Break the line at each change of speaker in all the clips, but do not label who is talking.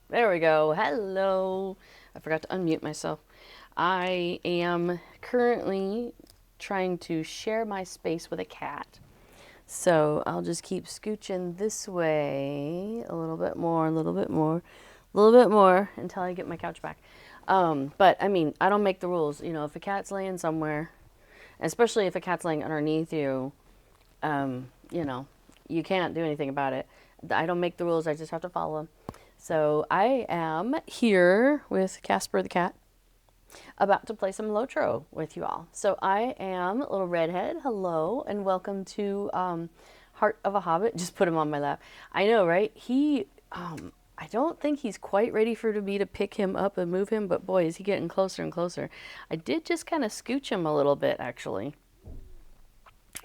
There we go. Hello. I forgot to unmute myself. I am currently trying to share my space with a cat. So I'll just keep scooching this way a little bit more, a little bit more, a little bit more until I get my couch back. But I mean, I don't make the rules. You know, if a cat's laying somewhere, especially if a cat's laying underneath you, you know, you can't do anything about it. I don't make the rules, I just have to follow them. So I am here with Casper the cat, about to play some Lotro with you all. So I am Little Redhead. Hello, and welcome to Heart of a Hobbit. Just put him on my lap. I know, right? I don't think he's quite ready for me to pick him up and move him, but boy, is he getting closer and closer. I did just kind of scooch him a little bit, actually.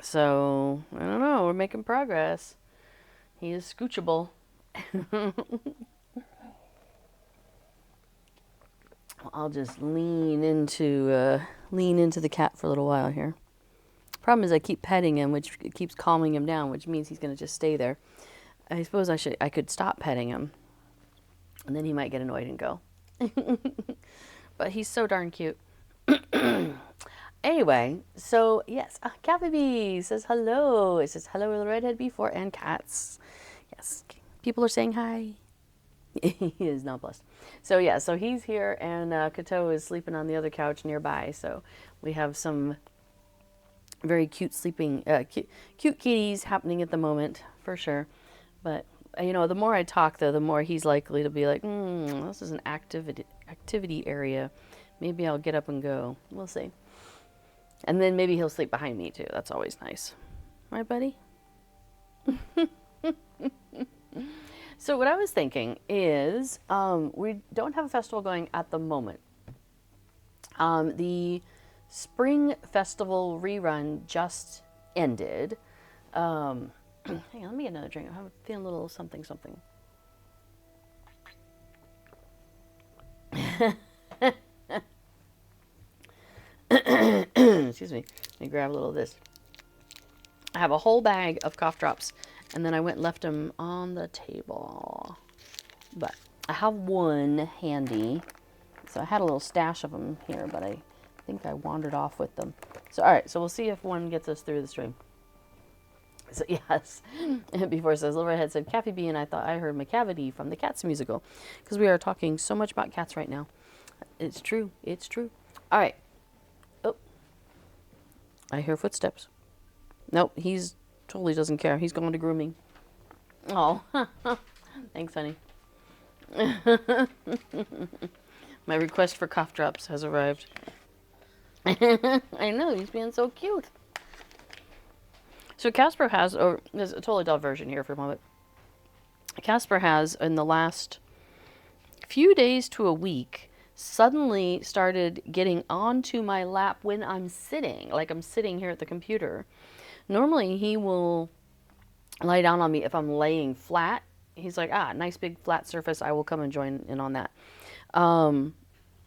So, I don't know, we're making progress. He is scoochable. I'll just lean into the cat for a little while here. Problem is I keep petting him, which keeps calming him down, which means he's going to just stay there. I suppose I could stop petting him, and then he might get annoyed and go. But he's so darn cute. Anyway, so yes, Cappy Bee says hello. It says hello, Little Redhead before and cats. Yes, people are saying hi. He is nonplussed. So yeah, so he's here, and Kato is sleeping on the other couch nearby. So we have some very cute sleeping, cute kitties happening at the moment for sure. But you know, the more I talk, though, the more he's likely to be like, this is an activity area. Maybe I'll get up and go. We'll see. And then maybe he'll sleep behind me too. That's always nice, right, buddy? So what I was thinking is, we don't have a festival going at the moment. The Spring Festival rerun just ended. Hang on, let me get another drink. I'm feeling a little something something. Excuse me. Let me grab a little of this. I have a whole bag of cough drops, and then I went and left them on the table. But I have one handy. So I had a little stash of them here, but I think I wandered off with them. So, all right, so we'll see if one gets us through the stream. So, yes. Before it says, Little Redhead said, Caffy Bee, and I thought I heard McCavity from the Cats musical, because we are talking so much about cats right now. It's true. It's true. All right. Oh. I hear footsteps. Nope, he's totally doesn't care. He's going to grooming. Oh. Thanks, honey. My request for cough drops has arrived. I know, he's being so cute. So Casper has, or there's a totally dull version here for a moment. Casper has, in the last few days to a week, suddenly started getting onto my lap when I'm sitting, like I'm sitting here at the computer. Normally he will lie down on me if I'm laying flat. He's like, nice big flat surface, I will come and join in on that.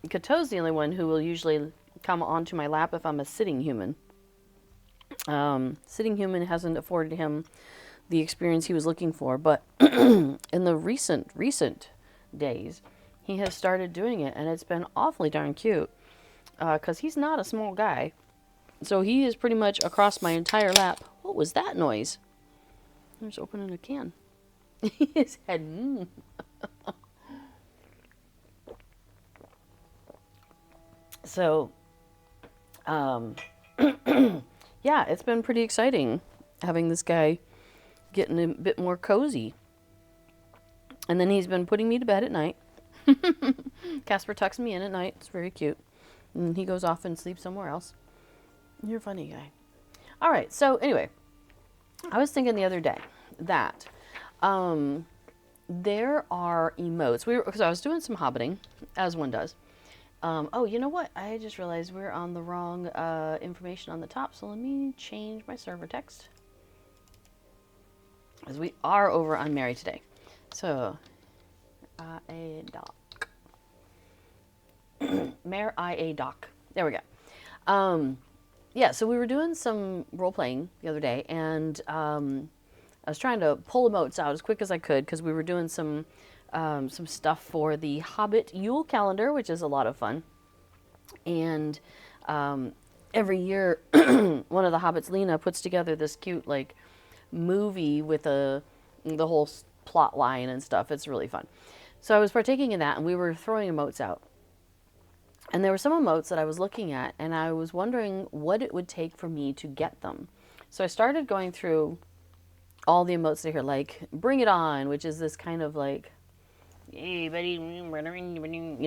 Kato's the only one who will usually come onto my lap if I'm a sitting human. Sitting human hasn't afforded him the experience he was looking for, but in the recent days, he has started doing it, and it's been awfully darn cute, because he's not a small guy. So he is pretty much across my entire lap. What was that noise? I was opening a can. His head. So, yeah, it's been pretty exciting having this guy getting a bit more cozy. And then he's been putting me to bed at night. Casper tucks me in at night. It's very cute. And he goes off and sleeps somewhere else. You're a funny guy. All right, so anyway, I was thinking the other day that there are emotes. Because I was doing some hobbiting, as one does. Oh, you know what? I just realized we're on the wrong information on the top, so let me change my server text. Because we are over on Mary today. So, Meriadoc. Meriadoc. There we go. Yeah, so we were doing some role-playing the other day, and I was trying to pull emotes out as quick as I could, because we were doing some some stuff for the Hobbit Yule calendar, which is a lot of fun. And every year, one of the Hobbits, Lena, puts together this cute like movie with the whole plot line and stuff. It's really fun. So I was partaking in that, and we were throwing emotes out. And there were some emotes that I was looking at, and I was wondering what it would take for me to get them. So I started going through all the emotes here, like "Bring It On," which is this kind of like, "Hey, buddy," you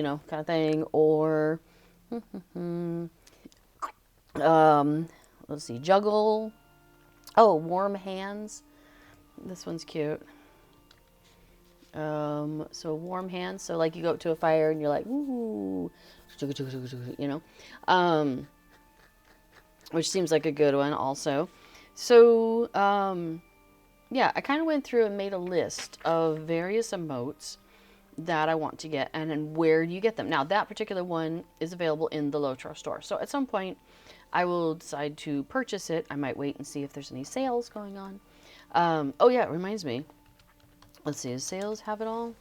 know, kind of thing, or let's see, "Juggle." Oh, "Warm Hands." This one's cute. So "Warm Hands." So like you go up to a fire and you're like, "Ooh," you know, which seems like a good one also. So, yeah, I kind of went through and made a list of various emotes that I want to get, and then where do you get them. Now, that particular one is available in the Lotro store. So at some point, I will decide to purchase it. I might wait and see if there's any sales going on. Oh, yeah, it reminds me. Let's see, does sales have it all?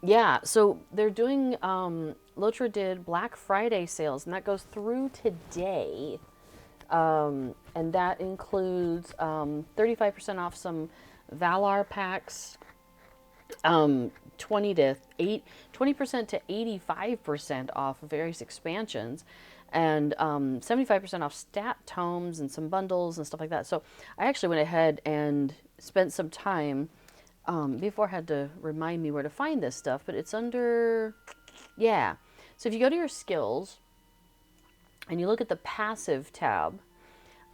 Yeah, so they're doing, Lotro did Black Friday sales, and that goes through today. And that includes 35% off some Valar packs, 20% to 85% off various expansions, and 75% off stat tomes and some bundles and stuff like that. So I actually went ahead and spent some time before I had to remind me where to find this stuff, but it's under, yeah. So if you go to your skills and you look at the passive tab,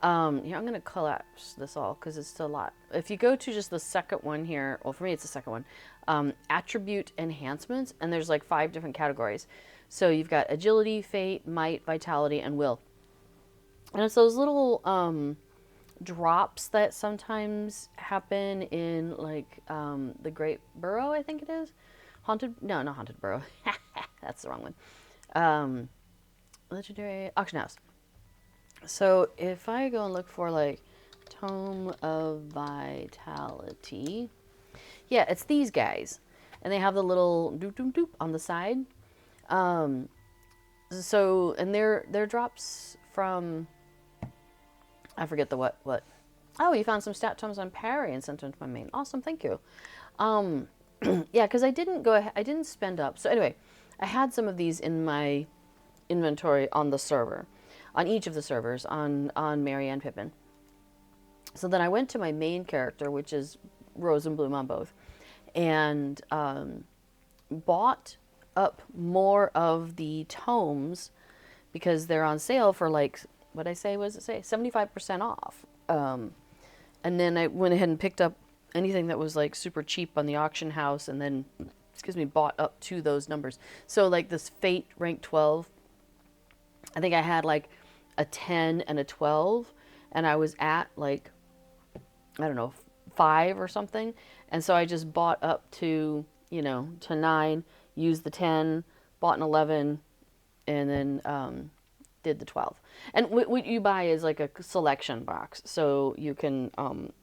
here, I'm going to collapse this all because it's still a lot. If you go to just the second one here, well, for me, it's the second one, attribute enhancements, and there's like 5 different categories. So you've got agility, fate, might, vitality, and will. And it's those little drops that sometimes happen in like the Great Burrow, I think it is. No, not Haunted Burrow. That's the wrong one. Legendary Auction House. So if I go and look for like Tome of Vitality, yeah, it's these guys, and they have the little doop doop doop on the side. So and they're drops from, I forget the what. Oh, you found some stat tomes on parry and sent them to my main. Awesome, thank you. Yeah, because I didn't spend up. So anyway, I had some of these in my inventory on the server, on each of the servers, on Merry and Pippin. So then I went to my main character, which is Rose and Bloom on both, and bought up more of the tomes because they're on sale for like, what did I say? What does it say? 75% off. And then I went ahead and picked up anything that was like super cheap on the auction house, and then, bought up to those numbers. So like this Fate rank 12, I think I had like a 10 and a 12, and I was at like, I don't know, 5 or something. And so I just bought up to, to 9, used the 10, bought an 11, and then did the 12. And what you buy is like a selection box, so you can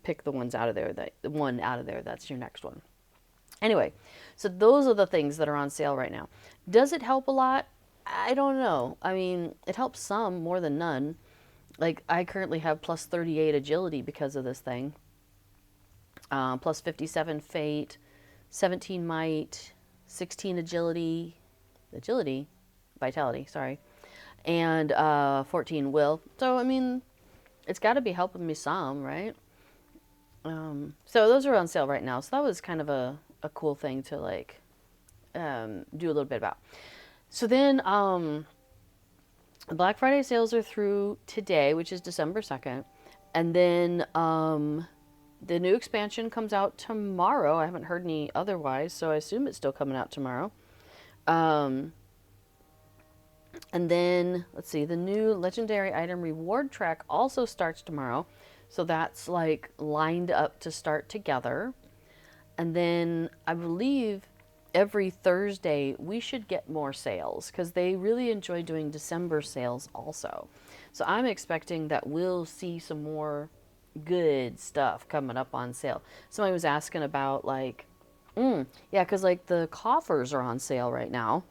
pick the ones out of there, the one out of there, that's your next one. Anyway, so those are the things that are on sale right now. Does it help a lot? I don't know. I mean, it helps some, more than none. Like, I currently have plus 38 agility because of this thing. Plus 57 fate, 17 might, 16 vitality, sorry, and 14 will. So, I mean, it's got to be helping me some, right? So those are on sale right now. So that was kind of a cool thing to, like, do a little bit about. So then, Black Friday sales are through today, which is December 2nd. And then the new expansion comes out tomorrow. I haven't heard any otherwise, so I assume it's still coming out tomorrow. And then, let's see, the new legendary item reward track also starts tomorrow. So that's like lined up to start together. And then I believe every Thursday we should get more sales because they really enjoy doing December sales also. So I'm expecting that we'll see some more good stuff coming up on sale. Somebody was asking about like Yeah, because like the coffers are on sale right now.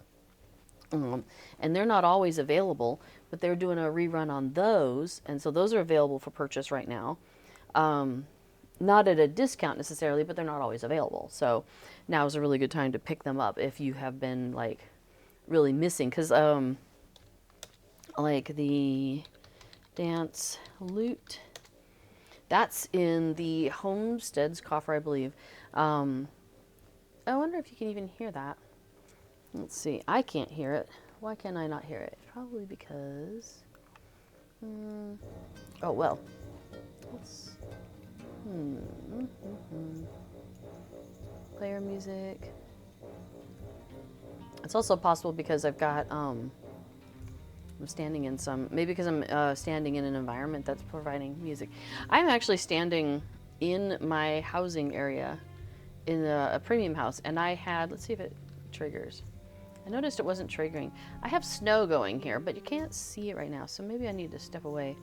And they're not always available, but they're doing a rerun on those, and so those are available for purchase right now. Not at a discount necessarily, but they're not always available. So now is a really good time to pick them up if you have been like really missing, because like the dance lute, that's in the homestead's coffer, I believe. I wonder if you can even hear that. Let's see. I can't hear it. Why can I not hear it? Probably because... oh, well. Let's... Player music. It's also possible because I've got... I'm standing in some... Maybe because I'm standing in an environment that's providing music. I'm actually standing in my housing area in a premium house, and I had... Let's see if it triggers. I noticed it wasn't triggering. I have snow going here, but you can't see it right now, so maybe I need to step away.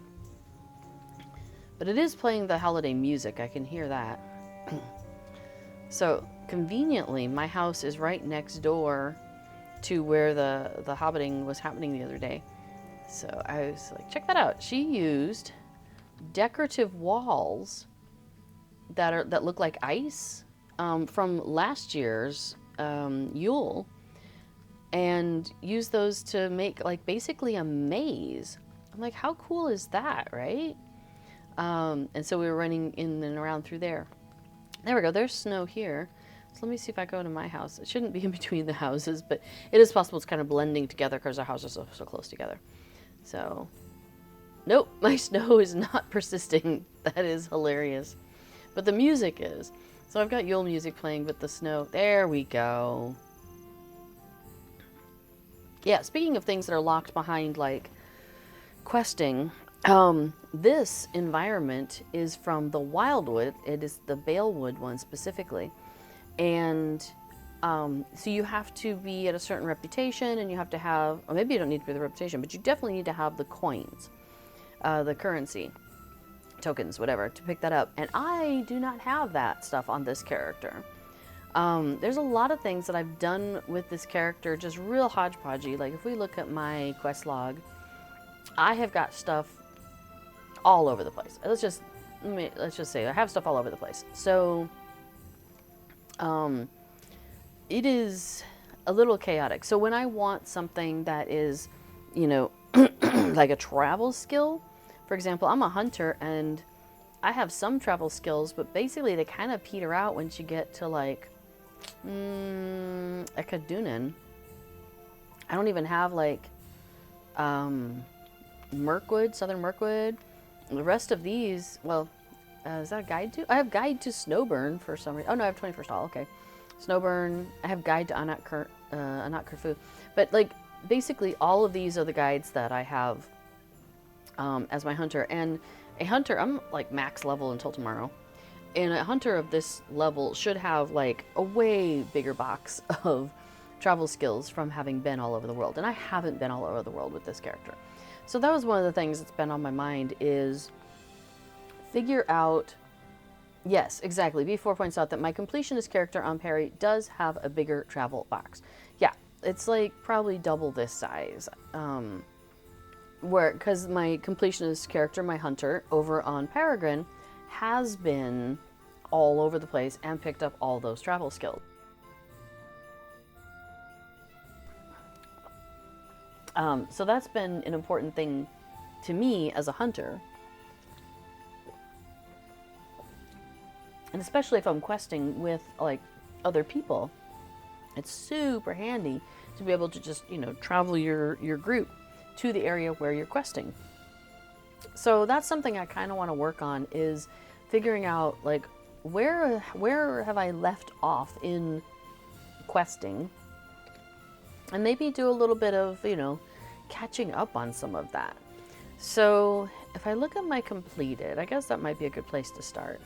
But it is playing the holiday music. I can hear that. So, conveniently, my house is right next door to where the Hobbiting was happening the other day. So I was like, check that out. She used decorative walls that look like ice from last year's Yule, and use those to make like basically a maze. I'm like, how cool is that, right? And so we were running in and around through there. There we go, there's snow here. So let me see if I go to my house. It shouldn't be in between the houses, but it is possible it's kind of blending together because our houses are so close together. So, nope, my snow is not persisting. That is hilarious. But the music is. So I've got Yule music playing, but the snow, there we go. Yeah, speaking of things that are locked behind, like, questing, this environment is from the Wildwood. It is the Balewood one specifically. And so you have to be at a certain reputation, and you have to have, or maybe you don't need to be the reputation, but you definitely need to have the coins, the currency, tokens, whatever, to pick that up. And I do not have that stuff on this character. There's a lot of things that I've done with this character, just real hodgepodgey. Like if we look at my quest log, I have got stuff all over the place. Let's just say I have stuff all over the place. So, it is a little chaotic. So when I want something that is, you know, like a travel skill, for example, I'm a hunter and I have some travel skills, but basically they kind of peter out once you get to like, Ekadunin. I don't even have like, Mirkwood, Southern Mirkwood. The rest of these, well, is that a guide to? I have guide to Snowburn for some reason. Oh no, I have 21st Hall, okay. Snowburn, I have guide to Anat Kerfu. But like, basically all of these are the guides that I have as my hunter. And a hunter, I'm like max level until tomorrow. And a hunter of this level should have like a way bigger box of travel skills from having been all over the world. And I haven't been all over the world with this character. So that was one of the things that's been on my mind, is figure out, yes, exactly. B4 points out that my completionist character on Perry does have a bigger travel box. Yeah, it's like probably double this size. Because my completionist character, my hunter, over on Peregrine, has been all over the place and picked up all those travel skills. So that's been an important thing to me as a hunter. And especially if I'm questing with like other people, it's super handy to be able to just, you know, travel your group to the area where you're questing. So that's something I kind of want to work on, is figuring out like where have I left off in questing, and maybe do a little bit of, you know, catching up on some of that. So if I look at my completed, I guess that might be a good place to start.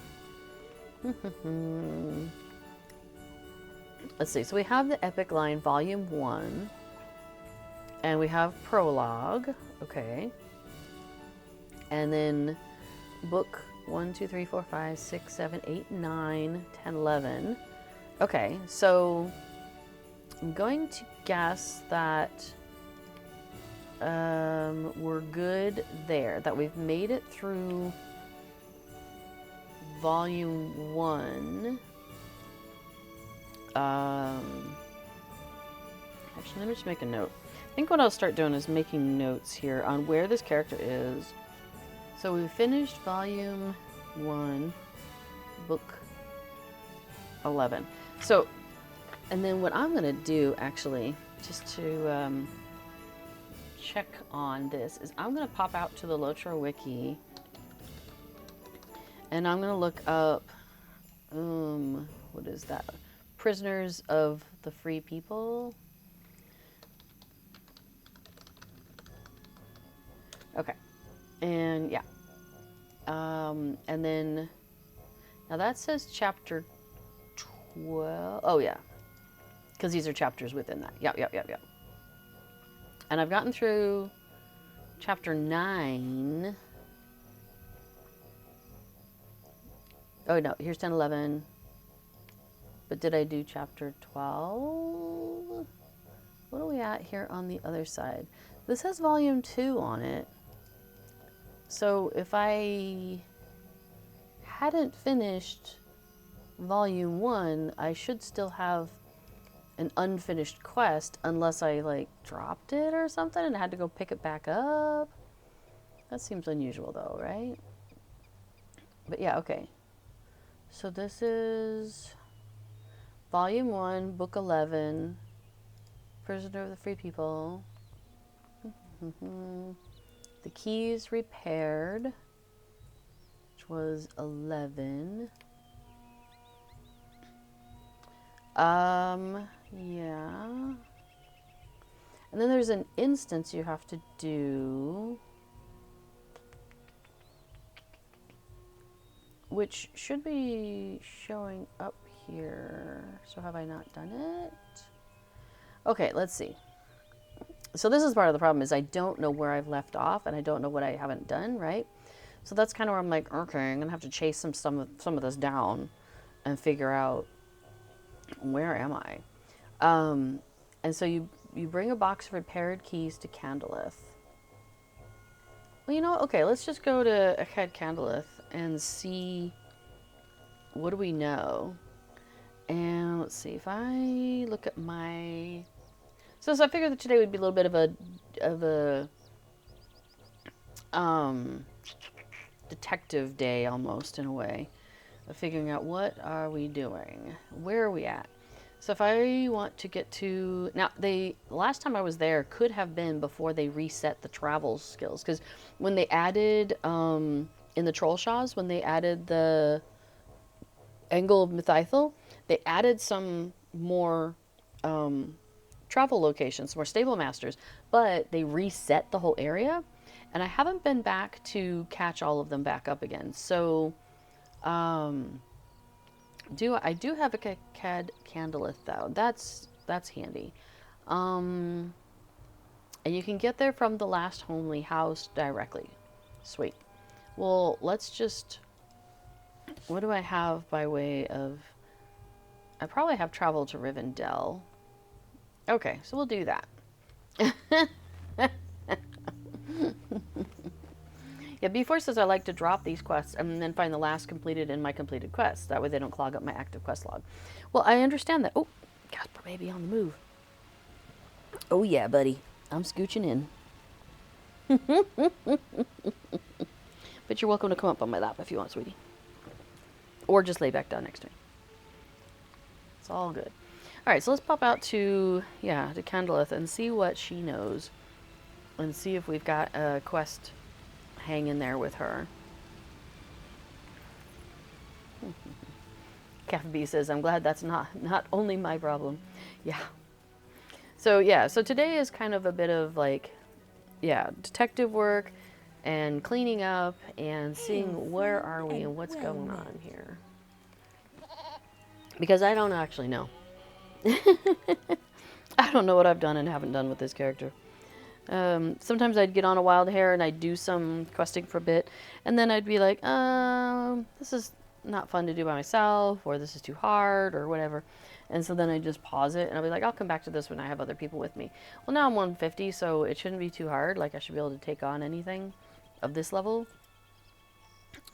Let's see, so we have the Epic Line Volume 1, and we have Prologue, okay. And then Book 1, 2, 3, 4, 5, 6, 7, 8, 9, 10, 11. Okay, so I'm going to guess that we're good there, that we've made it through volume 1. Actually, let me just make a note. I think what I'll start doing is making notes here on where this character is. So we finished volume 1, book 11. So, and then what I'm going to do, actually, just to check on this, is I'm going to pop out to the Lotro Wiki, and I'm going to look up, what is that? Prisoners of the Free People. Okay. And yeah. And then, now that says chapter 12. Oh, yeah. Because these are chapters within that. Yep. And I've gotten through chapter 9. Oh, no. Here's 10, 11. But did I do chapter 12? What are we at here on the other side? This has volume 2 on it. So if I hadn't finished volume 1, I should still have an unfinished quest unless I like dropped it or something and had to go pick it back up. That seems unusual though, right? But yeah, okay. So this is volume 1, book 11, Prisoner of the Free People. The keys repaired, which was 11. Yeah. And then there's an instance you have to do, which should be showing up here. So have I not done it? Okay, let's see. So this is part of the problem, is I don't know where I've left off and I don't know what I haven't done, right? So that's kind of where I'm like, okay, I'm gonna have to chase some of this down and figure out where am I. And so you bring a box of repaired keys to Candleth. Well, you know what? Okay, let's just go to Ahead Candleth and see what do we know. And let's see, if I look at my... So I figured that today would be a little bit of a detective day almost, in a way, of figuring out what are we doing, where are we at. So if I want to get to, now the last time I was there could have been before they reset the travel skills, because when they added in the Trollshaws, when they added the Angle of Mythithel, they added some more travel locations, more stable masters, but they reset the whole area, and I haven't been back to catch all of them back up again. So I do have a Candleth though. That's handy. And you can get there from the last homely house directly. Sweet. Well, let's just, what do I have by way of, I probably have travel to Rivendell. Okay, so we'll do that. Yeah, B4 says I like to drop these quests and then find the last completed in my completed quests. That way they don't clog up my active quest log. Well, I understand that. Oh, Casper may be on the move. Oh yeah, buddy. I'm scooching in. But you're welcome to come up on my lap if you want, sweetie. Or just lay back down next to me. It's all good. All right, so let's pop out to Candleth and see what she knows. And see if we've got a quest hanging there with her. Cafe B says, I'm glad that's not only my problem. Yeah. So today is kind of a bit of like, detective work and cleaning up and seeing where are we and what's going on here. Because I don't actually know. I don't know what I've done and haven't done with this character. Sometimes I'd get on a wild hare and I'd do some questing for a bit, and then I'd be like, this is not fun to do by myself, or this is too hard, or whatever. And so then I just pause it, and I'll be like, I'll come back to this when I have other people with me. Well, now I'm 150, so it shouldn't be too hard. Like, I should be able to take on anything of this level.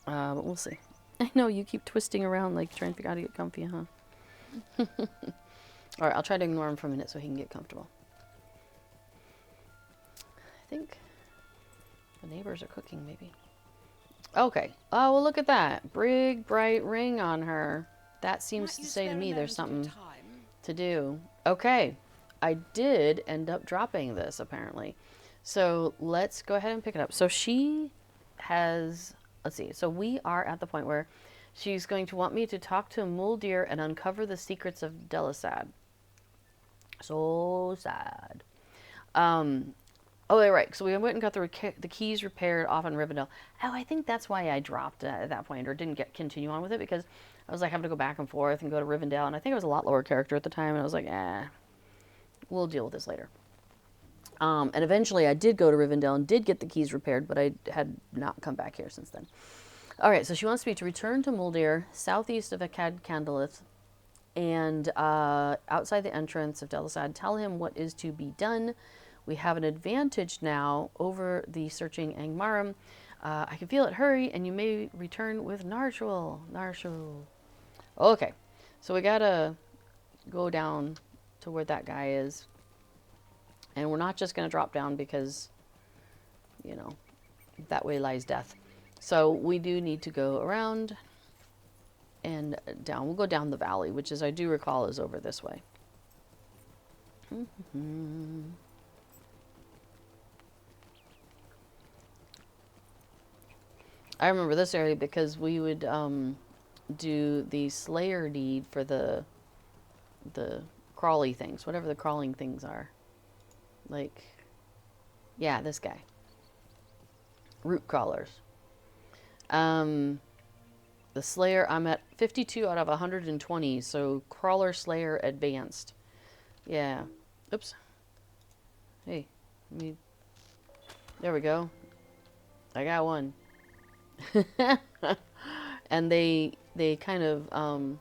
But we'll see. I know, you keep twisting around, like, trying to figure out how to get comfy, huh? Alright, I'll try to ignore him for a minute so he can get comfortable. I think the neighbors are cooking, maybe. Okay. Oh, well, look at that. Big, bright ring on her. That seems to say to me there's something to do. Okay. I did end up dropping this, apparently. So let's go ahead and pick it up. So she has... Let's see. So we are at the point where she's going to want me to talk to Muldir and uncover the secrets of Delisad. So sad. Oh, they're right. So we went and got the keys repaired off in Rivendell. Oh, I think that's why I dropped at that point, or didn't continue on with it, because I was like having to go back and forth and go to Rivendell, and I think I was a lot lower character at the time, and I was like, we'll deal with this later. And eventually I did go to Rivendell and did get the keys repaired, but I had not come back here since then. All right, so she wants me to return to Muldir, southeast of Candleith, and outside the entrance of Delisad, tell him what is to be done. We have an advantage now over the searching Angmarum. I can feel it. Hurry, and you may return with Narshul. Okay, so we gotta go down to where that guy is. And we're not just gonna drop down because, you know, that way lies death. So we do need to go around and down. We'll go down the valley, which, as I do recall, is over this way. I remember this area because we would do the Slayer deed for the crawly things, whatever the crawling things are. Like, yeah, this guy. Root crawlers. The Slayer, I'm at 52 out of 120, so Crawler Slayer Advanced. Yeah. Oops. Hey, there we go. I got one. And they kind of,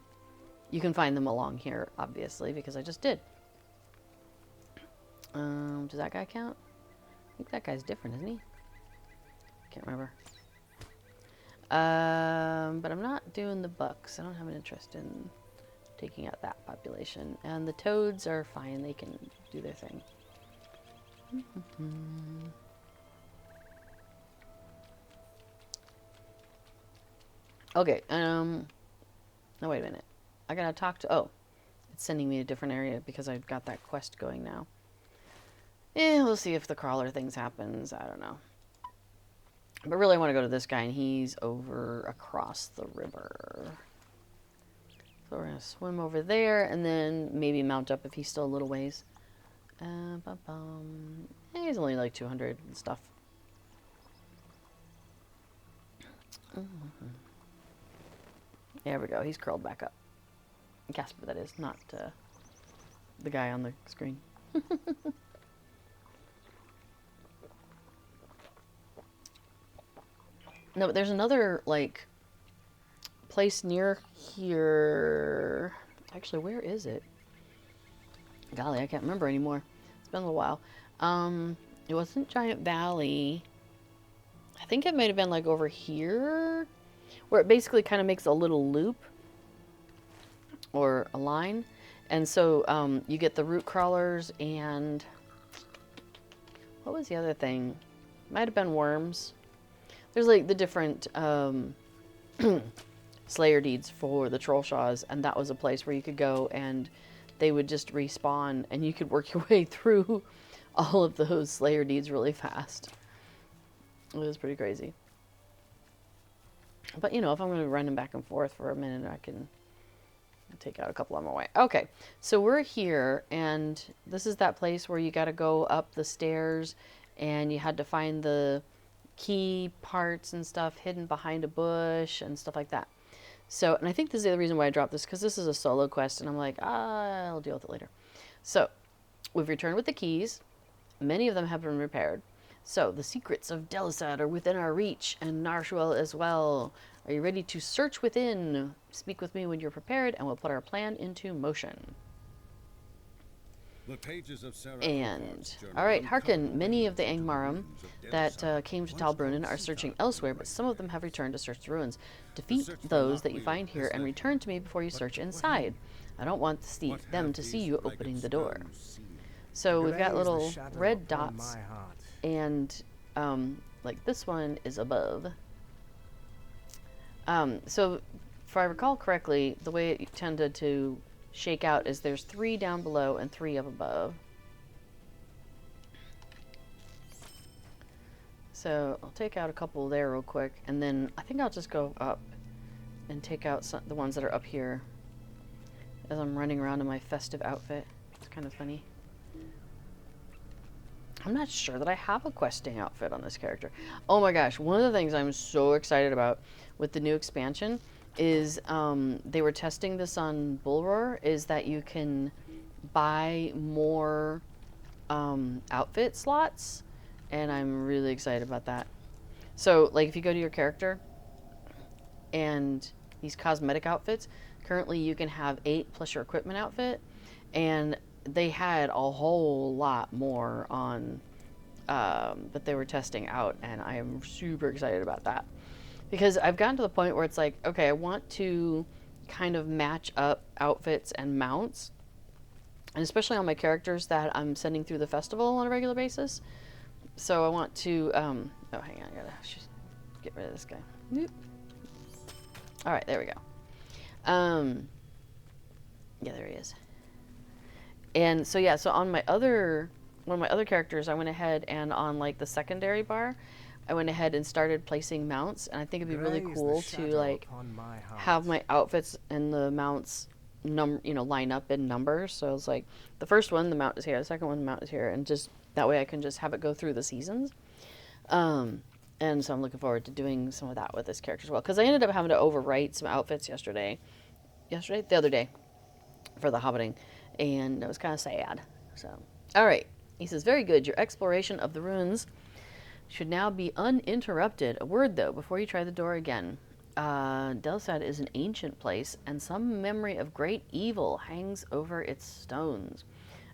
you can find them along here, obviously, because I just did. Does that guy count? I think that guy's different, isn't he? Can't remember. But I'm not doing the bucks. I don't have an interest in taking out that population. And the toads are fine. They can do their thing. Okay, no, wait a minute. I gotta talk to... Oh, it's sending me to a different area because I've got that quest going now. We'll see if the crawler things happens. I don't know. But really I want to go to this guy, and he's over across the river. So we're going to swim over there, and then maybe mount up if he's still a little ways. He's only like 200 and stuff. There we go. He's curled back up. Casper, that is, not the guy on the screen. No, but there's another, like, place near here. Actually, where is it? Golly, I can't remember anymore. It's been a little while. It wasn't Giant Valley. I think it might have been, like, over here, where it basically kind of makes a little loop or a line. And so you get the root crawlers and... What was the other thing? Might have been worms. There's like the different Slayer deeds for the Trollshaws, and that was a place where you could go and they would just respawn, and you could work your way through all of those Slayer deeds really fast. It was pretty crazy. But, you know, if I'm going to be running back and forth for a minute, I can take out a couple on my way. Okay, so we're here, and this is that place where you got to go up the stairs, and you had to find the key parts and stuff hidden behind a bush and stuff like that. So, and I think this is the other reason why I dropped this, because this is a solo quest, and I'm like, I'll deal with it later. So, we've returned with the keys. Many of them have been repaired. So, the secrets of Delisad are within our reach, and Narshul as well. Are you ready to search within? Speak with me when you're prepared, and we'll put our plan into motion.
The pages of Sarah
And, alright, hearken. Many of the Angmarum that came to Talbrunnen are searching elsewhere, but some of them have returned to search the ruins. Defeat those that you find here and return to me before you search inside. I don't want them to see you opening the door. So we've got little red dots, and like this one is above. So if I recall correctly, the way it tended to shake out is there's 3 down below and 3 up above. So I'll take out a couple there real quick, and then I think I'll just go up and take out the ones that are up here as I'm running around in my festive outfit. It's kind of funny. I'm not sure that I have a questing outfit on this character. Oh my gosh, one of the things I'm so excited about with the new expansion is they were testing this on Bullroar, is that you can buy more outfit slots, and I'm really excited about that. So like if you go to your character and these cosmetic outfits, currently you can have 8 plus your equipment outfit, and they had a whole lot more on that they were testing out, and I am super excited about that. Because I've gotten to the point where it's like, okay, I want to kind of match up outfits and mounts, and especially on my characters that I'm sending through the festival on a regular basis. So I want to, oh, hang on, I gotta just get rid of this guy. Nope. All right, there we go. Yeah, there he is. And so, yeah, so on my other, one of my other characters, I went ahead and on like the secondary bar, I went ahead and started placing mounts, and I think it'd be really cool to like have my outfits and the mounts line up in numbers. So it's like the first one, the mount is here, the second one, the mount is here, and just that way I can just have it go through the seasons. And so I'm looking forward to doing some of that with this character as well, because I ended up having to overwrite some outfits the other day for the Hobbiting, and it was kind of sad. So, all right, he says, very good. Your exploration of the ruins should now be uninterrupted. A word, though, before you try the door again. Delsad is an ancient place, and some memory of great evil hangs over its stones.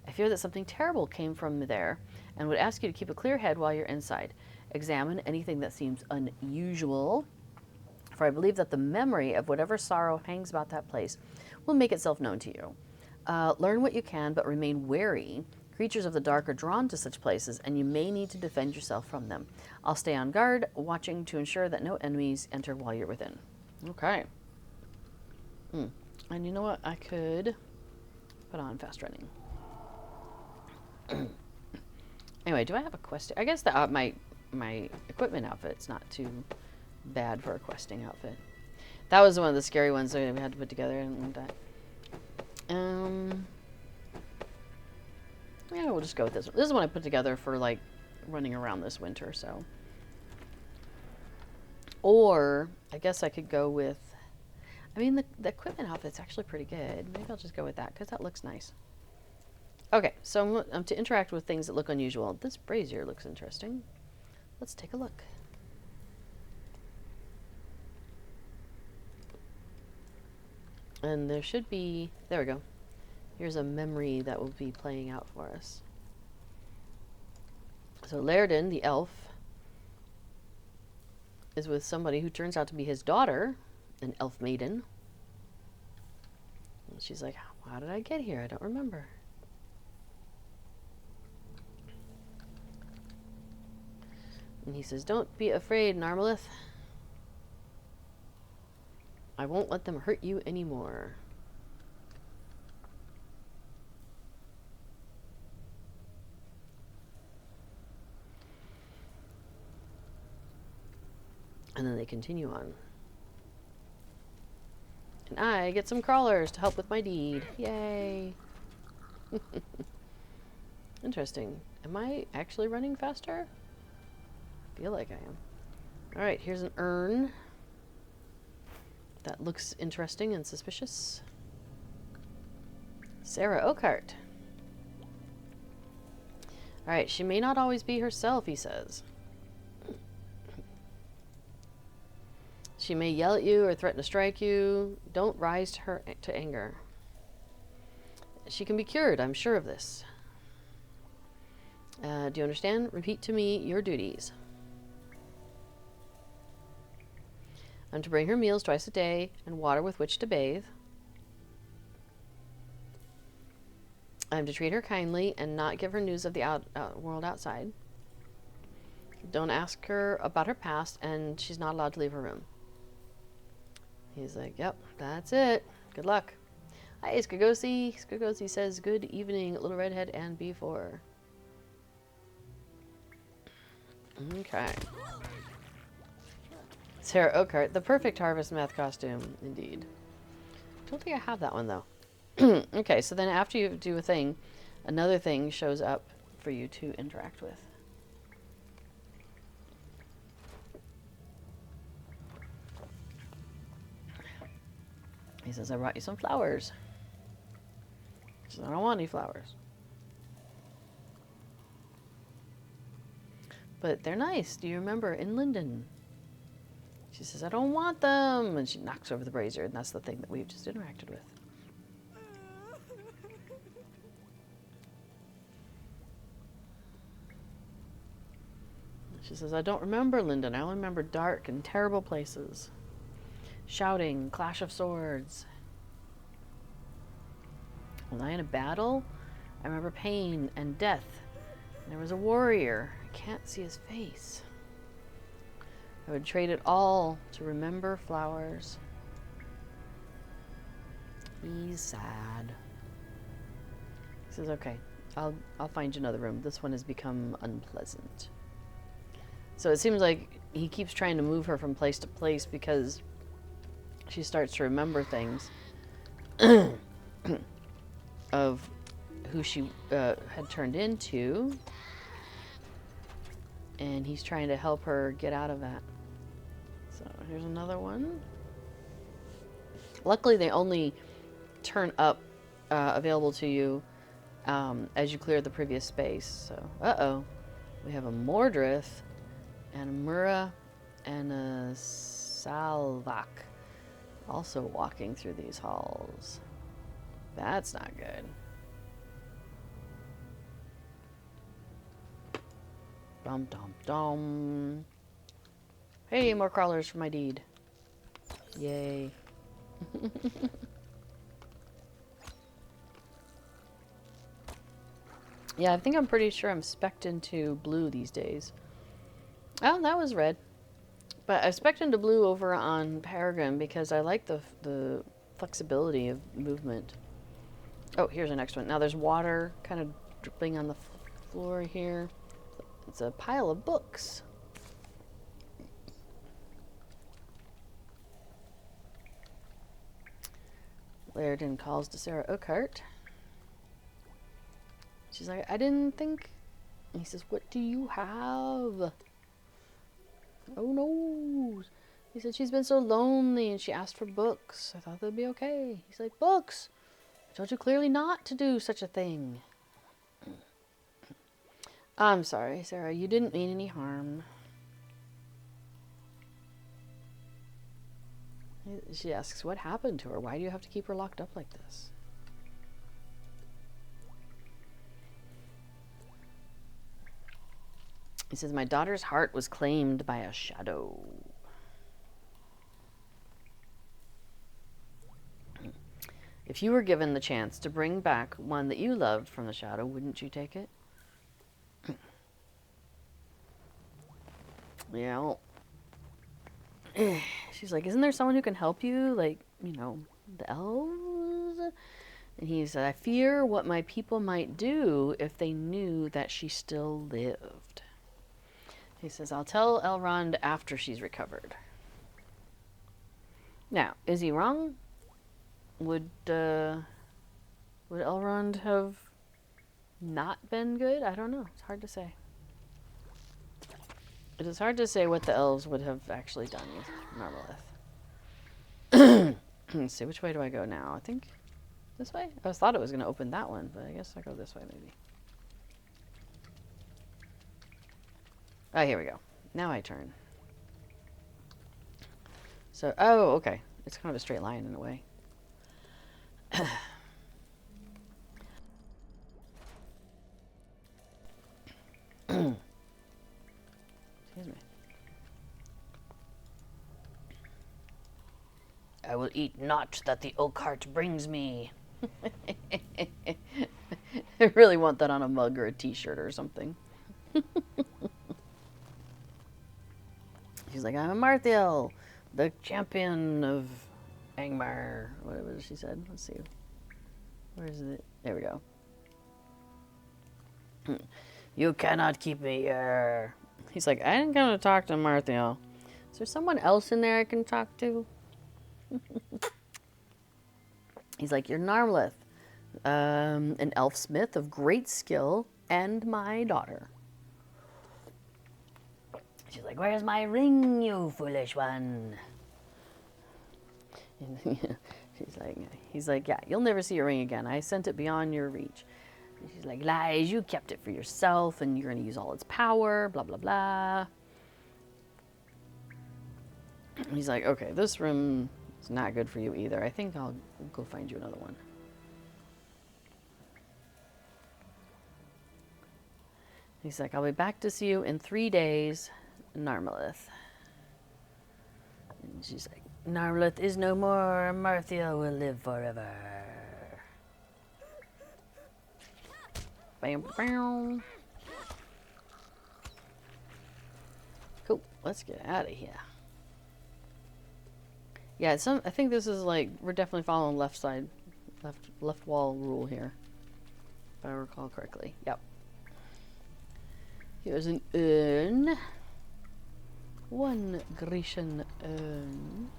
I fear that something terrible came from there, and would ask you to keep a clear head while you're inside. Examine anything that seems unusual, for I believe that the memory of whatever sorrow hangs about that place will make itself known to you. Learn what you can, but remain wary. Creatures of the dark are drawn to such places, and you may need to defend yourself from them. I'll stay on guard, watching to ensure that no enemies enter while you're within. Okay. And you know what? I could put on fast running. Anyway, do I have a quest? I guess that my equipment outfit's not too bad for a questing outfit. That was one of the scary ones that we had to put together. And that. Yeah, we'll just go with this one. This is one I put together for, like, running around this winter, so. Or, I guess I could go with, I mean, the equipment outfit's actually pretty good. Maybe I'll just go with that, because that looks nice. Okay, so I'm to interact with things that look unusual. This brazier looks interesting. Let's take a look. And there should be, there we go. Here's a memory that will be playing out for us. So Laerdan, the elf, is with somebody who turns out to be his daughter, an elf maiden. And she's like, how did I get here? I don't remember. And he says, don't be afraid, Narmalith. I won't let them hurt you anymore. And then they continue on. And I get some crawlers to help with my deed. Yay! Interesting. Am I actually running faster? I feel like I am. Alright, here's an urn. That looks interesting and suspicious. Sarah Oakhart. Alright, she may not always be herself, he says. She may yell at you or threaten to strike you. Don't rise to anger. She can be cured, I'm sure of this. Do you understand? Repeat to me your duties. I'm to bring her meals twice a day and water with which to bathe. I'm to treat her kindly and not give her news of the world outside. Don't ask her about her past, and she's not allowed to leave her room. He's like, yep, that's it. Good luck. Hi, Skagosi. Skagosi says, good evening, Little Redhead and B4. Okay. Sarah Oakhart, the perfect Harvest Math costume, indeed. Don't think I have that one, though. Okay, so then after you do a thing, another thing shows up for you to interact with. He says, I brought you some flowers. She says, I don't want any flowers. But they're nice. Do you remember in Linden? She says, I don't want them. And she knocks over the brazier, and that's the thing that we've just interacted with. She says, I don't remember Linden. I only remember dark and terrible places. Shouting, clash of swords. When I in a battle, I remember pain and death. And there was a warrior. I can't see his face. I would trade it all to remember flowers. He's sad. He says, okay, I'll find you another room. This one has become unpleasant. So it seems like he keeps trying to move her from place to place because she starts to remember things of who she had turned into. And he's trying to help her get out of that. So here's another one. Luckily, they only turn up available to you as you clear the previous space. So, uh-oh. We have a Mordrith and a Mura and a Salvak also walking through these halls. That's not good. Dum dum dum. Hey, more crawlers for my deed. Yay. Yeah, I think I'm pretty sure I'm spec'd into blue these days. Oh, that was red. But I spec'd into blue over on Peregrine because I like the flexibility of movement. Oh, here's the next one. Now there's water kind of dripping on the floor here. It's a pile of books. Laerdan calls to Sarah Oakhart. She's like, I didn't think... And he says, what do you have? Oh no. He said, she's been so lonely and she asked for books. I thought that'd be okay. He's like, books? I told you clearly not to do such a thing. I'm sorry, Sarah. You didn't mean any harm. She asks, what happened to her? Why do you have to keep her locked up like this? He says, my daughter's heart was claimed by a shadow. If you were given the chance to bring back one that you loved from the shadow, wouldn't you take it? Yeah. Well, she's like, isn't there someone who can help you? Like, you know, the elves? And he said, I fear what my people might do if they knew that she still lived. He says, I'll tell Elrond after she's recovered. Now, is he wrong? Would Elrond have not been good? I don't know. It's hard to say. It is hard to say what the elves would have actually done with Marmalith. Let's see, which way do I go now? I think this way? I thought it was going to open that one, but I guess I'll go this way maybe. Oh, here we go. Now I turn. So, oh, okay. It's kind of a straight line in a way. Excuse me. I will eat naught that the oak heart brings me. I really want that on a mug or a t-shirt or something. She's like, I'm a Marthiel, the champion of Angmar. Whatever she said. Let's see. Where is it? There we go. You cannot keep me here. He's like, I ain't gonna talk to Marthiel. Is there someone else in there I can talk to? He's like, you're Narmleth, an elf smith of great skill, and my daughter. She's like, where's my ring, you foolish one? He's like, yeah, you'll never see your ring again. I sent it beyond your reach. And she's like, lies, you kept it for yourself, and you're going to use all its power, blah, blah, blah. He's like, okay, this room is not good for you either. I think I'll go find you another one. He's like, I'll be back to see you in 3 days, Narmalith. And she's like, Narmalith is no more. Marthiel will live forever. Bam, bam. Cool. Let's get out of here. Yeah, I think this is like, we're definitely following left wall rule here, if I recall correctly. Yep. Here's an urn. One Grecian urn.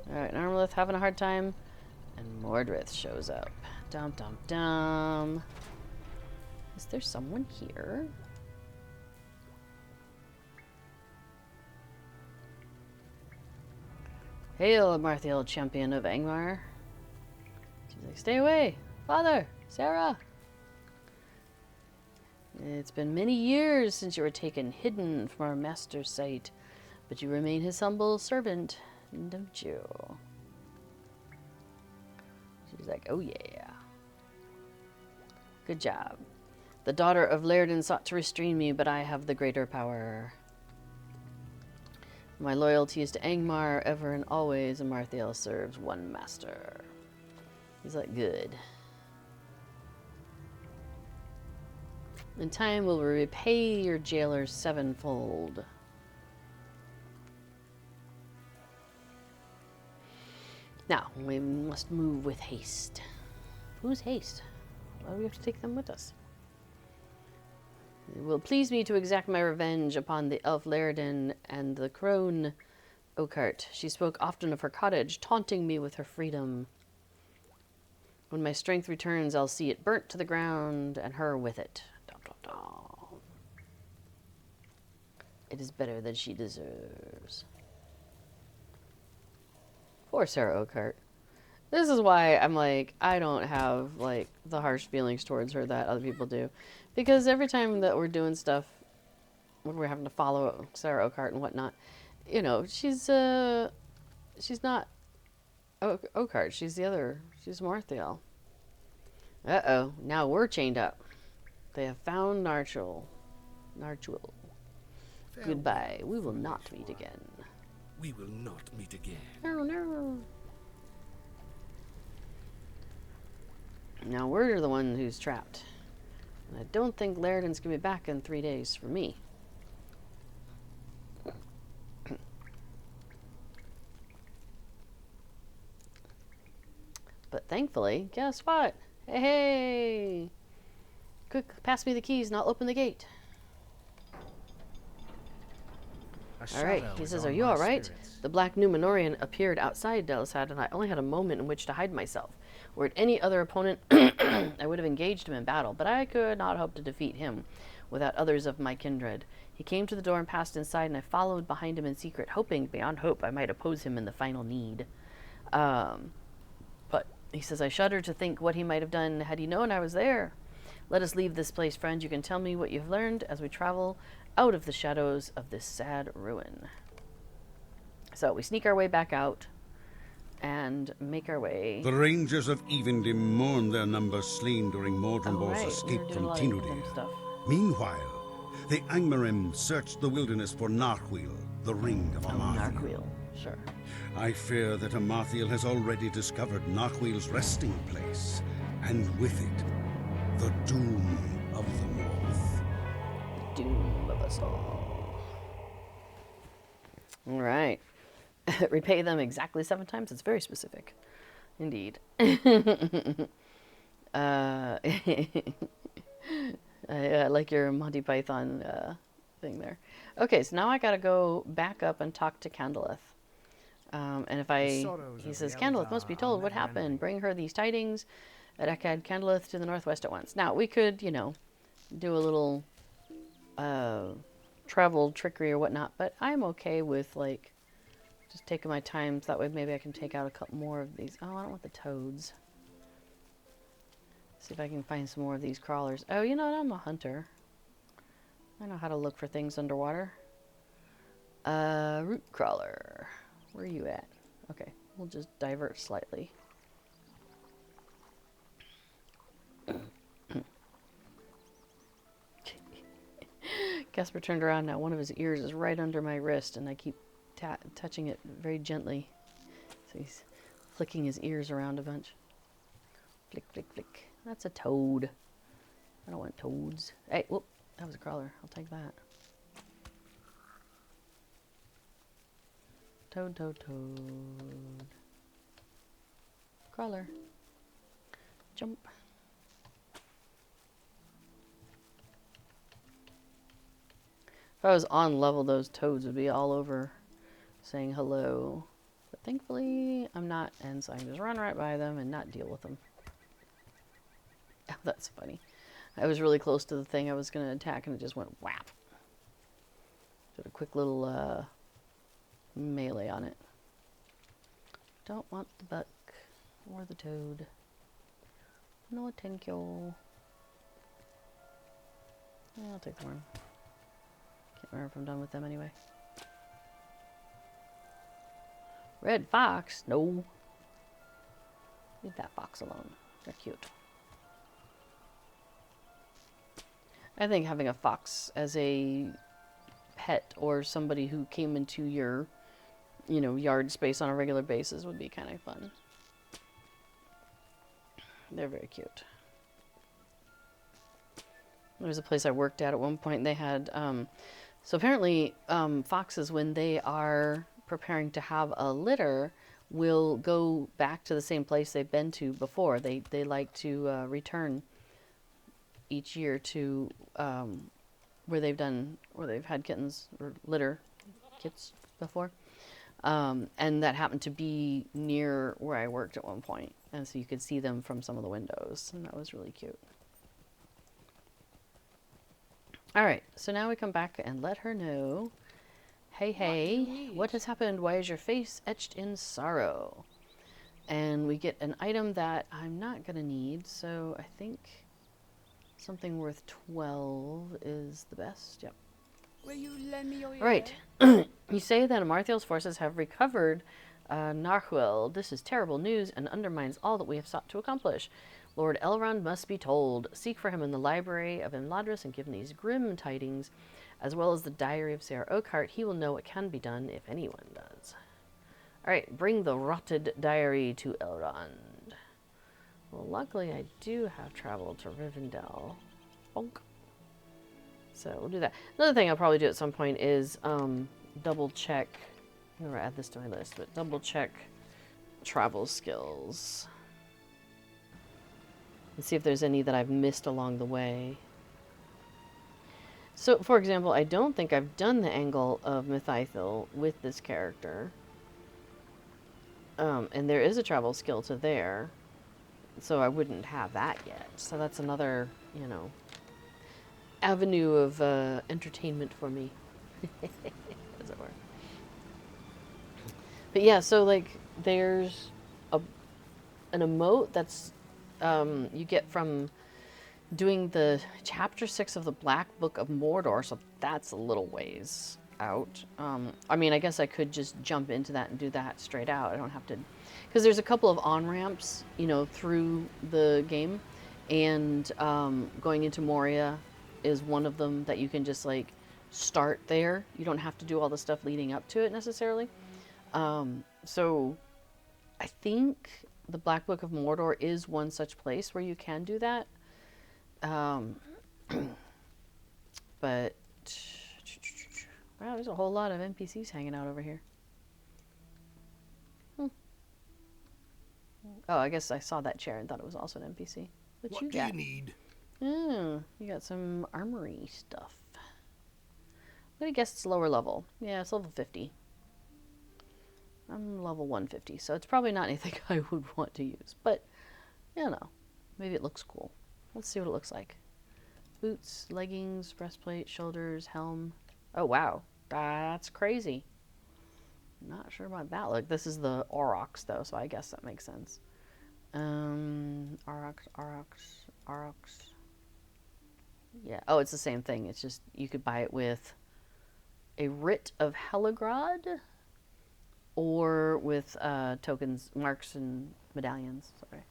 Alright, Narmalith having a hard time, and Mordrith shows up. Dum dum dum. Is there someone here? Hail, Marthiel, champion of Angmar. She's like, stay away, father, Sarah. It's been many years since you were taken hidden from our master's sight, but you remain his humble servant, don't you? She's like, oh yeah. Good job. The daughter of Laerdan sought to restrain me, but I have the greater power. My loyalty is to Angmar, ever and always, and Marthiel serves one master. He's like, good. In time will repay your jailer sevenfold. Now, we must move with haste. Who's haste? Why do we have to take them with us? It will please me to exact my revenge upon the elf Laerdan and the crone Oakheart. She spoke often of her cottage, taunting me with her freedom. When my strength returns, I'll see it burnt to the ground, and her with it. Dum, dum, dum. It is better than she deserves. Poor Sarah Oakheart. This is why I'm like, I don't have like the harsh feelings towards her that other people do. Because every time that we're doing stuff, when we're having to follow Sarah Oakheart and whatnot, you know, she's not Oakheart. She's the other. She's Marthiel. Uh-oh. Now we're chained up. They have found Narchuel. Goodbye. We will not meet again.
We will not meet again.
No, no. Now we're the one who's trapped. And I don't think Laerdan's gonna be back in 3 days for me. But thankfully, guess what? Hey! Quick, pass me the keys and I'll open the gate. Alright, he says, are you alright? The black Numenorian appeared outside Delisad, and I only had a moment in which to hide myself. Were it any other opponent, I would have engaged him in battle, but I could not hope to defeat him without others of my kindred. He came to the door and passed inside, and I followed behind him in secret, hoping beyond hope I might oppose him in the final need. But he says, I shudder to think what he might have done had he known I was there. Let us leave this place, friend. You can tell me what you've learned as we travel out of the shadows of this sad ruin. So we sneak our way back out and make our way.
The Rangers of Evendim mourn their numbers slain during Mordrembor's
right,
escape
we were doing
from
a lot of Evendim stuff.
Tinudir. Meanwhile, the Angmarim searched the wilderness for Narhuil, the ring of Amarthiel.
Narquil, sure.
I fear that Amarthiel has already discovered Narhuil's resting place, and with it, the doom of the North.
Doom of us all. All right. Repay them exactly 7 times. It's very specific. Indeed. I like your Monty Python thing there. Okay, so now I gotta go back up and talk to Candleth. And if he says, Candleth must be told what happened. Bring her these tidings. Erekad Candleth to the northwest at once. Now, we could, you know, do a little travel trickery or whatnot, but I'm okay with, like, just taking my time, so that way maybe I can take out a couple more of these. Oh, I don't want the toads. See if I can find some more of these crawlers. Oh, you know what? I'm a hunter. I know how to look for things underwater. Root crawler. Where are you at? Okay, we'll just divert slightly. Casper turned around now. One of his ears is right under my wrist, and I keep touching it very gently. So he's flicking his ears around a bunch. Flick, flick, flick. That's a toad. I don't want toads. Hey, whoop. That was a crawler. I'll take that. Toad, toad, toad. Crawler. Jump. If I was on level, those toads would be all over saying hello. But thankfully, I'm not, and so I can just run right by them and not deal with them. Oh, that's funny. I was really close to the thing I was going to attack, and it just went whap. Did a quick little melee on it. Don't want the buck or the toad. No, thank you. Yeah, I'll take the worm. Can't remember if I'm done with them anyway. Red fox? No. Leave that fox alone. They're cute. I think having a fox as a pet or somebody who came into your, you know, yard space on a regular basis would be kind of fun. They're very cute. There was a place I worked at one point. They had, so apparently foxes, when they are preparing to have a litter, will go back to the same place they've been to before. They like to return each year to where they've had kittens or litter kits before. And that happened to be near where I worked at one point. And so you could see them from some of the windows. And that was really cute. All right. So now we come back and let her know. Hey, hey, what has happened? Why is your face etched in sorrow? And we get an item that I'm not going to need. So I think something worth 12 is the best. Yep.
Will you lend me your ear?
All right. You say that Amarthiel's forces have recovered Narhuil. This is terrible news and undermines all that we have sought to accomplish. Lord Elrond must be told. Seek for him in the library of Imladris and give him these grim tidings, as well as the diary of Sarah Oakhart. He will know what can be done if anyone does. All right, bring the rotted diary to Elrond. Well, luckily I do have traveled to Rivendell. Bonk. So we'll do that. Another thing I'll probably do at some point is double check. I'm going to add this to my list, but double check travel skills. And see if there's any that I've missed along the way. So, for example, I don't think I've done the angle of Mythithil with this character. And there is a travel skill to there. So I wouldn't have that yet. So that's another, you know, avenue of entertainment for me. As it were. But yeah, so like there's an emote that's you get from doing the chapter 6 of the Black Book of Mordor, so that's a little ways out. I mean, I guess I could just jump into that and do that straight out. I don't have to, because there's a couple of on-ramps, you know, through the game, and going into Moria is one of them that you can just like start there. You don't have to do all the stuff leading up to it necessarily. So I think the Black Book of Mordor is one such place where you can do that. But wow, there's a whole lot of NPCs hanging out over here. Oh, I guess I saw that chair and thought it was also an NPC. What you got?
Do you need?
Oh, you got some armory stuff. I'm gonna guess it's lower level. Yeah, it's level 50. I'm level 150, so it's probably not anything I would want to use. But, you know, maybe it looks cool. Let's see what it looks like. Boots, leggings, breastplate, shoulders, helm. Oh, wow. That's crazy. Not sure about that look. This is the Aurochs, though, so I guess that makes sense. Aurochs. Yeah. Oh, it's the same thing. It's just you could buy it with a writ of Heligrod or with tokens, marks, and medallions. Sorry.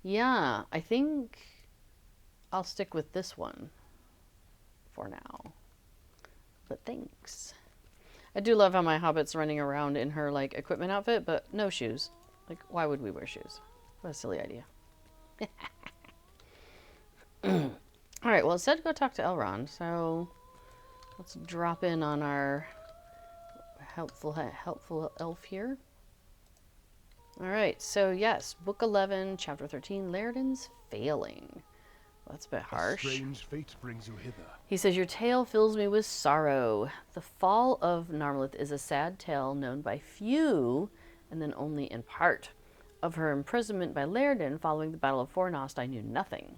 Yeah, I think I'll stick with this one for now. But thanks. I do love how my Hobbit's running around in her, like, equipment outfit, but no shoes. Like, why would we wear shoes? What a silly idea. Alright, well, it said to go talk to Elrond, so let's drop in on our helpful elf here. Alright, so yes, Book 11, Chapter 13, Laerdan's Failing. Well, that's a bit harsh.
A strange fate brings you hither.
He says, your tale fills me with sorrow. The fall of Narmlith is a sad tale known by few, and then only in part. Of her imprisonment by Laerdan following the Battle of Fornost, I knew nothing.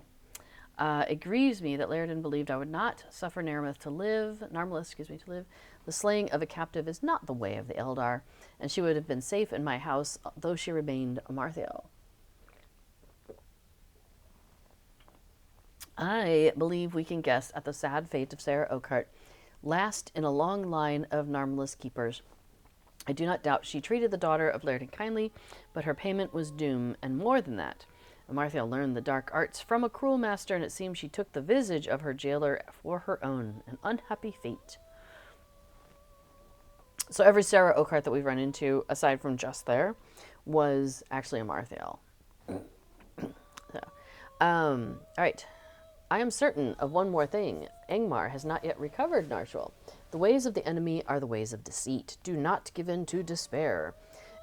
It grieves me that Laerdan believed I would not suffer Narmlith to live. The slaying of a captive is not the way of the Eldar, and she would have been safe in my house, though she remained a Marthael. I believe we can guess at the sad fate of Sarah Oakheart, last in a long line of Narmlith's keepers. I do not doubt she treated the daughter of Laerdan kindly, but her payment was doom, and more than that. Marthael learned the dark arts from a cruel master, and it seems she took the visage of her jailer for her own. An unhappy fate. So every Sarah Oakheart that we've run into, aside from just there, was actually a Marthael. All right. I am certain of one more thing. Angmar has not yet recovered Narshwal. The ways of the enemy are the ways of deceit. Do not give in to despair.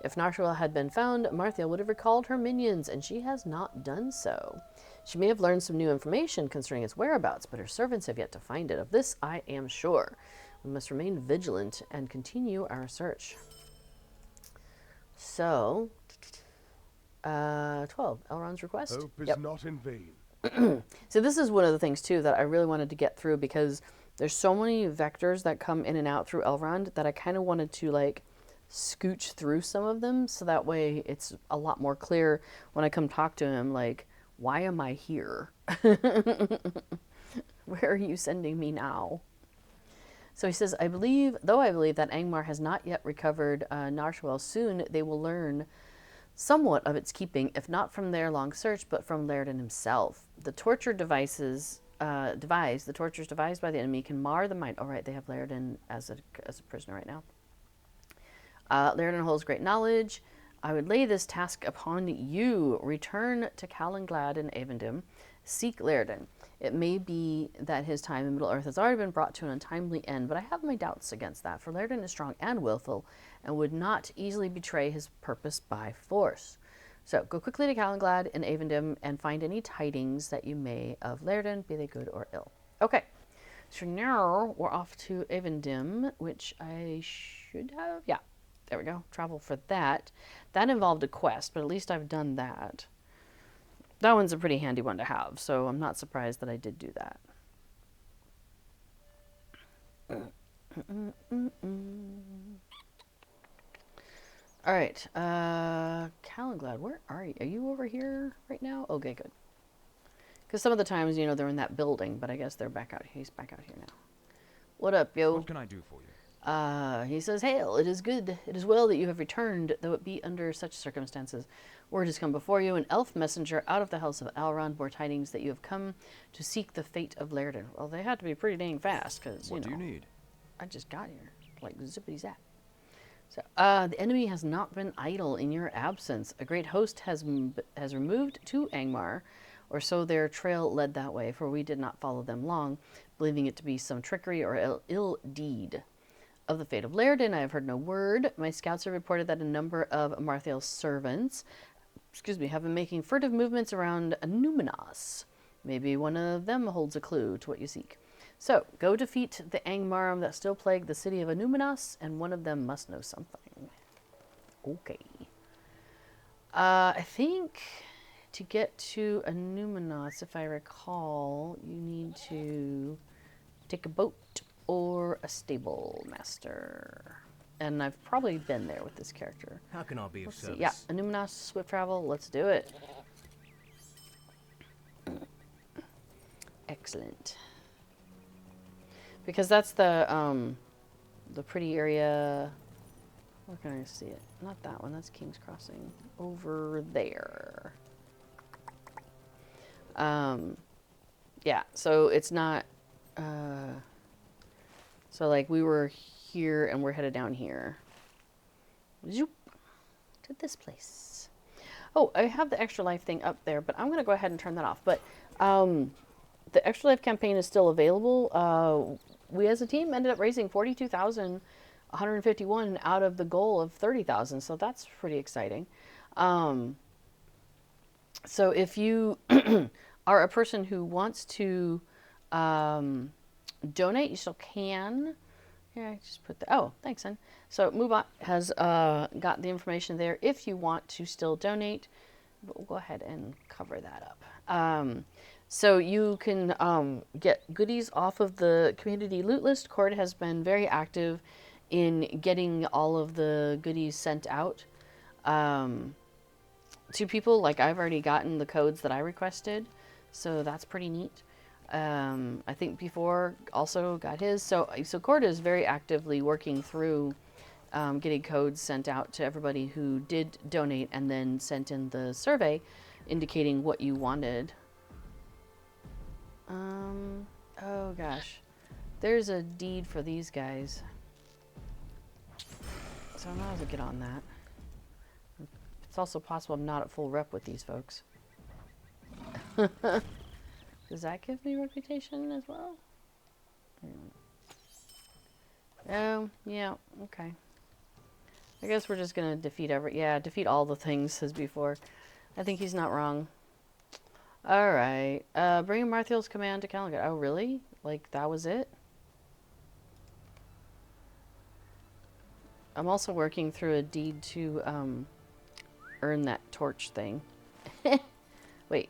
If Narshwal had been found, Marthael would have recalled her minions, and she has not done so. She may have learned some new information concerning its whereabouts, but her servants have yet to find it. Of this I am sure. We must remain vigilant and continue our search. So, 12, Elrond's request.
Hope is not in vain.
So this is one of the things, too, that I really wanted to get through, because there's so many vectors that come in and out through Elrond that I kind of wanted to, like, scooch through some of them, so that way it's a lot more clear when I come talk to him, like, why am I here? Where are you sending me now? So he says, I believe that Angmar has not yet recovered Narshwal, soon they will learn somewhat of its keeping, if not from their long search, but from Laerdan himself. The torture devices devised by the enemy can mar the mind. Oh, right, they have Laerdan as a prisoner right now. Laerdan holds great knowledge. I would lay this task upon you. Return to Calenglad and Avendim. Seek Laerdan. It may be that his time in Middle-earth has already been brought to an untimely end, but I have my doubts against that, for Laerdan is strong and willful, and would not easily betray his purpose by force. So, go quickly to Calenglad and Avendim, and find any tidings that you may of Laerdan, be they good or ill. Okay, so now we're off to Avendim, which I should have, yeah. There we go. Travel for that. That involved a quest, but at least I've done that. That one's a pretty handy one to have, so I'm not surprised that I did do that. All right. Calenglad, where are you? Are you over here right now? Okay, good. Because some of the times, you know, they're in that building, but I guess they're back out. He's back out here now. What up, yo?
What can I do for you?
He says, "Hail, it is good. It is well that you have returned, though it be under such circumstances. Word has come before you, an elf messenger out of the house of Elrond bore tidings that you have come to seek the fate of Laerdan." Well, they had to be pretty dang fast, because,
What do you need?
I just got here, like zippity zap. So, the enemy has not been idle in your absence. A great host has removed to Angmar, or so their trail led that way, for we did not follow them long, believing it to be some trickery or ill deed. Of the fate of Laerdan, I have heard no word. My scouts have reported that a number of Marthael's servants, have been making furtive movements around Numenos. Maybe one of them holds a clue to what you seek. So, go defeat the Angmarum that still plague the city of Numenos, and one of them must know something. Okay. I think to get to Numenos, if I recall, you need to take a boat or a stable master. And I've probably been there with this character.
How can I be of
Let's
service?
see. Yeah, Numenos, swift travel. Let's do it. Excellent. Because that's the pretty area. Where can I see it? Not that one. That's King's Crossing. Over there. Yeah. So it's not. So like we were here and we're headed down here. Zoop, to this place. Oh, I have the extra life thing up there, but I'm gonna go ahead and turn that off. But the extra life campaign is still available. We as a team ended up raising 42,151 out of the goal of 30,000, so that's pretty exciting. So if you are a person who wants to donate, you still can. Here, I just put the, oh, thanks, son. So Moobot has got the information there if you want to still donate, but we'll go ahead and cover that up. So you can get goodies off of the community loot list. Cord has been very active in getting all of the goodies sent out to people. Like I've already gotten the codes that I requested, so that's pretty neat. I think before also got his. So Cord is very actively working through getting codes sent out to everybody who did donate and then sent in the survey indicating what you wanted. Oh gosh. There's a deed for these guys. So I might as well get on that. It's also possible I'm not at full rep with these folks. Does that give me reputation as well? Oh, yeah, okay. I guess we're just gonna defeat defeat all the things as before. I think he's not wrong. Alright, bring Marthael's command to Callanglad. Oh, really? Like, that was it? I'm also working through a deed to, earn that torch thing. Wait,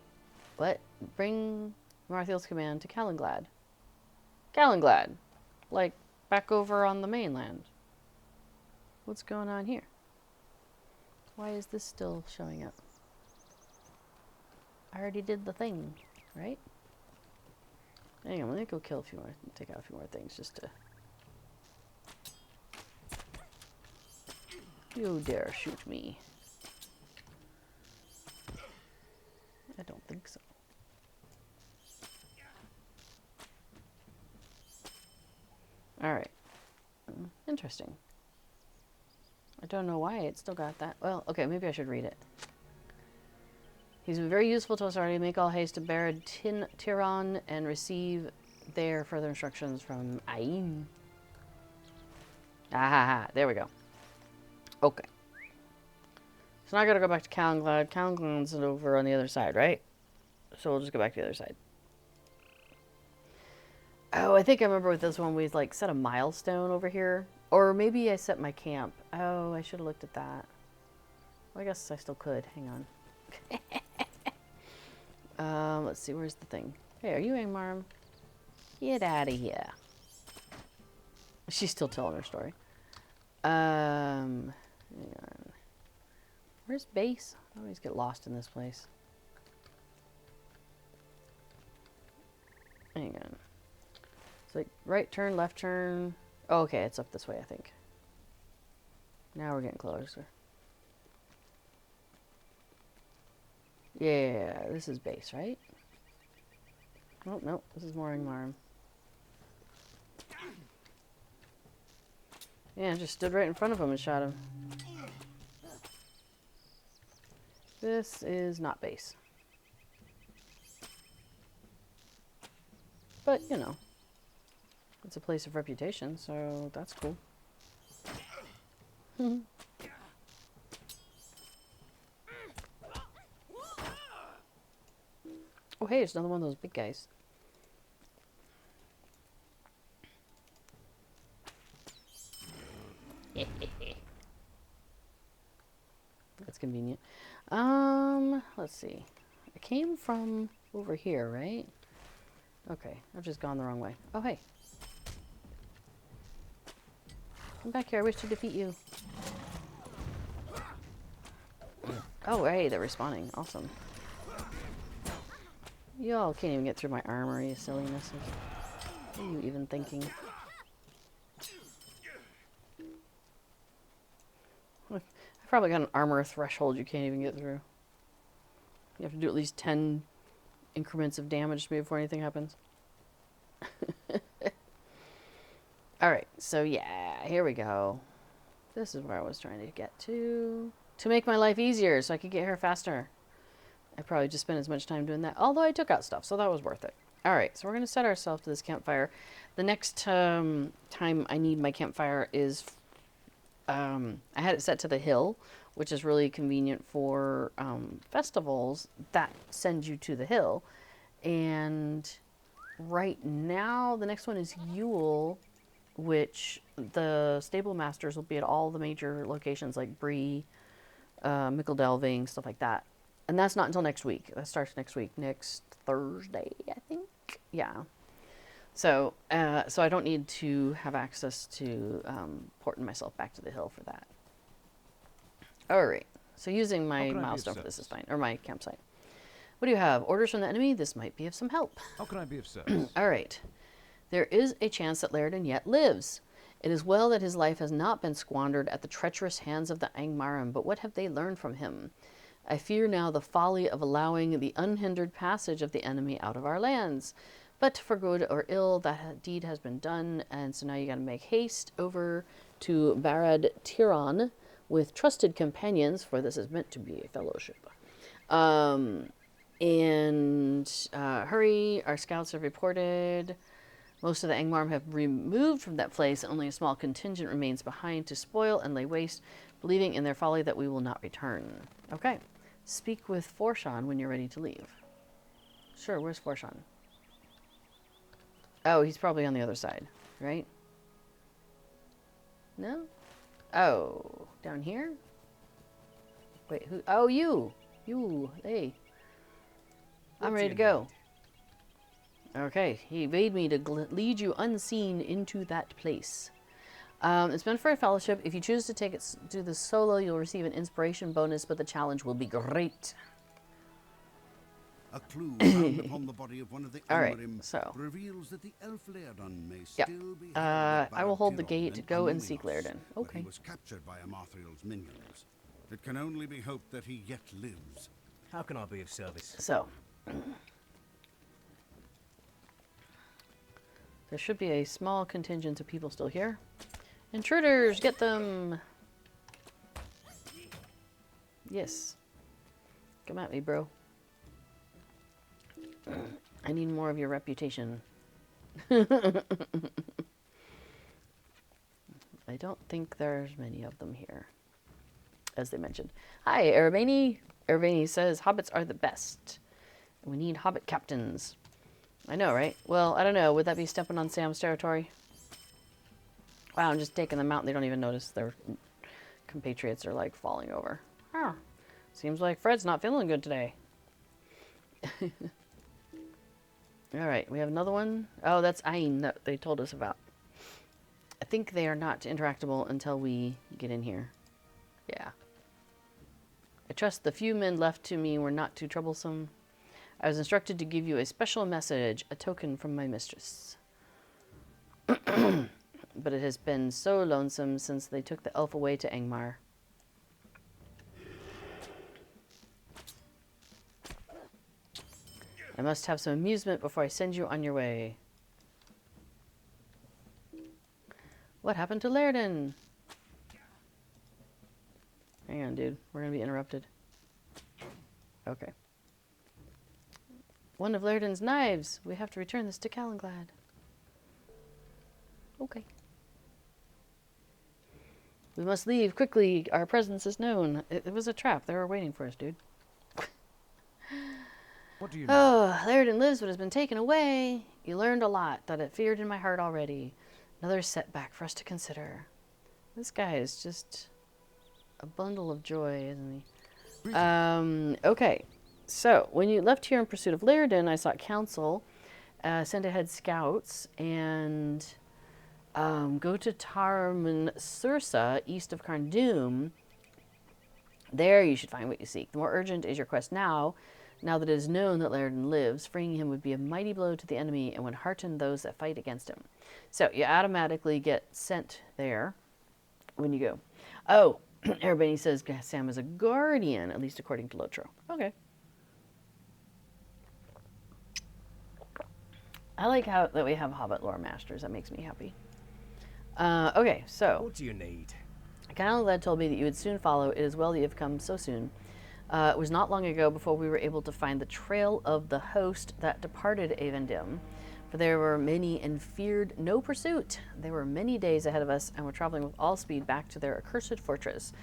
what? Bring Marthael's command to Callanglad. Callanglad? Like, back over on the mainland. What's going on here? Why is this still showing up? I already did the thing, right? Hang on, let me go kill a few more, take out a few more things just to... You dare shoot me. I don't think so. Alright. Interesting. I don't know why it still got that. Well, okay, maybe I should read it. He's been very useful to us already. Make all haste to Barad Tiron and receive their further instructions from Ain. Ah, there we go. Okay. So now I gotta go back to Callanglad. Callanglad's over on the other side, right? So we'll just go back to the other side. Oh, I think I remember with this one we like set a milestone over here. Or maybe I set my camp. Oh, I should have looked at that. Well, I guess I still could. Hang on. Let's see, where's the thing? Hey, are you Angmar? Get out of here. She's still telling her story. Hang on. Where's base? I always get lost in this place. Hang on. like right turn, left turn. Oh, okay, it's up this way, I think. Now we're getting closer. Yeah, this is base, right? Oh, no, this is more Angmar. Yeah, I just stood right in front of him and shot him. This is not base. But, you know, it's a place of reputation, so that's cool. Oh, hey, it's another one of those big guys. That's convenient. Let's see. I came from over here, right? Okay, I've just gone the wrong way. Oh, hey. Come back here. I wish to defeat you. Oh, hey, they're respawning. Awesome. Y'all can't even get through my armor, you sillinesses. What are you even thinking? I've probably got an armor threshold you can't even get through. You have to do at least 10 increments of damage to me before anything happens. Alright, so yeah, here we go. This is where I was trying to get to make my life easier so I could get here faster. I probably just spent as much time doing that, although I took out stuff, so that was worth it. Alright, so we're going to set ourselves to this campfire. The next time I need my campfire is, I had it set to the hill, which is really convenient for festivals that send you to the hill. And right now, the next one is Yule, which the stable masters will be at all the major locations like Bree, Mickle-Delving, stuff like that. And that's not until next week. That starts next week, next Thursday, I think. Yeah. So, so I don't need to have access to porting myself back to the hill for that. All right. So using my milestone for this is fine, or my campsite. What do you have? Orders from the enemy? This might be of some help.
How can I be of service?
All right. There is a chance that Laerdan yet lives. It is well that his life has not been squandered at the treacherous hands of the Angmarim, but what have they learned from him? I fear now the folly of allowing the unhindered passage of the enemy out of our lands. But for good or ill, that deed has been done, and so now you gotta make haste over to Barad Tiran with trusted companions, for this is meant to be a fellowship. Hurry, our scouts have reported. Most of the Angmar have removed from that place, and only a small contingent remains behind to spoil and lay waste, believing in their folly that we will not return. Okay. Speak with Forshan when you're ready to leave. Sure, where's Forshan? Oh, he's probably on the other side, right? No? Oh, down here? Wait, who? Oh, you! You, hey. I'm ready to go. Okay, he bade me to lead you unseen into that place. It's meant for a fellowship. If you choose to do this solo, you'll receive an inspiration bonus, but the challenge will be great.
A clue found upon the body of one of the
Alright, so.
reveals that the elf Laerdan may still be held at
I will hold the
Barad
gate,
Tiran
go
in
and seek
Anuminos,
Laerdan.
where
Okay.
he was captured by Amathiel's minions. It can only be hoped that he yet lives.
How can I be of service?
So. There should be a small contingent of people still here. Intruders, get them! Yes. Come at me, bro. I need more of your reputation. I don't think there's many of them here, as they mentioned. Hi, Erebani. Erebani says, Hobbits are the best. We need Hobbit captains. I know, right? Well, I don't know. Would that be stepping on Sam's territory? Wow, I'm just taking them out and they don't even notice their compatriots are like falling over. Huh. Seems like Fred's not feeling good today. Alright, we have another one. Oh, that's Ain that they told us about. I think they are not interactable until we get in here. Yeah. I trust the few men left to me were not too troublesome. I was instructed to give you a special message, a token from my mistress. But it has been so lonesome since they took the elf away to Angmar. I must have some amusement before I send you on your way. What happened to Laerdan? Hang on, dude. We're going to be interrupted. Okay. One of Laerdan's knives. We have to return this to Calenglad. Okay. We must leave quickly. Our presence is known. It was a trap. They were waiting for us, dude.
What do you know?
Oh, Laerdan lives but has been taken away. You learned a lot that it feared in my heart already. Another setback for us to consider. This guy is just a bundle of joy, isn't he? Okay. So, when you left here in pursuit of Laerdan, I sought counsel, sent ahead scouts, and go to Tarman Sursa, east of Carndum. There you should find what you seek. The more urgent is your quest now that it is known that Laerdan lives. Freeing him would be a mighty blow to the enemy and would hearten those that fight against him. So you automatically get sent there when you go. Oh, everybody says Sam is a guardian, at least according to Lotro. Okay. I like how that we have Hobbit lore masters. That makes me happy. Okay, so
What do you need?
Calenglad told me that you would soon follow. It is well that you have come so soon. It was not long ago before we were able to find the trail of the host that departed Avendim, for there were many and feared no pursuit. They were many days ahead of us and were traveling with all speed back to their accursed fortress.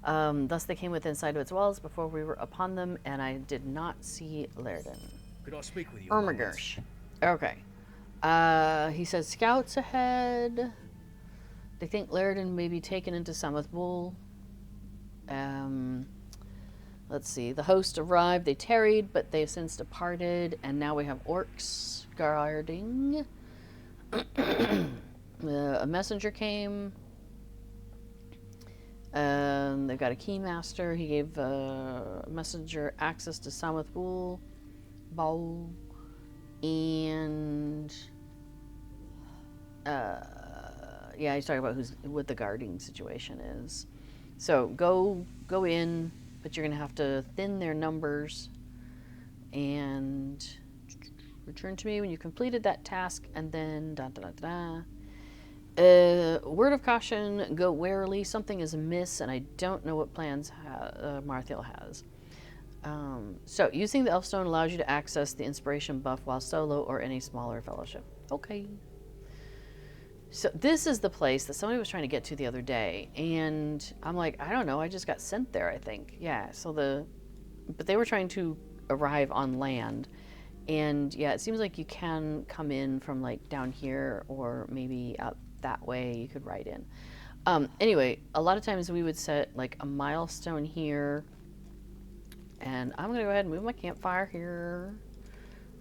Thus they came within sight of its walls before we were upon them, and I did not see Laerdan.
Could I speak with you?
Ermagirsh. Okay. He says scouts ahead. They think Laerdan may be taken into Sammath Bull. Let's see. The host arrived. They tarried, but they've since departed, and now we have orcs guarding. A messenger came. They've got a keymaster. He gave a messenger access to Sammath Bull. And yeah, he's talking about what the guarding situation is. So go in, but you're gonna have to thin their numbers and return to me when you completed that task, and then word of caution, go warily. Something is amiss, and I don't know what plans Marthiel has. So, using the Elfstone allows you to access the inspiration buff while solo or in a smaller fellowship. Okay. So, this is the place that somebody was trying to get to the other day, and I'm like, I don't know, I just got sent there, I think. Yeah, but they were trying to arrive on land, and yeah, it seems like you can come in from like down here, or maybe out that way you could ride in. Anyway, a lot of times we would set like a milestone here. And I'm going to go ahead and move my campfire here.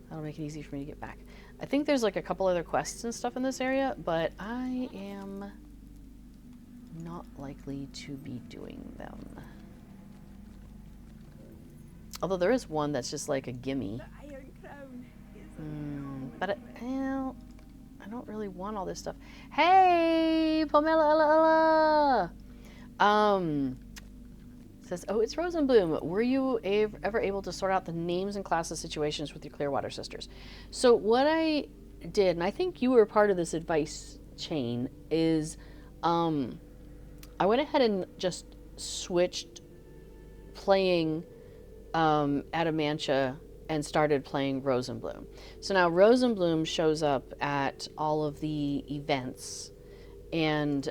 That'll make it easy for me to get back. I think there's like a couple other quests and stuff in this area, but I am not likely to be doing them. Although there is one that's just like a gimme.
The Iron Crown is
But I don't really want all this stuff. Hey, Pomela Ella. Says, oh, it's Rosenbloom. Were you ever able to sort out the names and classes situations with your Clearwater sisters? So what I did, and I think you were part of this advice chain, is I went ahead and just switched playing Adamantia and started playing Rosenbloom. So now Rosenbloom shows up at all of the events, and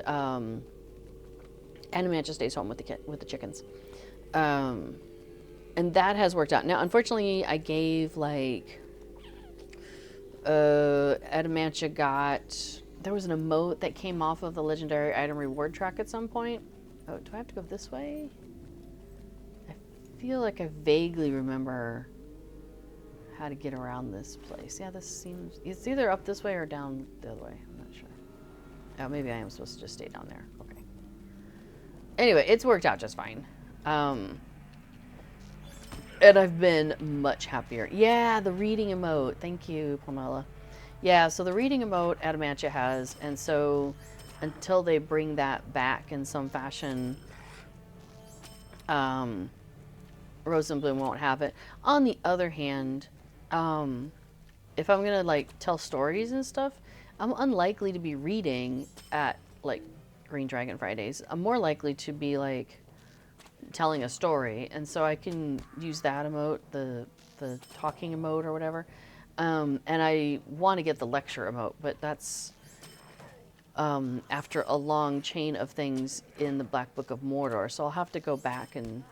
Adamantia stays home with the chickens. And that has worked out. Now, unfortunately, I gave like Adamantia got, there was an emote that came off of the legendary item reward track at some point. Oh, do I have to go this way? I feel like I vaguely remember how to get around this place. Yeah, this seems, it's either up this way or down the other way. I'm not sure. Oh, maybe I am supposed to just stay down there. Okay. Anyway, it's worked out just fine. And I've been much happier. Yeah, the reading emote. Thank you, Pamela. Yeah, so the reading emote Adamantia has, and so until they bring that back in some fashion, Rose and Bloom won't have it. On the other hand, if I'm gonna like tell stories and stuff, I'm unlikely to be reading at like Green Dragon Fridays. I'm more likely to be like telling a story, and so I can use that emote, the talking emote or whatever. And I want to get the lecture emote, but that's after a long chain of things in the Black Book of Mordor. So I'll have to go back and,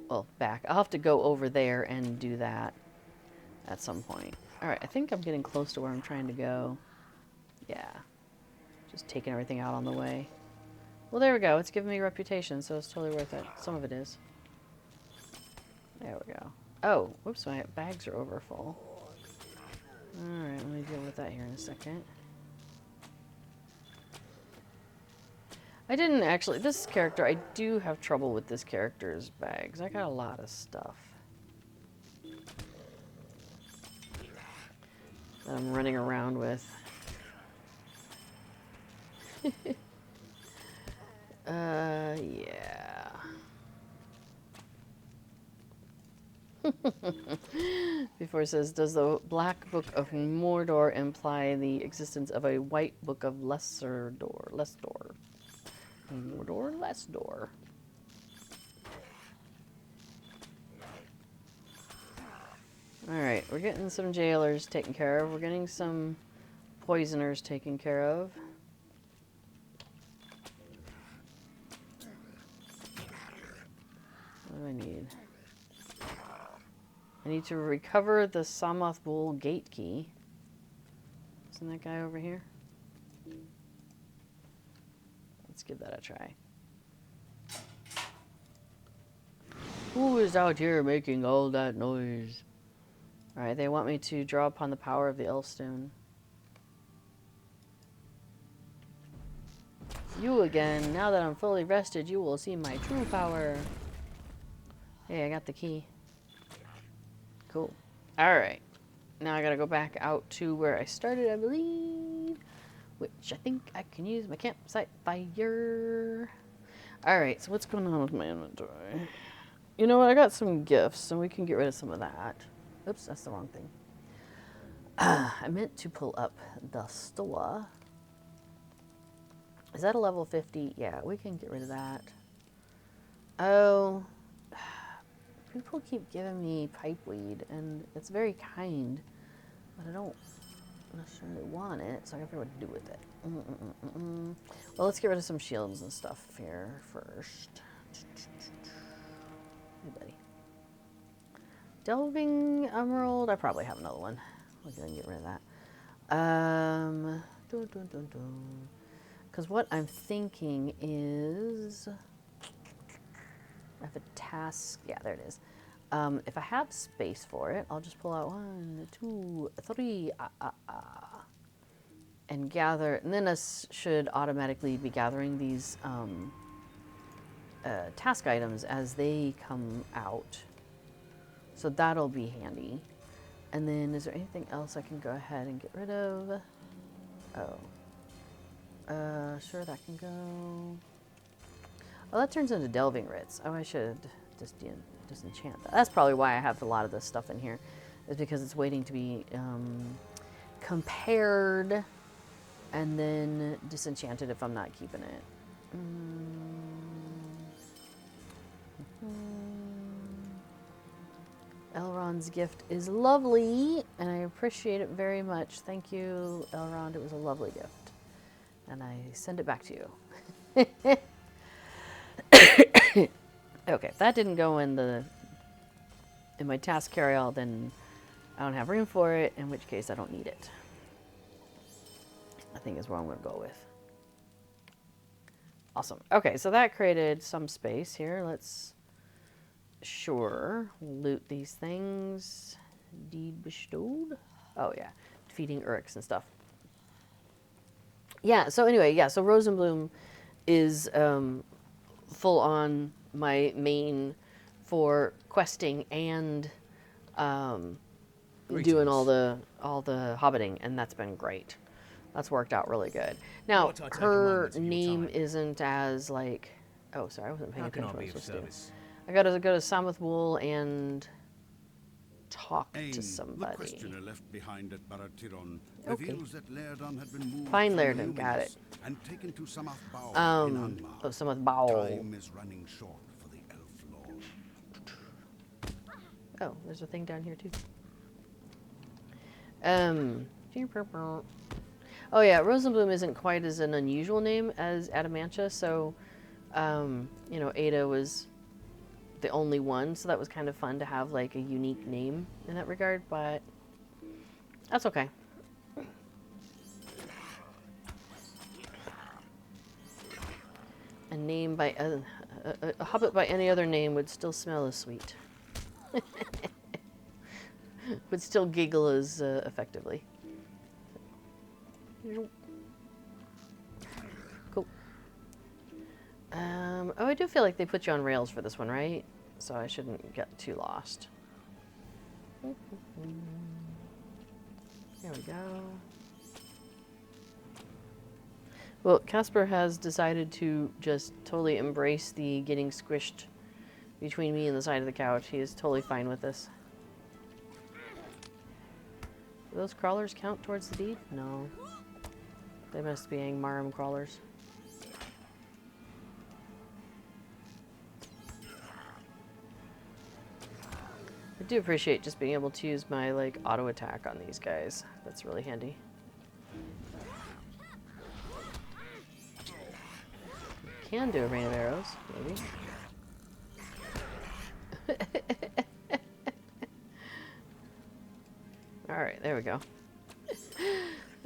well, I'll have to go over there and do that at some point. All right, I think I'm getting close to where I'm trying to go. Yeah, just taking everything out on the way. Well, there we go. It's giving me reputation, so it's totally worth it. Some of it is. There we go. Oh, whoops, my bags are over full. Alright, let me deal with that here in a second. I didn't actually, this character, I do have trouble with this character's bags. I got a lot of stuff that I'm running around with. Yeah. Before it says, does the Black Book of Mordor imply the existence of a White Book of Lesdor? Mordor, Lesdor. Alright, we're getting some jailers taken care of. We're getting some poisoners taken care of. What do I need? I need to recover the Samoth Bull gate key. Isn't that guy over here? Let's give that a try. Who is out here making all that noise? Alright, they want me to draw upon the power of the Elfstone. You again. Now that I'm fully rested, you will see my true power. Hey, I got the key. Cool. Alright. Now I gotta go back out to where I started, I believe. Which I think I can use my campsite fire. Alright, so what's going on with my inventory? You know what? I got some gifts, so we can get rid of some of that. Oops, that's the wrong thing. I meant to pull up the store. Is that a level 50? Yeah, we can get rid of that. Oh, people keep giving me pipeweed, and it's very kind, but I don't necessarily want it, so I gotta figure out what to do with it. Well, let's get rid of some shields and stuff here first. Hey, buddy. Delving Emerald. I probably have another one. We'll go and get rid of that. Because what I'm thinking is, I have a task. Yeah, there it is. If I have space for it, I'll just pull out 1, 2, 3, and gather. And then us should automatically be gathering these task items as they come out. So that'll be handy. And then is there anything else I can go ahead and get rid of? Oh. Sure, that can go. Oh, that turns into delving writs. Oh, I should just disenchant that. That's probably why I have a lot of this stuff in here, is because it's waiting to be compared and then disenchanted if I'm not keeping it. Elrond's gift is lovely, and I appreciate it very much. Thank you, Elrond. It was a lovely gift. And I send it back to you. Okay, if that didn't go in my task carry-all, then I don't have room for it, in which case I don't need it. I think is what I'm going to go with. Awesome. Okay, so that created some space here. Let's, loot these things. Deed bestowed. Oh, yeah. Defeating Uruks and stuff. Yeah, so anyway, yeah, so Rosenbloom is full on my main for questing and doing all the hobbiting, and that's been great. That's worked out really good. Now,
Might I take a
her
moment of your
name
time?
isn't as like. Oh, sorry, I wasn't paying
How can I
attention.
be
To what
of
I was supposed to do.
service?
I gotta go to Samith Wool and talk
Ain,
to
the
somebody.
questioner left behind at Baratiron,
Okay.
reveals that Laerdan had been moved
Find
from
Laerdan, got
Luminous and taken to Samath Bowl in Angmar.
Oh, Samith Bowl.
Time is running short for the Elf Lord.
Oh, there's a thing down here too. Oh yeah, Rosenbloom isn't quite as an unusual name as Adamantia, so, you know, Ada was the only one, so that was kind of fun to have like a unique name in that regard, but that's okay. A name by a hobbit by any other name would still smell as sweet. Would still giggle as effectively. Cool. Oh, I do feel like they put you on rails for this one, right? So I shouldn't get too lost. There we go. Well, Casper has decided to just totally embrace the getting squished between me and the side of the couch. He is totally fine with this. Do those crawlers count towards the deed? No. They must be Angmarum crawlers. I do appreciate just being able to use my, like, auto attack on these guys. That's really handy. Can do a rain of arrows, maybe. Alright, there we go.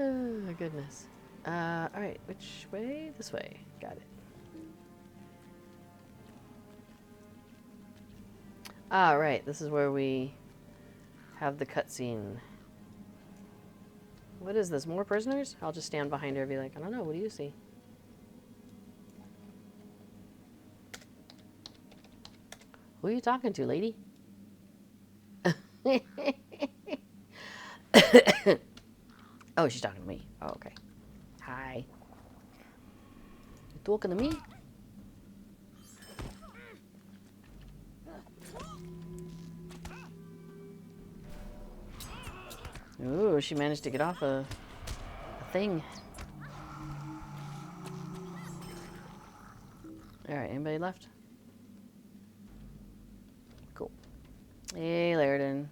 Oh, my goodness. Alright, which way? This way. Got it. Ah, right, this is where we have the cutscene. What is this, more prisoners? I'll just stand behind her and be like, I don't know, what do you see? Who are you talking to, lady? Oh, she's talking to me. Oh, okay. Hi. You talking to me? Ooh, she managed to get off a thing. Alright, anybody left? Cool. Hey, Laerdan.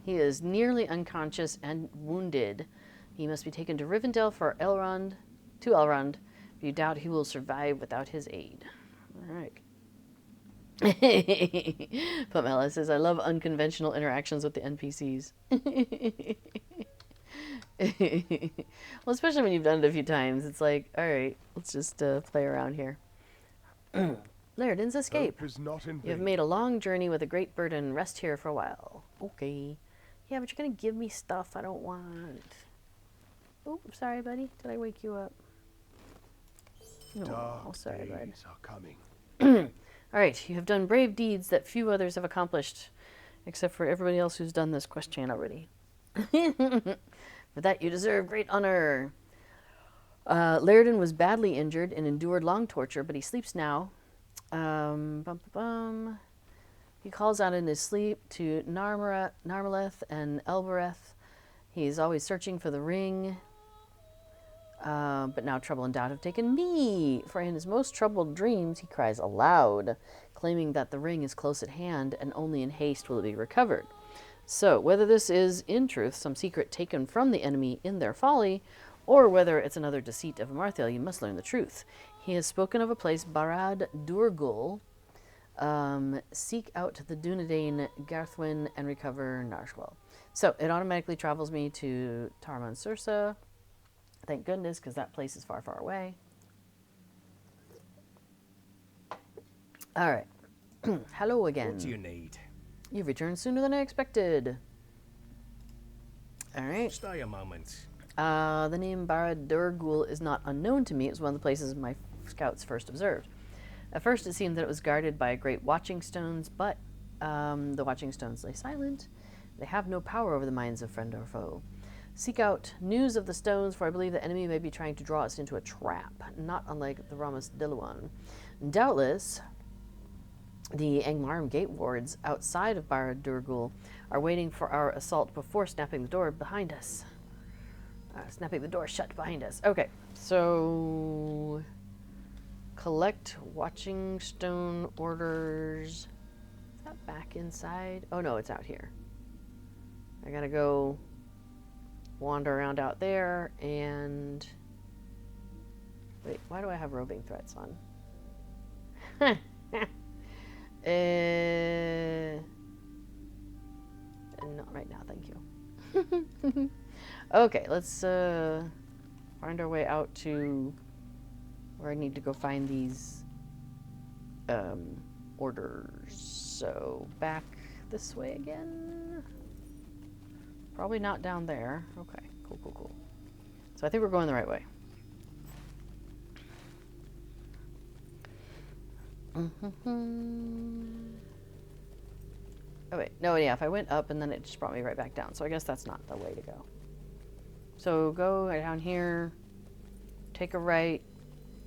He is nearly unconscious and wounded. He must be taken to Rivendell for Elrond, to Elrond. If you doubt he will survive without his aid. Alright. Pamela says, I love unconventional interactions with the NPCs. Well, especially when you've done it a few times. It's like, alright, let's just play around here. Laerdan's escape.
Hope is not in
You have
vain.
made a long journey with a great burden. Rest here for a while. Okay. Yeah, but you're going to give me stuff I don't want. Oh, I'm sorry, buddy. Did I wake you up?
Dark
Oh, sorry, bud.
days are coming.
All right, you have done brave deeds that few others have accomplished, except for everybody else who's done this quest chain already. For that, you deserve great honor. Laerdan was badly injured and endured long torture, but he sleeps now. He calls out in his sleep to Narmaleth and Elbereth. He's always searching for the ring. But now trouble and doubt have taken me. For in his most troubled dreams, he cries aloud, claiming that the ring is close at hand and only in haste will it be recovered. So, whether this is, in truth, some secret taken from the enemy in their folly, or whether it's another deceit of Marthael, you must learn the truth. He has spoken of a place, Barad Durgul. Seek out the Dunedain Garthwin and recover Narshwell. So, it automatically travels me to Tarman Sursa. Thank goodness, because that place is far, far away. All right. Hello again.
What do you need?
You've returned sooner than I expected. All right.
Stay a moment.
The name Barad Durgul is not unknown to me. It was one of the places my scouts first observed. At first, it seemed that it was guarded by great watching stones, but the watching stones lay silent, They have no power over the minds of friend or foe. Seek out news of the stones, for I believe the enemy may be trying to draw us into a trap, not unlike the Ramas Diluan. Doubtless, the Angmarim gate wards outside of Barad-dûrgul are waiting for our assault before snapping the door behind us. Snapping the door shut behind us. Okay, so collect watching stone orders. Is that back inside? Oh no, it's out here. I gotta go wander around out there and... Wait, why do I have roving threats on? Not right now, thank you. Okay, let's find our way out to where I need to go find these orders. So back this way again. Probably not down there. Okay, cool, cool, cool. So I think we're going the right way. Oh wait, no, yeah, if I went up and then it just brought me right back down. So I guess that's not the way to go. So go down here, take a right,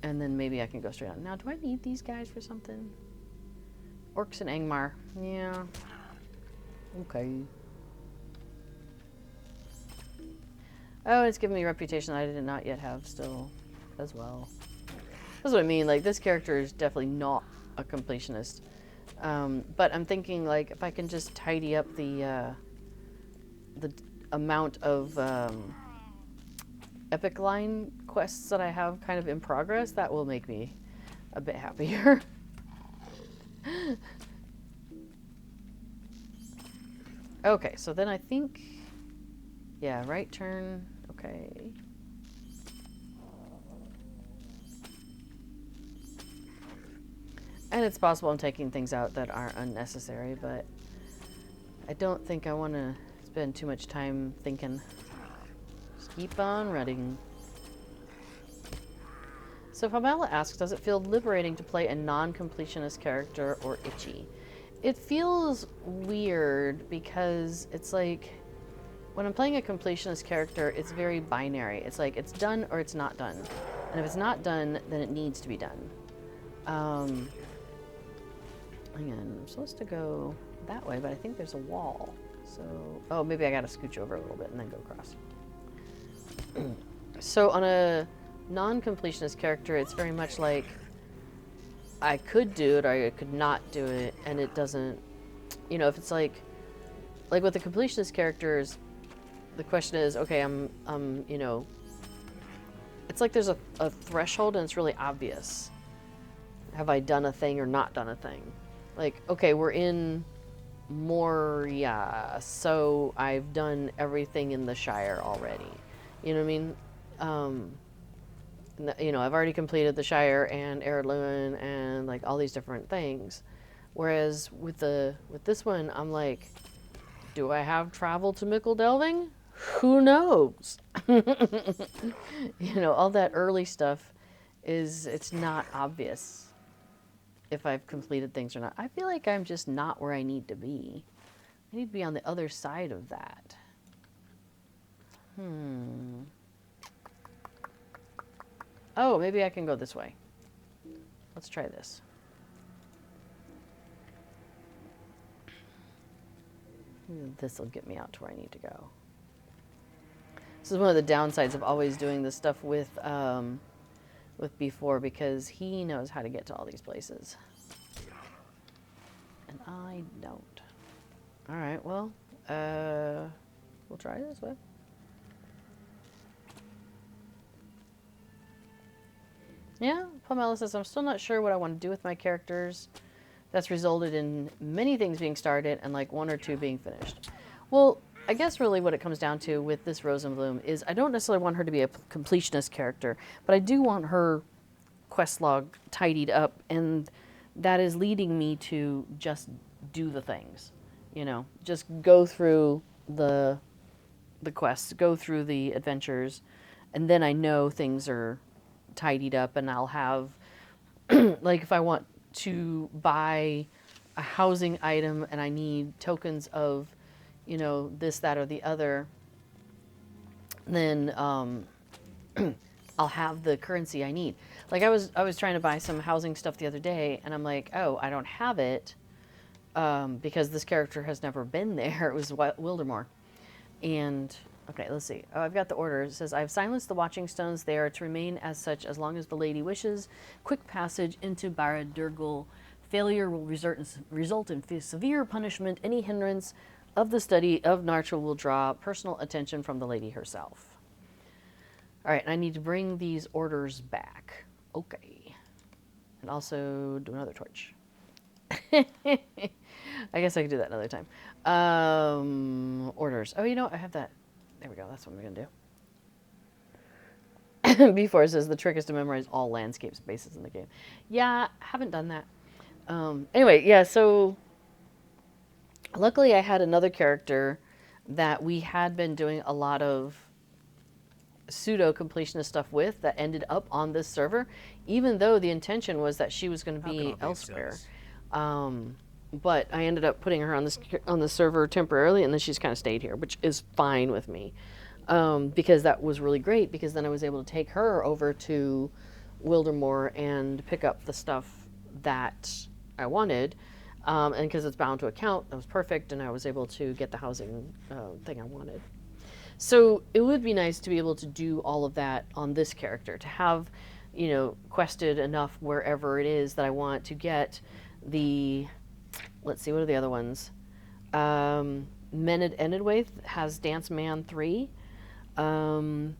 and then maybe I can go straight on. Now, do I need these guys for something? Orcs and Angmar. Yeah. Okay. Oh, it's giving me a reputation that I did not yet have still as well. That's what I mean. Like, this character is definitely not a completionist. But I'm thinking, like, if I can just tidy up the amount of epic line quests that I have kind of in progress, that will make me a bit happier. Okay, so then I think, yeah, right turn, okay. And it's possible I'm taking things out that are unnecessary, but I don't think I want to spend too much time thinking. Just keep on running. So Pamela asks, does it feel liberating to play a non-completionist character or itchy? It feels weird because it's like, when I'm playing a completionist character, it's very binary. It's like, it's done or it's not done. And if it's not done, then it needs to be done. Hang on, I'm supposed to go that way, but I think there's a wall. So, oh, maybe I gotta scooch over a little bit and then go across. So on a non-completionist character, it's very much like I could do it or I could not do it, and it doesn't, you know, if it's like with the completionist characters, the question is, okay, I'm you know, it's like there's a threshold and it's really obvious. Have I done a thing or not done a thing? Like, okay, we're in Moria, so I've done everything in the Shire already. You know what I mean? You know, I've already completed the Shire and Eriador and like all these different things. Whereas with this one, I'm like, do I have travel to Mickle Delving? Who knows? You know, all that early stuff it's not obvious if I've completed things or not. I feel like I'm just not where I need to be. I need to be on the other side of that. Oh, maybe I can go this way. Let's try this. This will get me out to where I need to go. This is one of the downsides of always doing this stuff with B4, because he knows how to get to all these places. And I don't. Alright, well, we'll try this way. Yeah, Pamela says, I'm still not sure what I want to do with my characters. That's resulted in many things being started and like 1 or 2 being finished. Well, I guess really what it comes down to with this Rosenbloom is I don't necessarily want her to be a completionist character, but I do want her quest log tidied up, and that is leading me to just do the things. You know, just go through the quests, go through the adventures, and then I know things are tidied up, and I'll have, like if I want to buy a housing item and I need tokens of you know, this, that, or the other, then I'll have the currency I need. Like I was trying to buy some housing stuff the other day, and I'm like, oh, I don't have it because this character has never been there. It was Wildermore. And, okay, let's see. Oh, I've got the order. It says, I've silenced the watching stones. They are to remain as such as long as the lady wishes. Quick passage into Barad-dûrgul. Failure will result in severe punishment. Any hindrance of the study of Narcha will draw personal attention from the lady herself. All right, and I need to bring these orders back. Okay. And also do another torch. I guess I could do that another time. Orders. Oh, you know what? I have that. There we go. That's what I'm going to do. Before it says the trick is to memorize all landscape spaces in the game. Yeah, haven't done that. Anyway, yeah, so luckily I had another character that we had been doing a lot of pseudo completionist stuff with that ended up on this server, even though the intention was that she was going to be elsewhere. But I ended up putting her on the server temporarily, and then she's kind of stayed here, which is fine with me, because that was really great. Because then I was able to take her over to Wildermore and pick up the stuff that I wanted, and because it's bound to account, that was perfect, and I was able to get the housing thing I wanted. So it would be nice to be able to do all of that on this character, to have, you know, quested enough wherever it is that I want to get the, let's see, what are the other ones? Mened Enedwaith has Dance Man 3. The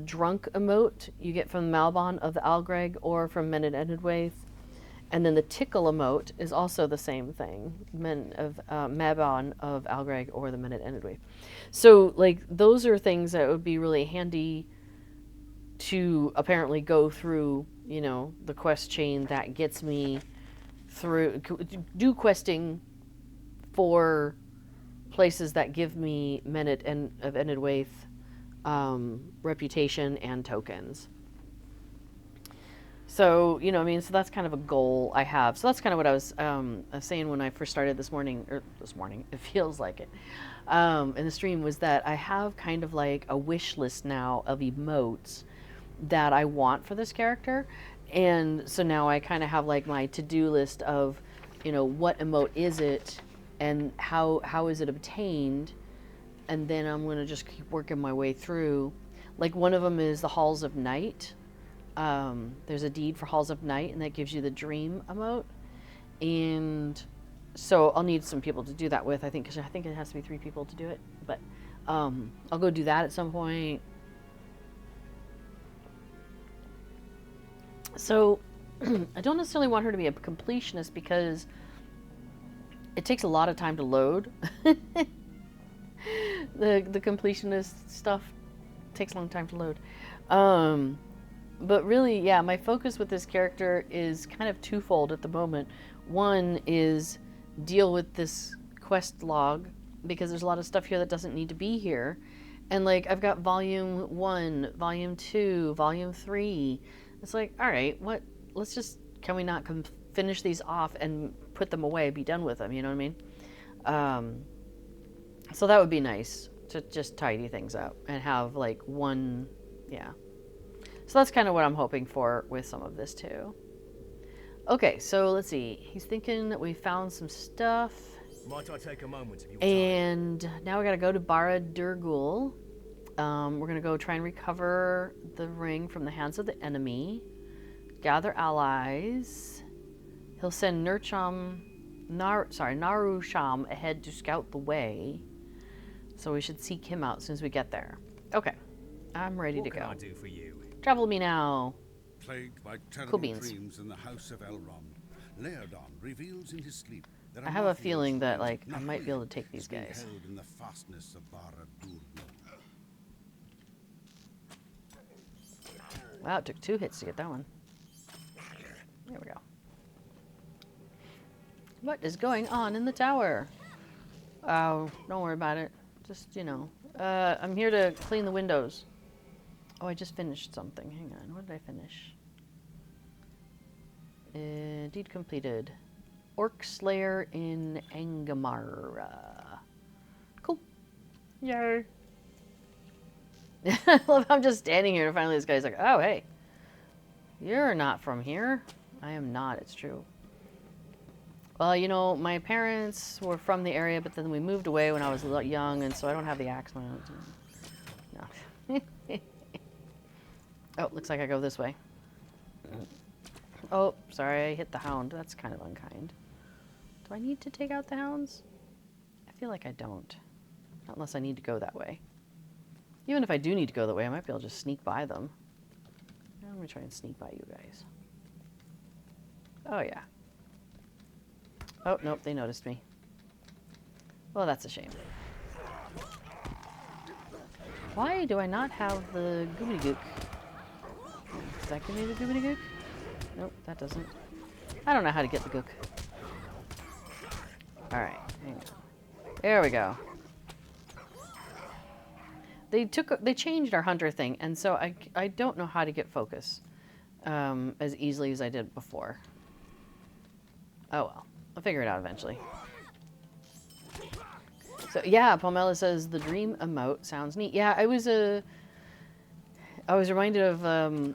Drunk emote you get from Malbon of the Algreg or from Mened Enedwaith. And then the Tickle emote is also the same thing, Mabon of Algreg or the Mened Enedwaith. So, like, those are things that would be really handy to apparently go through, you know, the quest chain that gets me through, do questing for places that give me Mened of Enedwaith reputation and tokens. So, you know, I mean, so that's kind of a goal I have. So that's kind of what I was saying when I first started this morning, it feels like it, in the stream, was that I have kind of like a wish list now of emotes that I want for this character. And so now I kind of have like my to-do list of, you know, what emote is it and how is it obtained? And then I'm going to just keep working my way through. Like one of them is the Halls of Night. There's a deed for Halls of Night, and that gives you the dream emote. And so I'll need some people to do that with, I think, because I think it has to be 3 people to do it. But I'll go do that at some point. So I don't necessarily want her to be a completionist because it takes a lot of time to load. The completionist stuff takes a long time to load. But really, yeah, my focus with this character is kind of twofold at the moment. One is deal with this quest log, because there's a lot of stuff here that doesn't need to be here. And like, I've got volume 1, volume 2, volume 3. It's like, all right, let's just, can we not finish these off and put them away, be done with them, you know what I mean? So that would be nice to just tidy things up and have like one, yeah. So that's kind of what I'm hoping for with some of this too. Okay, so let's see. He's thinking that we found some stuff.
Might I take a moment of your
and time? Now we gotta go to Barad-dûrgul. We're gonna go try and recover the ring from the hands of the enemy. Gather allies. He'll send Narusham ahead to scout the way. So we should seek him out as soon as we get there. Okay, I'm ready to go.
What can I do for you?
Travel me now.
Plagued by
Cool
terrible
beans.
dreams in the house of Elrond, Laerdan reveals in his sleep that
I have a
Amathiel's
feeling that,
friend
like, I might be able to
Nahuel
take these
is being
guys.
held in the fastness of Barad-dûrgul.
Wow, it took 2 hits to get that one. There we go. What is going on in the tower? Oh, don't worry about it. Just, you know. I'm here to clean the windows. Oh, I just finished something. Hang on. What did I finish? Deed completed. Orc Slayer in Angamara. Yay. I love how I'm just standing here and finally this guy's like, oh, hey. You're not from here. I am not, it's true. Well, you know, my parents were from the area, but then we moved away when I was young, and so I don't have the accent. No. Oh, looks like I go this way. Oh, sorry, I hit the hound. That's kind of unkind. Do I need to take out the hounds? I feel like I don't. Not unless I need to go that way. Even if I do need to go that way, I might be able to just sneak by them. Let me try and sneak by you guys. Oh, yeah. Oh, nope, they noticed me. Well, that's a shame. Why do I not have the goobity gook? Does that give me the goobity gook? Nope, that doesn't. I don't know how to get the gook. Alright, hang on. There we go. They changed our hunter thing, and so I don't know how to get focus as easily as I did before. Oh well, I'll figure it out eventually. So yeah, Pomela says the dream emote sounds neat. Yeah, I was reminded of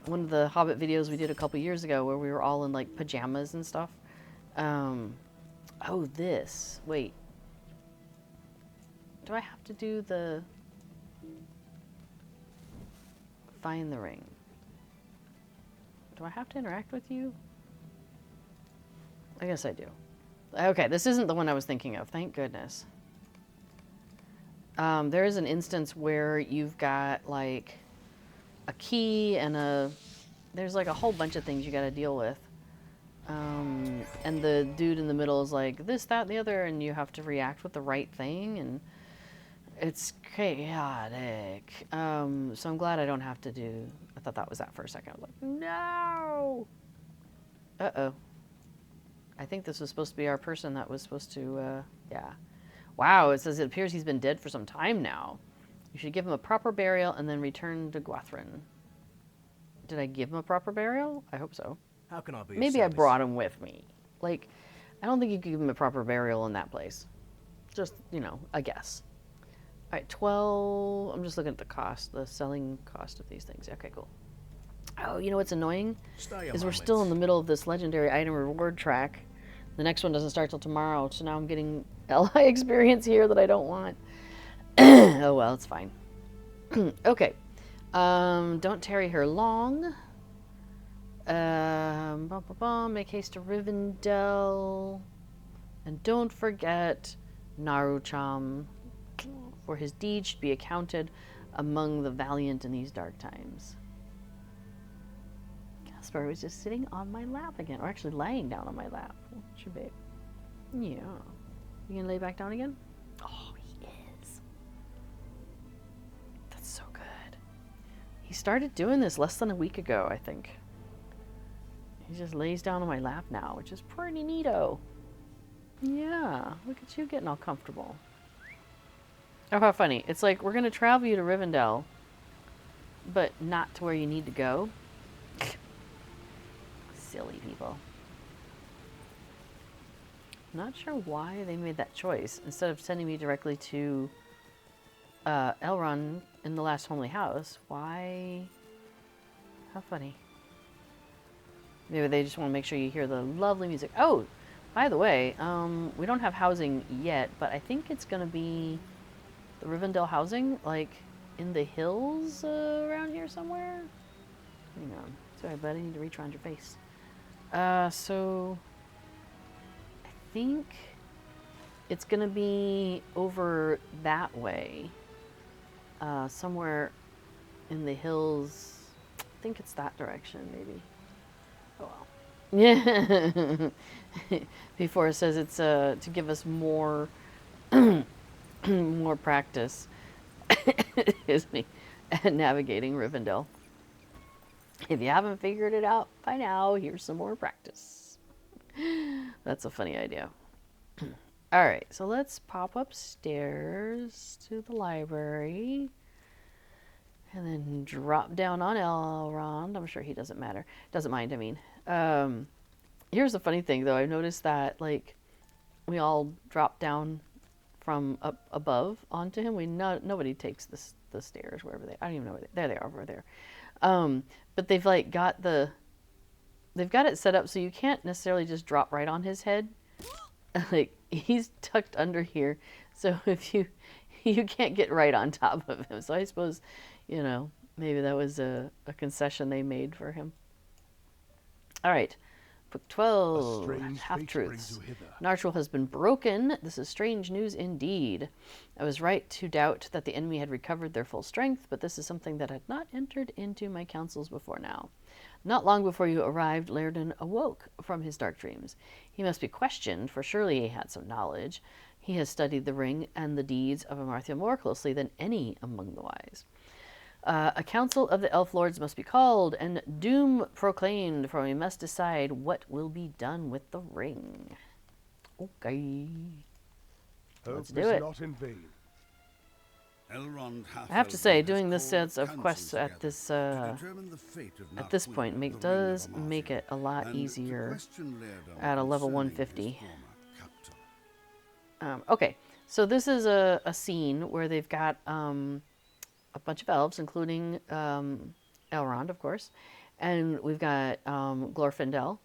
one of the Hobbit videos we did a couple years ago where we were all in like pajamas and stuff. Oh, this. Wait. Do I have to do the find the ring? Do I have to interact with you? I guess I do. Okay, this isn't the one I was thinking of. Thank goodness. There is an instance where you've got like a key and there's like a whole bunch of things you got to deal with. And the dude in the middle is like this, that, and the other, and you have to react with the right thing, and it's chaotic. So I'm glad I don't have to do. I thought that was that for a second. I was like, no. Uh-oh. I think this was supposed to be our person that was supposed to, yeah. Wow, it says it appears he's been dead for some time now. You should give him a proper burial and then return to Gwathrin. Did I give him a proper burial? I hope so.
How can I be?
Maybe I brought him with me. Like, I don't think you could give him a proper burial in that place. Just, you know, a guess. All right, 12. I'm just looking at the cost, the selling cost of these things. Okay, cool. Oh, you know what's annoying? Is we're still in the middle of this legendary item reward track. The next one doesn't start till tomorrow, so now I'm getting LI experience here that I don't want. Oh well, it's fine. Okay. Don't tarry her long. Make haste to Rivendell. And don't forget Narucham, for his deeds should be accounted among the valiant in these dark times. Casper was just sitting on my lap again, or actually laying down on my lap. Should be. Yeah. You gonna lay back down again? Oh, he is. That's so good. He started doing this less than a week ago, I think. He just lays down on my lap now, which is pretty neato. Yeah, look at you getting all comfortable. Oh, how funny. It's like, we're gonna travel you to Rivendell, but not to where you need to go. Silly people. Not sure why they made that choice. Instead of sending me directly to Elrond in the last homely house, why? How funny. Maybe they just want to make sure you hear the lovely music. Oh, by the way, we don't have housing yet, but I think it's going to be the Rivendell housing, like in the hills around here somewhere. Hang on. Sorry, bud, I need to reach around your face. So I think it's going to be over that way. Somewhere in the hills. I think it's that direction, maybe. Oh well. Yeah. Before it says it's to give us more more practice. Excuse me. At navigating Rivendell. If you haven't figured it out by now, here's some more practice. That's a funny idea. All right, so let's pop upstairs to the library and then drop down on Elrond. I'm sure he doesn't mind, I mean. Here's the funny thing, though. I've noticed that, like, we all drop down from up above onto him. Nobody takes the stairs wherever they. I don't even know where there they are over there. But they've like they've got it set up so you can't necessarily just drop right on his head. Like he's tucked under here, so if you can't get right on top of him. So I suppose, maybe that was a concession they made for him. All right. Book 12, Half-Truths. Nartrul has been broken. This is strange news indeed. I was right to doubt that the enemy had recovered their full strength, but this is something that had not entered into my counsels before now. Not long before you arrived, Laerdan awoke from his dark dreams. He must be questioned, for surely he had some knowledge. He has studied the ring and the deeds of Amarthya more closely than any among the wise. A council of the elf lords must be called and doom proclaimed, for we must decide what will be done with the ring. Okay. Let's do it.
Not in vain.
I have to say, doing this sense of quests at this point does make it a lot easier at a level 150. Okay, so this is a scene where they've got a bunch of elves, including Elrond, of course, and we've got Glorfindel.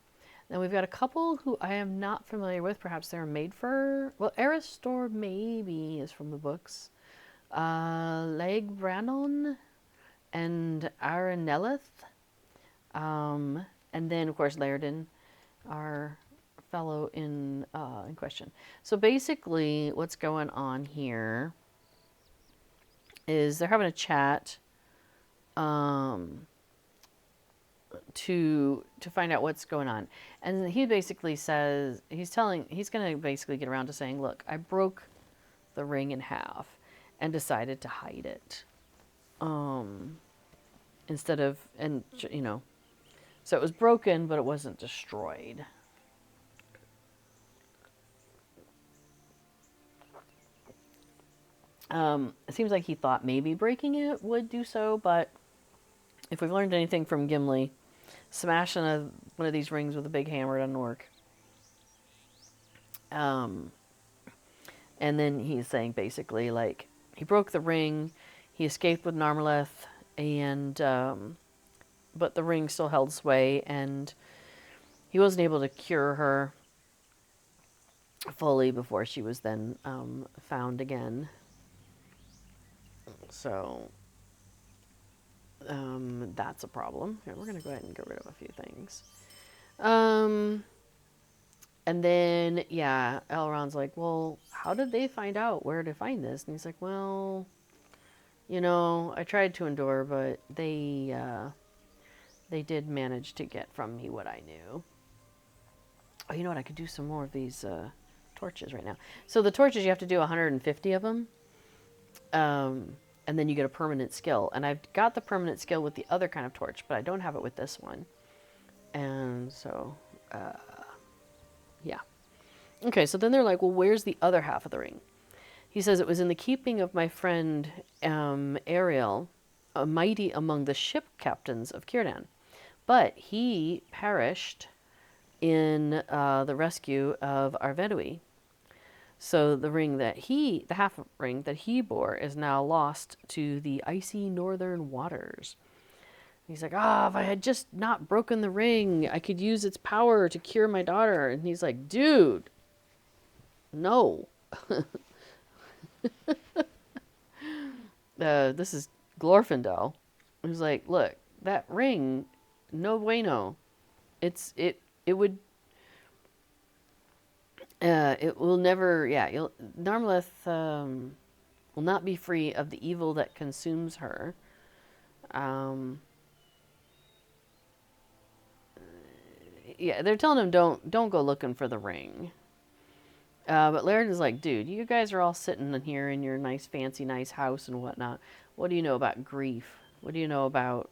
Then we've got a couple who I am not familiar with. Perhaps they're made for... Well, Eriador maybe is from the books. Laerdan and Aranelith. And then, of course, Laerdan, our fellow in question. So basically, what's going on here is they're having a chat to find out what's going on. And he basically says, he's going to basically get around to saying, look, I broke the ring in half and decided to hide it. Instead of, so it was broken, but it wasn't destroyed. It seems like he thought maybe breaking it would do so, but if we've learned anything from Gimli, smashing one of these rings with a big hammer doesn't work. And then he's saying basically, like, he broke the ring, he escaped with Narmaleth, and but the ring still held sway, and he wasn't able to cure her fully before she was then found again. So that's a problem. Here, we're going to go ahead and get rid of a few things. And then, yeah, Elrond's like, well, how did they find out where to find this? And he's like, well, I tried to endure, but they did manage to get from me what I knew. Oh, you know what? I could do some more of these torches right now. So the torches, you have to do 150 of them. And then you get a permanent skill. And I've got the permanent skill with the other kind of torch, but I don't have it with this one. And so, yeah. Okay, so then they're like, well, where's the other half of the ring? He says, it was in the keeping of my friend Ariel, a mighty among the ship captains of Círdan. But he perished in the rescue of Arvedui. So the half ring that he bore is now lost to the icy northern waters. He's like, if I had just not broken the ring, I could use its power to cure my daughter. And he's like, dude, no. This is Glorfindel. He's like, look, that ring, no bueno. It will never, Narmaleth will not be free of the evil that consumes her. They're telling him don't go looking for the ring. But Laird like, dude, you guys are all sitting in here in your nice, fancy, nice house and whatnot. What do you know about grief? What do you know about,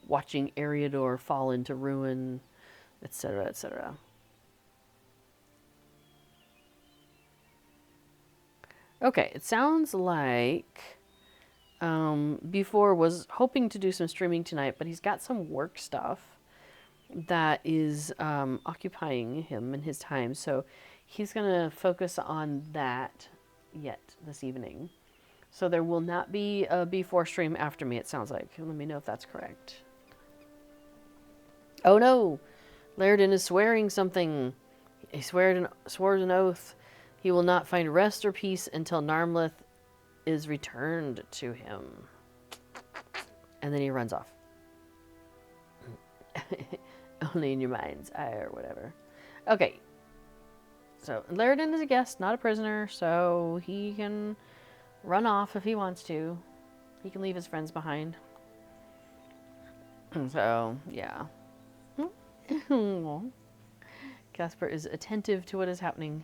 watching Eriador fall into ruin, etc., etc.? Okay, it sounds like Before was hoping to do some streaming tonight, but he's got some work stuff that is occupying him and his time. So he's going to focus on that yet this evening. So there will not be a B4 stream after me, it sounds like. Let me know if that's correct. Oh no! Laerdan is swearing something. He swore an oath. He will not find rest or peace until Narmleth is returned to him. And then he runs off. Only in your mind's eye or whatever. Okay. So, Laerdan is a guest, not a prisoner, so he can run off if he wants to. He can leave his friends behind. So, yeah. Casper is attentive to what is happening.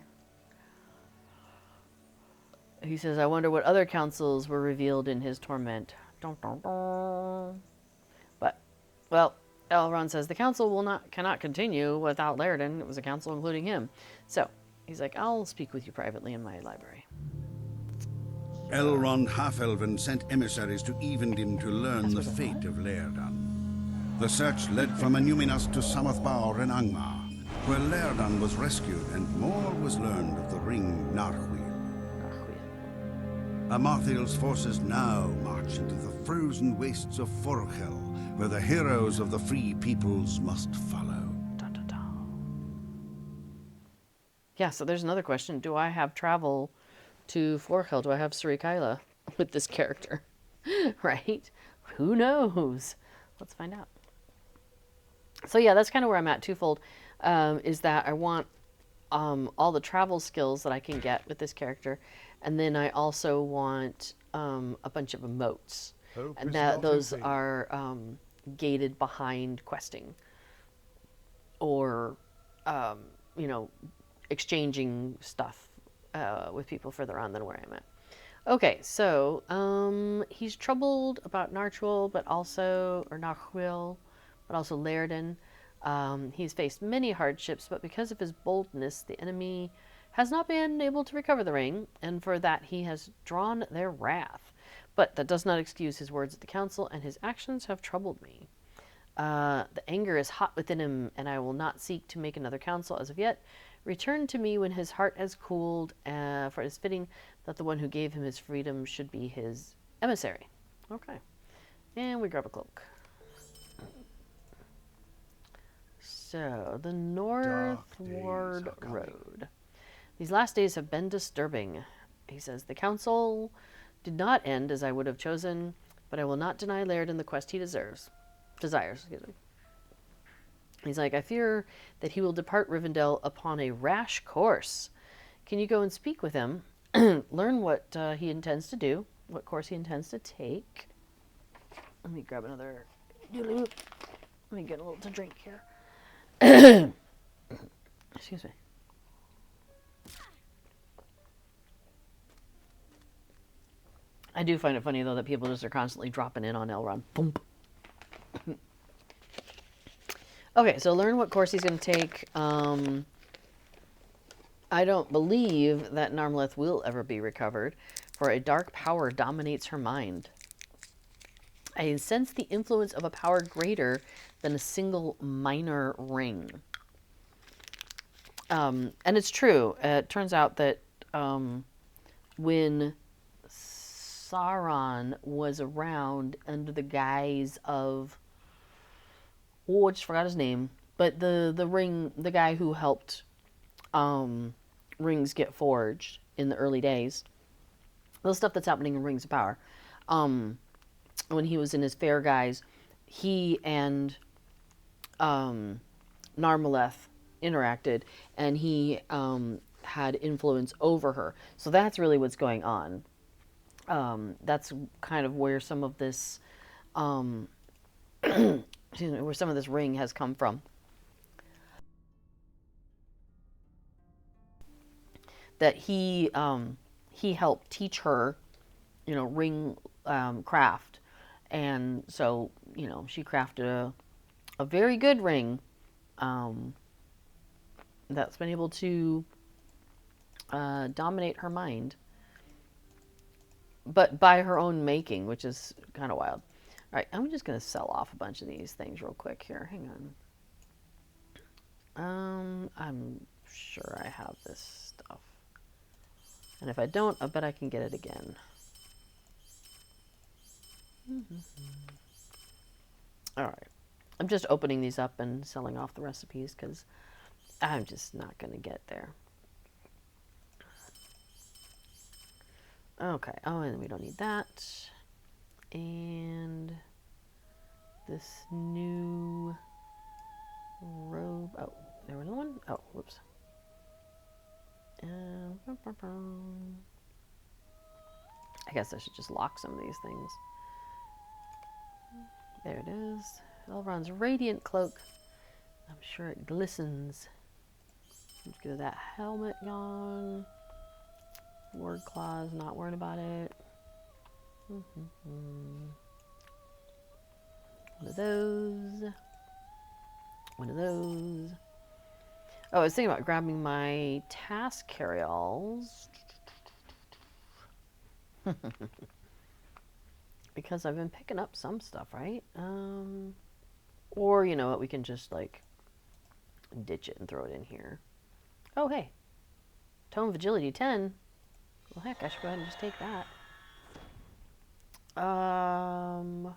He says, I wonder what other counsels were revealed in his torment. Dun, dun, dun. But, well, Elrond says the council cannot continue without Laerdan. It was a council including him. So, he's like, I'll speak with you privately in my library.
Elrond Half-Elven sent emissaries to Evendim to learn the fate of Laerdan. The search led from Anuminas to Samathbaur and Angmar, where Laerdan was rescued and more was learned of the ring Narhuil. Amathiel's forces now march into the frozen wastes of Forchel, where the heroes of the free peoples must follow.
Dun, dun, dun. Yeah, so there's another question. Do I have travel to Forchel? Do I have Surikaila with this character? Right? Who knows? Let's find out. So yeah, that's kind of where I'm at twofold. Is that I want all the travel skills that I can get with this character. And then I also want a bunch of emotes. And those are gated behind questing. Or, you know, exchanging stuff with people further on than where I'm at. Okay, so he's troubled about Narchuil, but also, or Narchuil, but also Laerdan. He's faced many hardships, but because of his boldness, the enemy has not been able to recover the ring, and for that he has drawn their wrath. But that does not excuse his words at the council, and his actions have troubled me. The anger is hot within him, and I will not seek to make another council as of yet. Return to me when his heart has cooled, for it is fitting that the one who gave him his freedom should be his emissary. Okay. And we grab a cloak. So, the Northward Road. These last days have been disturbing. He says, the council did not end as I would have chosen, but I will not deny Laerdan the quest he desires. He's like, I fear that he will depart Rivendell upon a rash course. Can you go and speak with him? Learn what he intends to do, what course he intends to take. Let me grab another... Let me get a little to drink here. Excuse me. I do find it funny, though, that people just are constantly dropping in on Elrond. Boom. Okay, so learn what course he's going to take. I don't believe that Narmleth will ever be recovered, for a dark power dominates her mind. I sense the influence of a power greater than a single minor ring. And it's true. It turns out that when Sauron was around under the guise of... Oh, I just forgot his name. But the guy who helped rings get forged in the early days. The stuff that's happening in Rings of Power. When he was in his fair guise, he and Narmaleth interacted, and he had influence over her. So that's really what's going on. That's kind of where some of this, excuse me, where some of this ring has come from. That he helped teach her, you know, ring craft, and so, you know, she crafted a very good ring that's been able to dominate her mind, but by her own making, which is kind of wild. All right, I'm just going to sell off a bunch of these things real quick here. Hang on. I'm sure I have this stuff. And if I don't, I bet I can get it again. Alright. I'm just opening these up and selling off the recipes because I'm just not going to get there. Okay. Oh, and we don't need that. And this new robe. Oh, there was one. Oh, whoops. I guess I should just lock some of these things. There it is. Elrond's radiant cloak. I'm sure it glistens. Let's get that helmet on. Word claws, not worried about it. One of those. One of those. Oh, I was thinking about grabbing my task carryalls. Because I've been picking up some stuff, right? Or, you know what, we can just, like, ditch it and throw it in here. Oh, hey. Tome of Agility 10. Well, heck, I should go ahead and just take that. Well,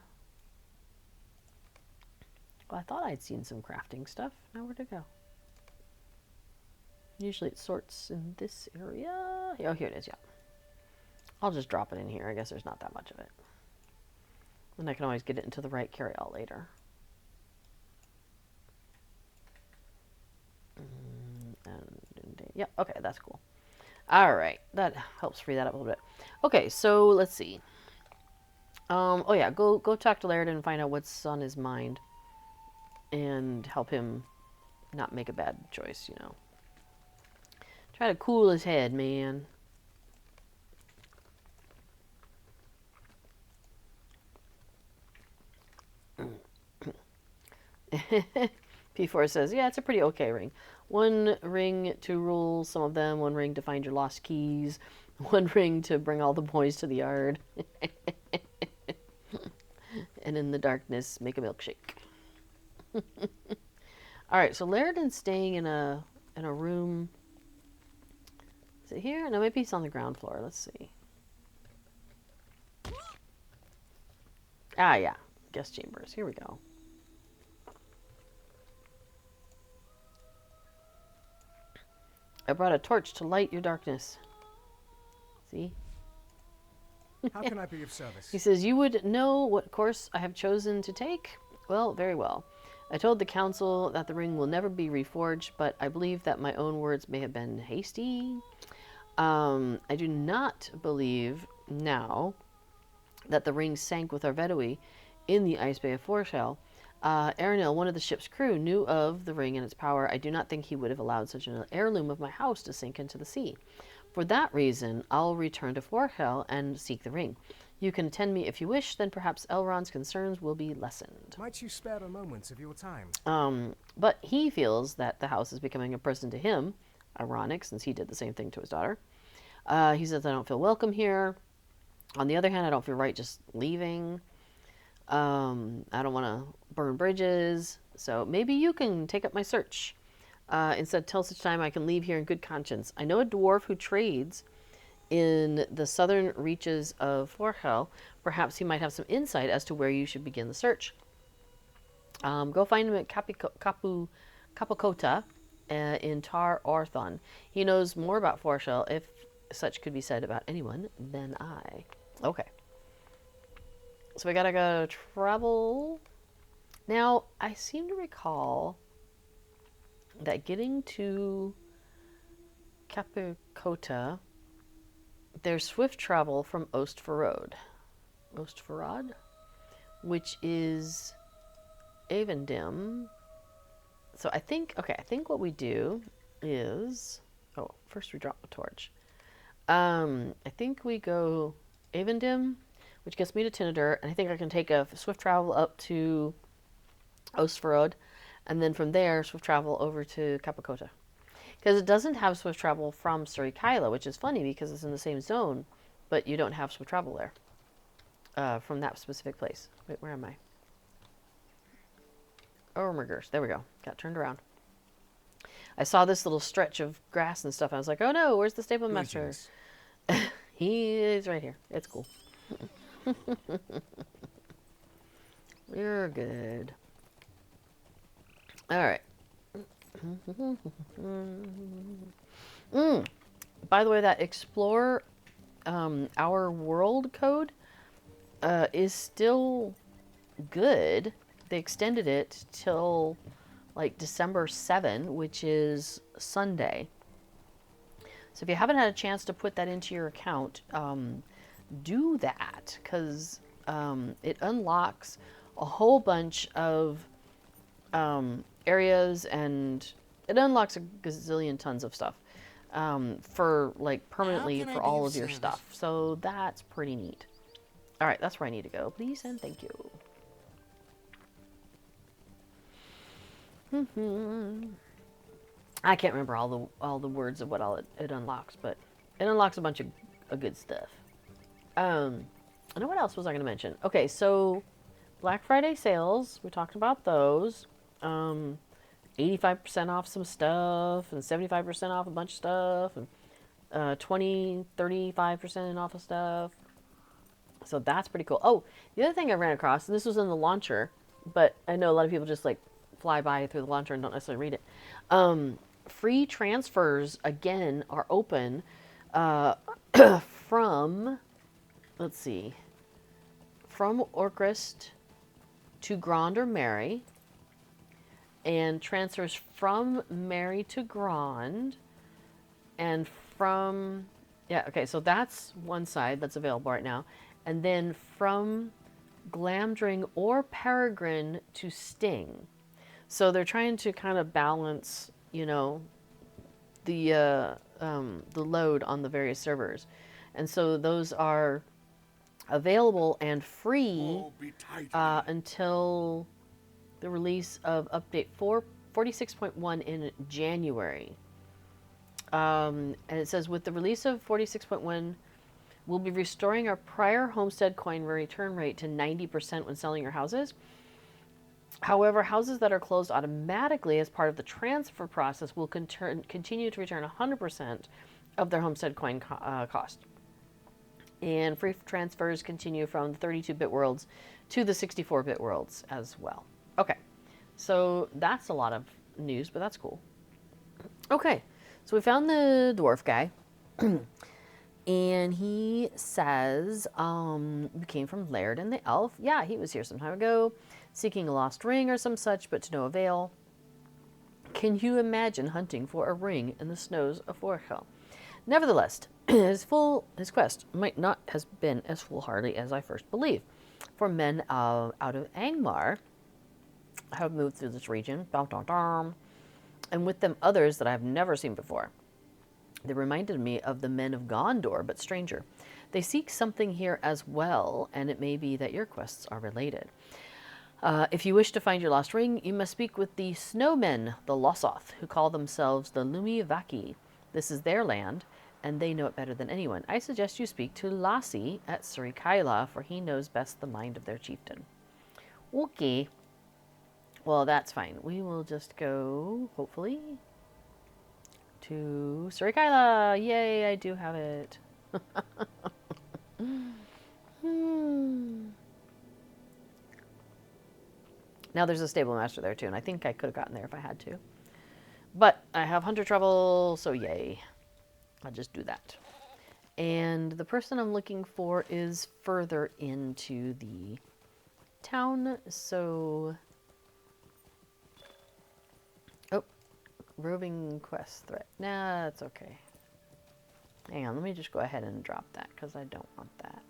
I thought I'd seen some crafting stuff. Now where'd it go? Usually it sorts in this area. Oh, here it is, yeah. I'll just drop it in here. I guess there's not that much of it. And I can always get it into the right carryall later. Yeah, okay, that's cool. All right, that helps free that up a little bit. Okay, so let's see. Oh yeah, go talk to Laerdan and find out what's on his mind, and help him not make a bad choice. You know, try to cool his head, man. P4 says, yeah, it's a pretty okay ring. One ring to rule some of them, one ring to find your lost keys, one ring to bring all the boys to the yard. And in the darkness, make a milkshake. Alright, so Laerdan's staying in a room. Is it here? No, maybe he's on the ground floor. Let's see. Ah, yeah. Guest chambers. Here we go. I brought a torch to light your darkness. See?
How can I be of service?
He says, you would know what course I have chosen to take? Well, very well. I told the council that the ring will never be reforged, but I believe that my own words may have been hasty. I do not believe now that the ring sank with our Vedui in the Ice Bay of Forshell. Aranil, one of the ship's crew, knew of the ring and its power. I do not think he would have allowed such an heirloom of my house to sink into the sea. For that reason, I'll return to Forshell and seek the ring. You can attend me if you wish, then perhaps Elrond's concerns will be lessened.
Might you spare a moment of your time?
But he feels that the house is becoming a prison to him. Ironic, since he did the same thing to his daughter. He says, I don't feel welcome here. On the other hand, I don't feel right just leaving. I don't want to burn bridges, so maybe you can take up my search. Instead, till such time I can leave here in good conscience. I know a dwarf who trades in the southern reaches of Forshell. Perhaps he might have some insight as to where you should begin the search. Go find him at Capocota in Tar Orthon. He knows more about Forshell, if such could be said about anyone, than I. Okay. So we gotta go travel. Now, I seem to recall that getting to Capocota, there's swift travel from Ostfarod, which is Avendim. So I think what we do is, first we drop the torch. I think we go Avendim, which gets me to Tinadur, and I think I can take a swift travel up to Ostfarod, and then from there, swift travel over to Capocota. Because it doesn't have swift travel from Surikaila, which is funny because it's in the same zone, but you don't have swift travel there from that specific place. Wait, where am I? Ormagers. There we go. Got turned around. I saw this little stretch of grass and stuff. I was like, oh no, where's the stable master? He is right here. It's cool. You're good. All right. By the way, that explore our world code is still good. They extended it till like December 7, which is Sunday. So if you haven't had a chance to put that into your account, do that, because it unlocks a whole bunch of areas, and it unlocks a gazillion tons of stuff for like permanently for all of your stuff. So that's pretty neat. All right, that's where I need to go. Please and thank you. I can't remember all the words of what all it unlocks, but it unlocks a bunch of good stuff. I know what else was I going to mention. Okay, so Black Friday sales, we talked about those. 85% off some stuff, and 75% off a bunch of stuff, and 20, 35% off of stuff. So that's pretty cool. Oh, the other thing I ran across, and this was in the launcher, but I know a lot of people just like fly by through the launcher and don't necessarily read it. Free transfers, again, are open from, let's see, from Orcrist to Grand or Mary, and transfers from Mary to Grand, and from, yeah, okay, so that's one side that's available right now. And then from Glamdring or Peregrine to Sting. So they're trying to kind of balance, you know, the load on the various servers. And so those are available and free until the release of update 46.1 in January. And it says, with the release of 46.1, we'll be restoring our prior homestead coin return rate to 90% when selling your houses. However, houses that are closed automatically as part of the transfer process will continue to return 100% of their homestead coin cost. And free transfers continue from the 32-bit worlds to the 64-bit worlds as well. Okay, so that's a lot of news, but that's cool. Okay, so we found the dwarf guy. And he says, we came from Laerdan the elf. Yeah, he was here some time ago, seeking a lost ring or some such, but to no avail. Can you imagine hunting for a ring in the snows of Vorchel? Nevertheless, his quest might not have been as foolhardy as I first believed. For men out of Angmar have moved through this region, and with them others that I have never seen before. They reminded me of the men of Gondor, but stranger. They seek something here as well, and it may be that your quests are related. If you wish to find your lost ring, you must speak with the snowmen, the Lossoth, who call themselves the Lumivaki. This is their land, and they know it better than anyone. I suggest you speak to Lassie at Surikaila, for he knows best the mind of their chieftain. Okay. Well, that's fine. We will just go, hopefully, to Surikaila. Yay, I do have it. Now there's a stable master there too, and I think I could have gotten there if I had to. But I have hunter trouble, so yay. I'll just do that. And the person I'm looking for is further into the town, so... Oh, roving quest threat. Nah, that's okay. Hang on, let me just go ahead and drop that, because I don't want that.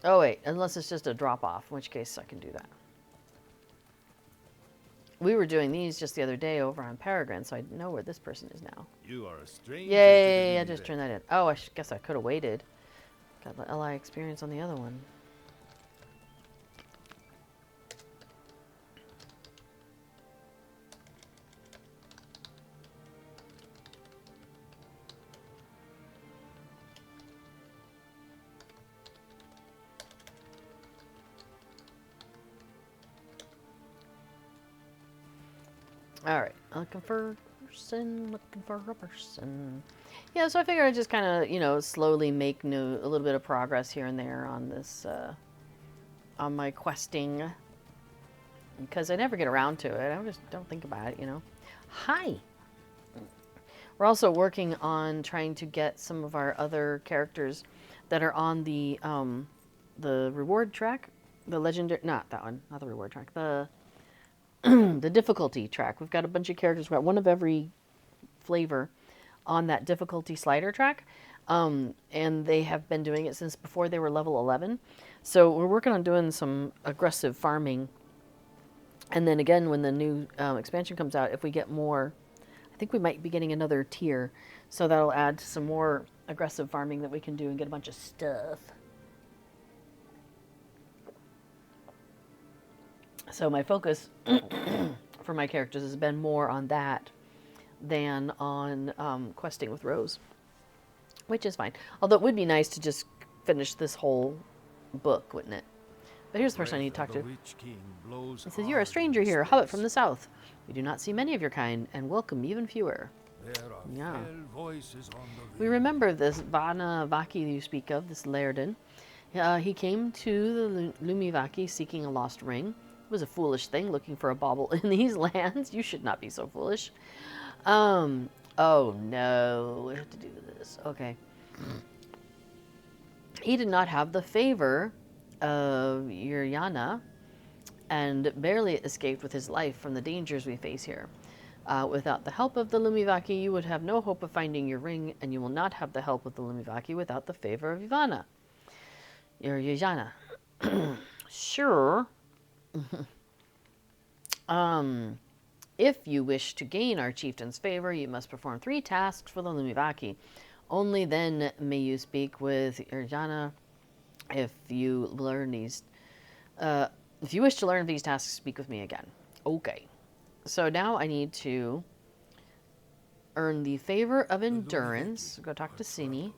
Oh wait, unless it's just a drop-off, in which case I can do that. We were doing these just the other day over on Peregrine, so I know where this person is now.
You are a stranger.
Yay, I just turned that in. Oh, I guess I could have waited. Got the LI experience on the other one. All right, I'll confer person, looking for a person. Yeah, so I figured I'd just kind of, you know, slowly make a little bit of progress here and there on this, on my questing. Because I never get around to it. I just don't think about it, you know. Hi! We're also working on trying to get some of our other characters that are on the reward track. The legendary, not that one, not the reward track. The the difficulty track. We've got a bunch of characters. We've got one of every flavor on that difficulty slider track. And they have been doing it since before they were level 11. So we're working on doing some aggressive farming. And then again, when the new expansion comes out, if we get more, I think we might be getting another tier. So that'll add to some more aggressive farming that we can do and get a bunch of stuff. So my focus for my characters has been more on that than on questing with Rose, which is fine. Although it would be nice to just finish this whole book, wouldn't it? But here's the person I need to talk to. It says, "You're a stranger here, a hobbit from the south. We do not see many of your kind, and welcome even fewer." Yeah. We remember this Vana-Vaki you speak of, this Laerdan. He came to the Lumivaki seeking a lost ring. It was a foolish thing looking for a bauble in these lands. You should not be so foolish. Oh no, we have to do this. Okay. He did not have the favor of Uriana and barely escaped with his life from the dangers we face here. Without the help of the Lumivaki, you would have no hope of finding your ring, and you will not have the help of the Lumivaki without the favor of Ivana. Uriana. Sure. If you wish to gain our chieftain's favor, you must perform 3 tasks for the Lumivaki. Only then may you speak with Uriana. If you wish to learn these tasks, speak with me again. Okay. So now I need to earn the favor of endurance. Go talk to Sini.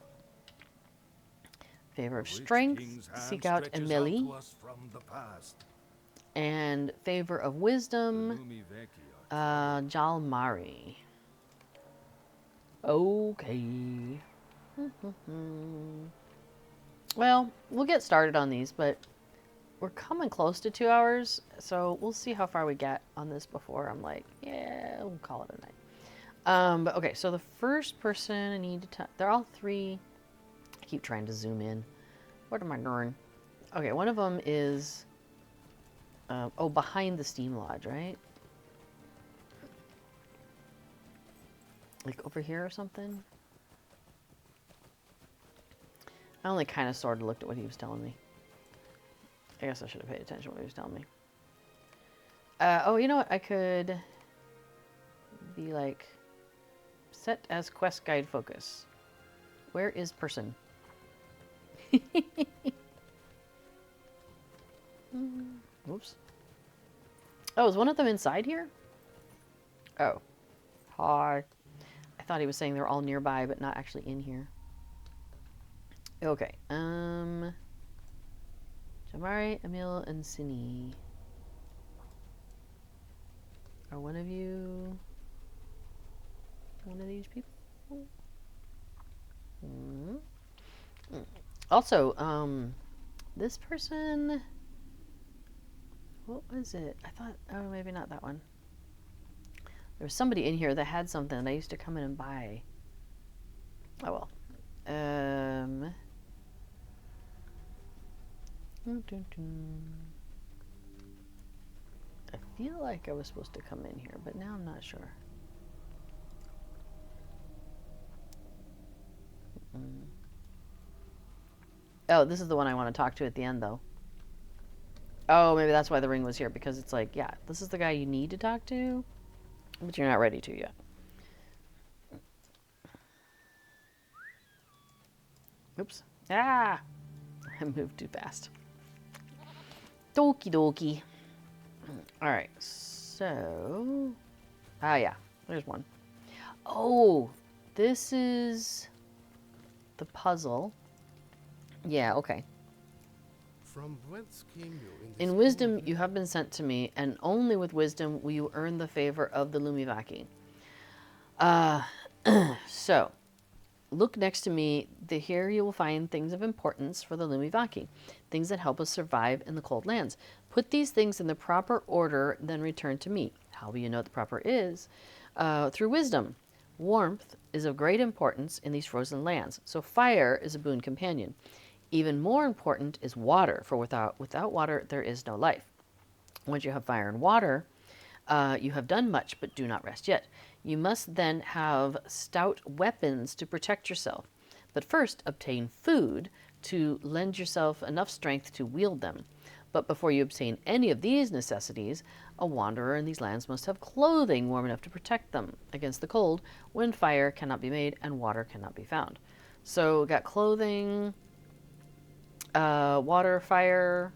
Favor of strength. Seek out Emily. And favor of wisdom. Jalmari. Okay. Well, we'll get started on these, but we're coming close to 2 hours, so we'll see how far we get on this before I'm like, yeah, we'll call it a night. But okay, so the first person I need to they're all 3. I keep trying to zoom in. What am I doing? Okay, one of them is behind the Steam Lodge, right? Like over here or something? I only kind of sort of looked at what he was telling me. I guess I should have paid attention to what he was telling me. Oh, you know what? I could be like, set as quest guide focus. Where is person? Whoops. Oh, is one of them inside here? Oh. Hi. I thought he was saying they're all nearby, but not actually in here. Okay. Jamari, Emil, and Sini. Are one of you one of these people? Also, this person, what was it? I thought, oh, maybe not that one. There was somebody in here that had something that I used to come in and buy. Oh well. I feel like I was supposed to come in here, but now I'm not sure. Oh, this is the one I want to talk to at the end, though. Oh, maybe that's why the ring was here, because it's like, yeah, this is the guy you need to talk to, but you're not ready to yet. Oops. Ah! I moved too fast. Doki doki. Alright, so... Ah, yeah. There's one. Oh! This is... the puzzle. Yeah, okay.
From whence came you
In wisdom you have been sent to me, and only with wisdom will you earn the favor of the Lumivaki. So, look next to me. Here you will find things of importance for the Lumivaki, things that help us survive in the cold lands. Put these things in the proper order, then return to me. How will you know what the proper is? Through wisdom. Warmth is of great importance in these frozen lands, so fire is a boon companion. Even more important is water, for without water there is no life. Once you have fire and water, you have done much, but do not rest yet. You must then have stout weapons to protect yourself. But first, obtain food to lend yourself enough strength to wield them. But before you obtain any of these necessities, a wanderer in these lands must have clothing warm enough to protect them against the cold when fire cannot be made and water cannot be found. So, got clothing, water, fire,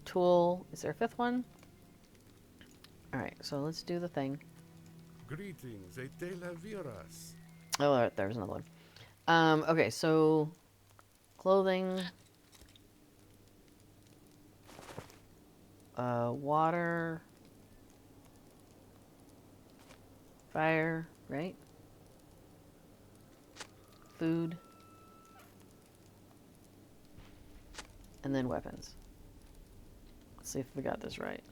tool. Is there a fifth one? Alright, so let's do the thing.
Greetings, Etelaviras.
Oh, there's another one. Okay, so clothing, water, fire, right? Food, and then weapons. Let's see if we got this right.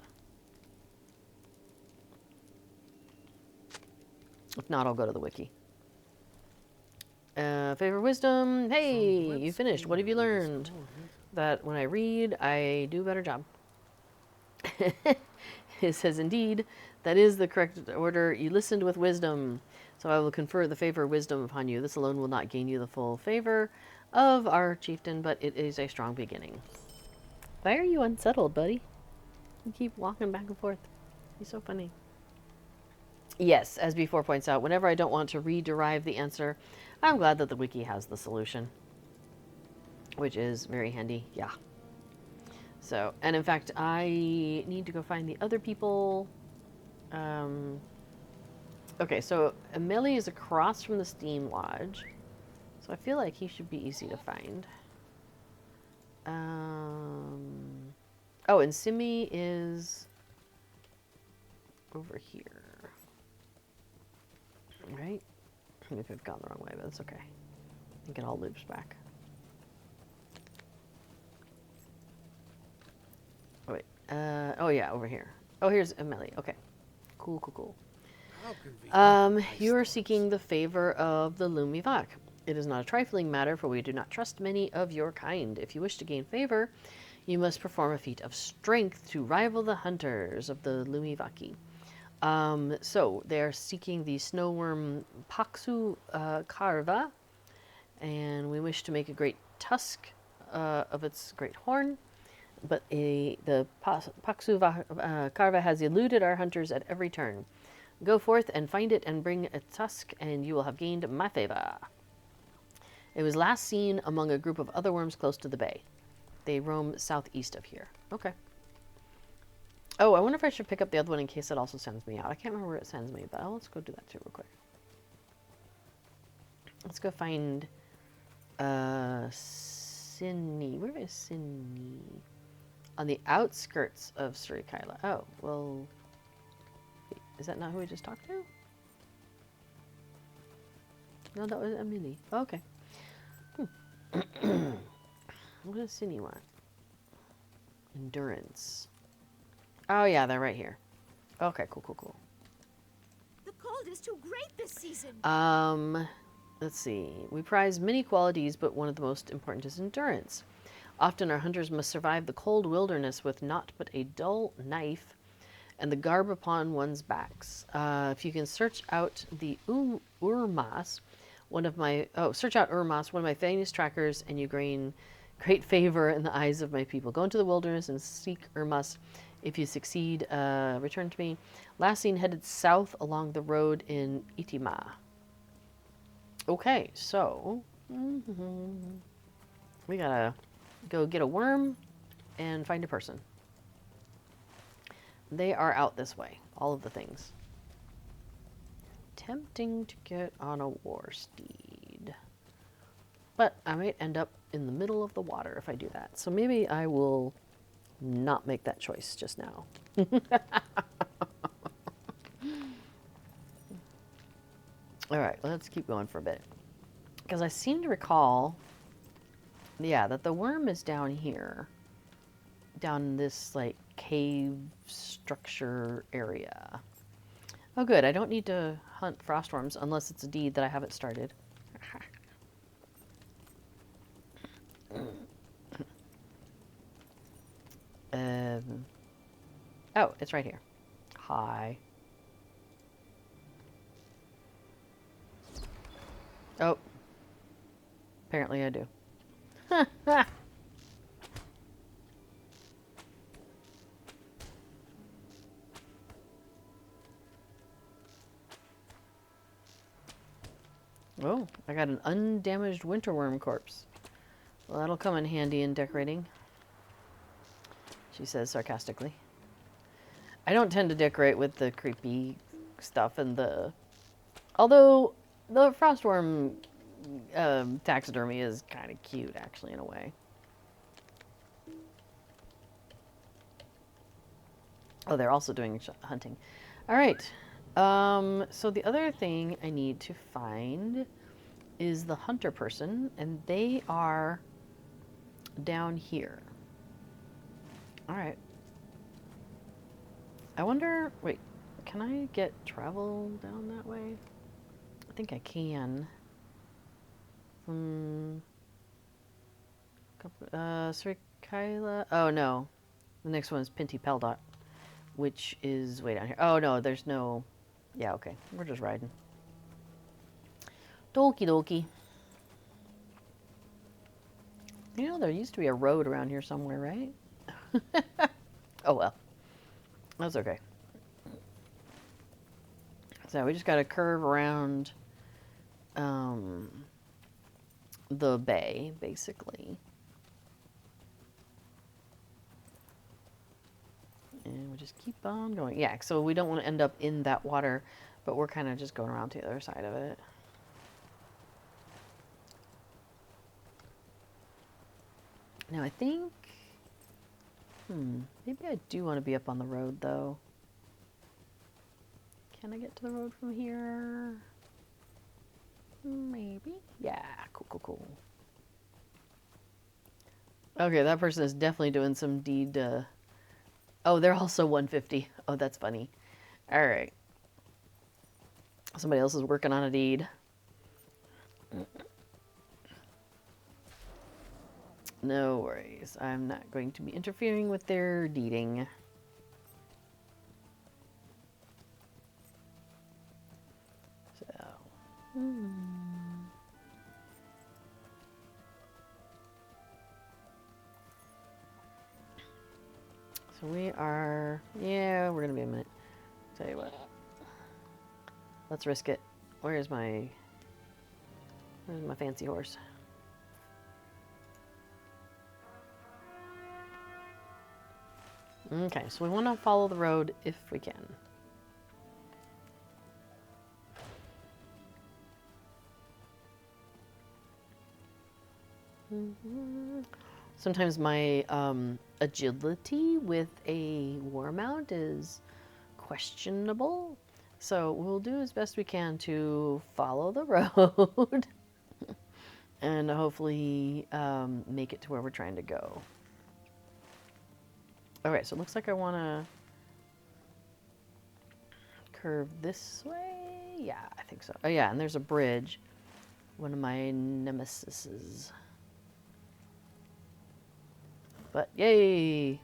If not, I'll go to the wiki. Favorite wisdom. Hey, you finished. What have you learned? That when I read, I do a better job. It says, indeed, that is the correct order. You listened with wisdom. So I will confer the favor of wisdom upon you. This alone will not gain you the full favor of our chieftain, but it is a strong beginning. Why are you unsettled, buddy? You keep walking back and forth. You're so funny. Yes, as before points out, whenever I don't want to rederive the answer, I'm glad that the wiki has the solution, which is very handy. Yeah. So, and in fact, I need to go find the other people. Okay, so Emily is across from the Steam Lodge, so I feel like he should be easy to find. Oh, and Simi is over here. Right? I think I've gone the wrong way, but it's okay. I think it all loops back. Oh, wait. Oh, yeah, over here. Oh, here's Emily. Okay. Cool, cool, cool.
How can we
You are seeking the favor of the Lumivak. It is not a trifling matter, for we do not trust many of your kind. If you wish to gain favor, you must perform a feat of strength to rival the hunters of the Lumivaki. So they're seeking the snowworm Paksu Karva, and we wish to make a great tusk of its great horn. But the Paksu Karva has eluded our hunters at every turn. Go forth and find it and bring a tusk, and you will have gained my favor. It was last seen among a group of other worms close to the bay. They roam southeast of here. Okay. Oh, I wonder if I should pick up the other one in case it also sends me out. I can't remember where it sends me, but let's go do that too real quick. Let's go find Sinni. Where is Sinni? On the outskirts of Surikaila. Oh, well, is that not who we just talked to? No, that was Emily. Oh, okay. What does Sinni want? Endurance. Oh, yeah, they're right here. Okay, cool, cool, cool.
The cold is too great this season.
Let's see. We prize many qualities, but one of the most important is endurance. Often our hunters must survive the cold wilderness with naught but a dull knife and the garb upon one's backs. If you can search out the Urmas, search out Urmas, one of my famous trackers, and you gain great favor in the eyes of my people. Go into the wilderness and seek Urmas. If you succeed, return to me. Last seen headed south along the road in Itima. Okay, so we gotta go get a worm and find a person. They are out this way, all of the things. Tempting to get on a war steed. But I might end up in the middle of the water if I do that. So maybe I will not make that choice just now. All right, let's keep going for a bit. Because I seem to recall, yeah, that the worm is down here. Down this, like, cave structure area. Oh, good. I don't need to hunt frostworms unless it's a deed that I haven't started. Oh, it's right here. Hi. Oh. Apparently I do. Oh, I got an undamaged winterworm corpse. Well, that'll come in handy in decorating, she says sarcastically. I don't tend to decorate with the creepy stuff and the... Although, the frostworm taxidermy is kind of cute, actually, in a way. Oh, they're also doing hunting. All right. So the other thing I need to find is the hunter person, and they are down here. All right. I wonder, wait, can I get travel down that way? I think I can. Srikaila. Oh, no. The next one is Pinty Peldot, which is way down here. Oh, no, there's no... Yeah, okay. We're just riding. Dolky dolky. You know, there used to be a road around here somewhere, right? Oh, well. That's okay. So we just got to curve around the bay, basically. And we just keep on going. Yeah, so we don't want to end up in that water, but we're kind of just going around to the other side of it. Now, I think... maybe I do want to be up on the road, though. Can I get to the road from here? Maybe. Yeah, cool. Okay, that person is definitely doing some deed... Oh, they're also 150. Oh, that's funny. All right. Somebody else is working on a deed. No worries. I'm not going to be interfering with their deeding. So. So we are... Yeah, we're going to be a minute. Tell you what. Let's risk it. Where's my fancy horse? Okay, so we want to follow the road if we can. Sometimes my agility with a war mount is questionable, so we'll do as best we can to follow the road and hopefully make it to where we're trying to go. Alright, so it looks like I want to curve this way. Yeah, I think so. Oh yeah, and there's a bridge. One of my nemesises. But yay!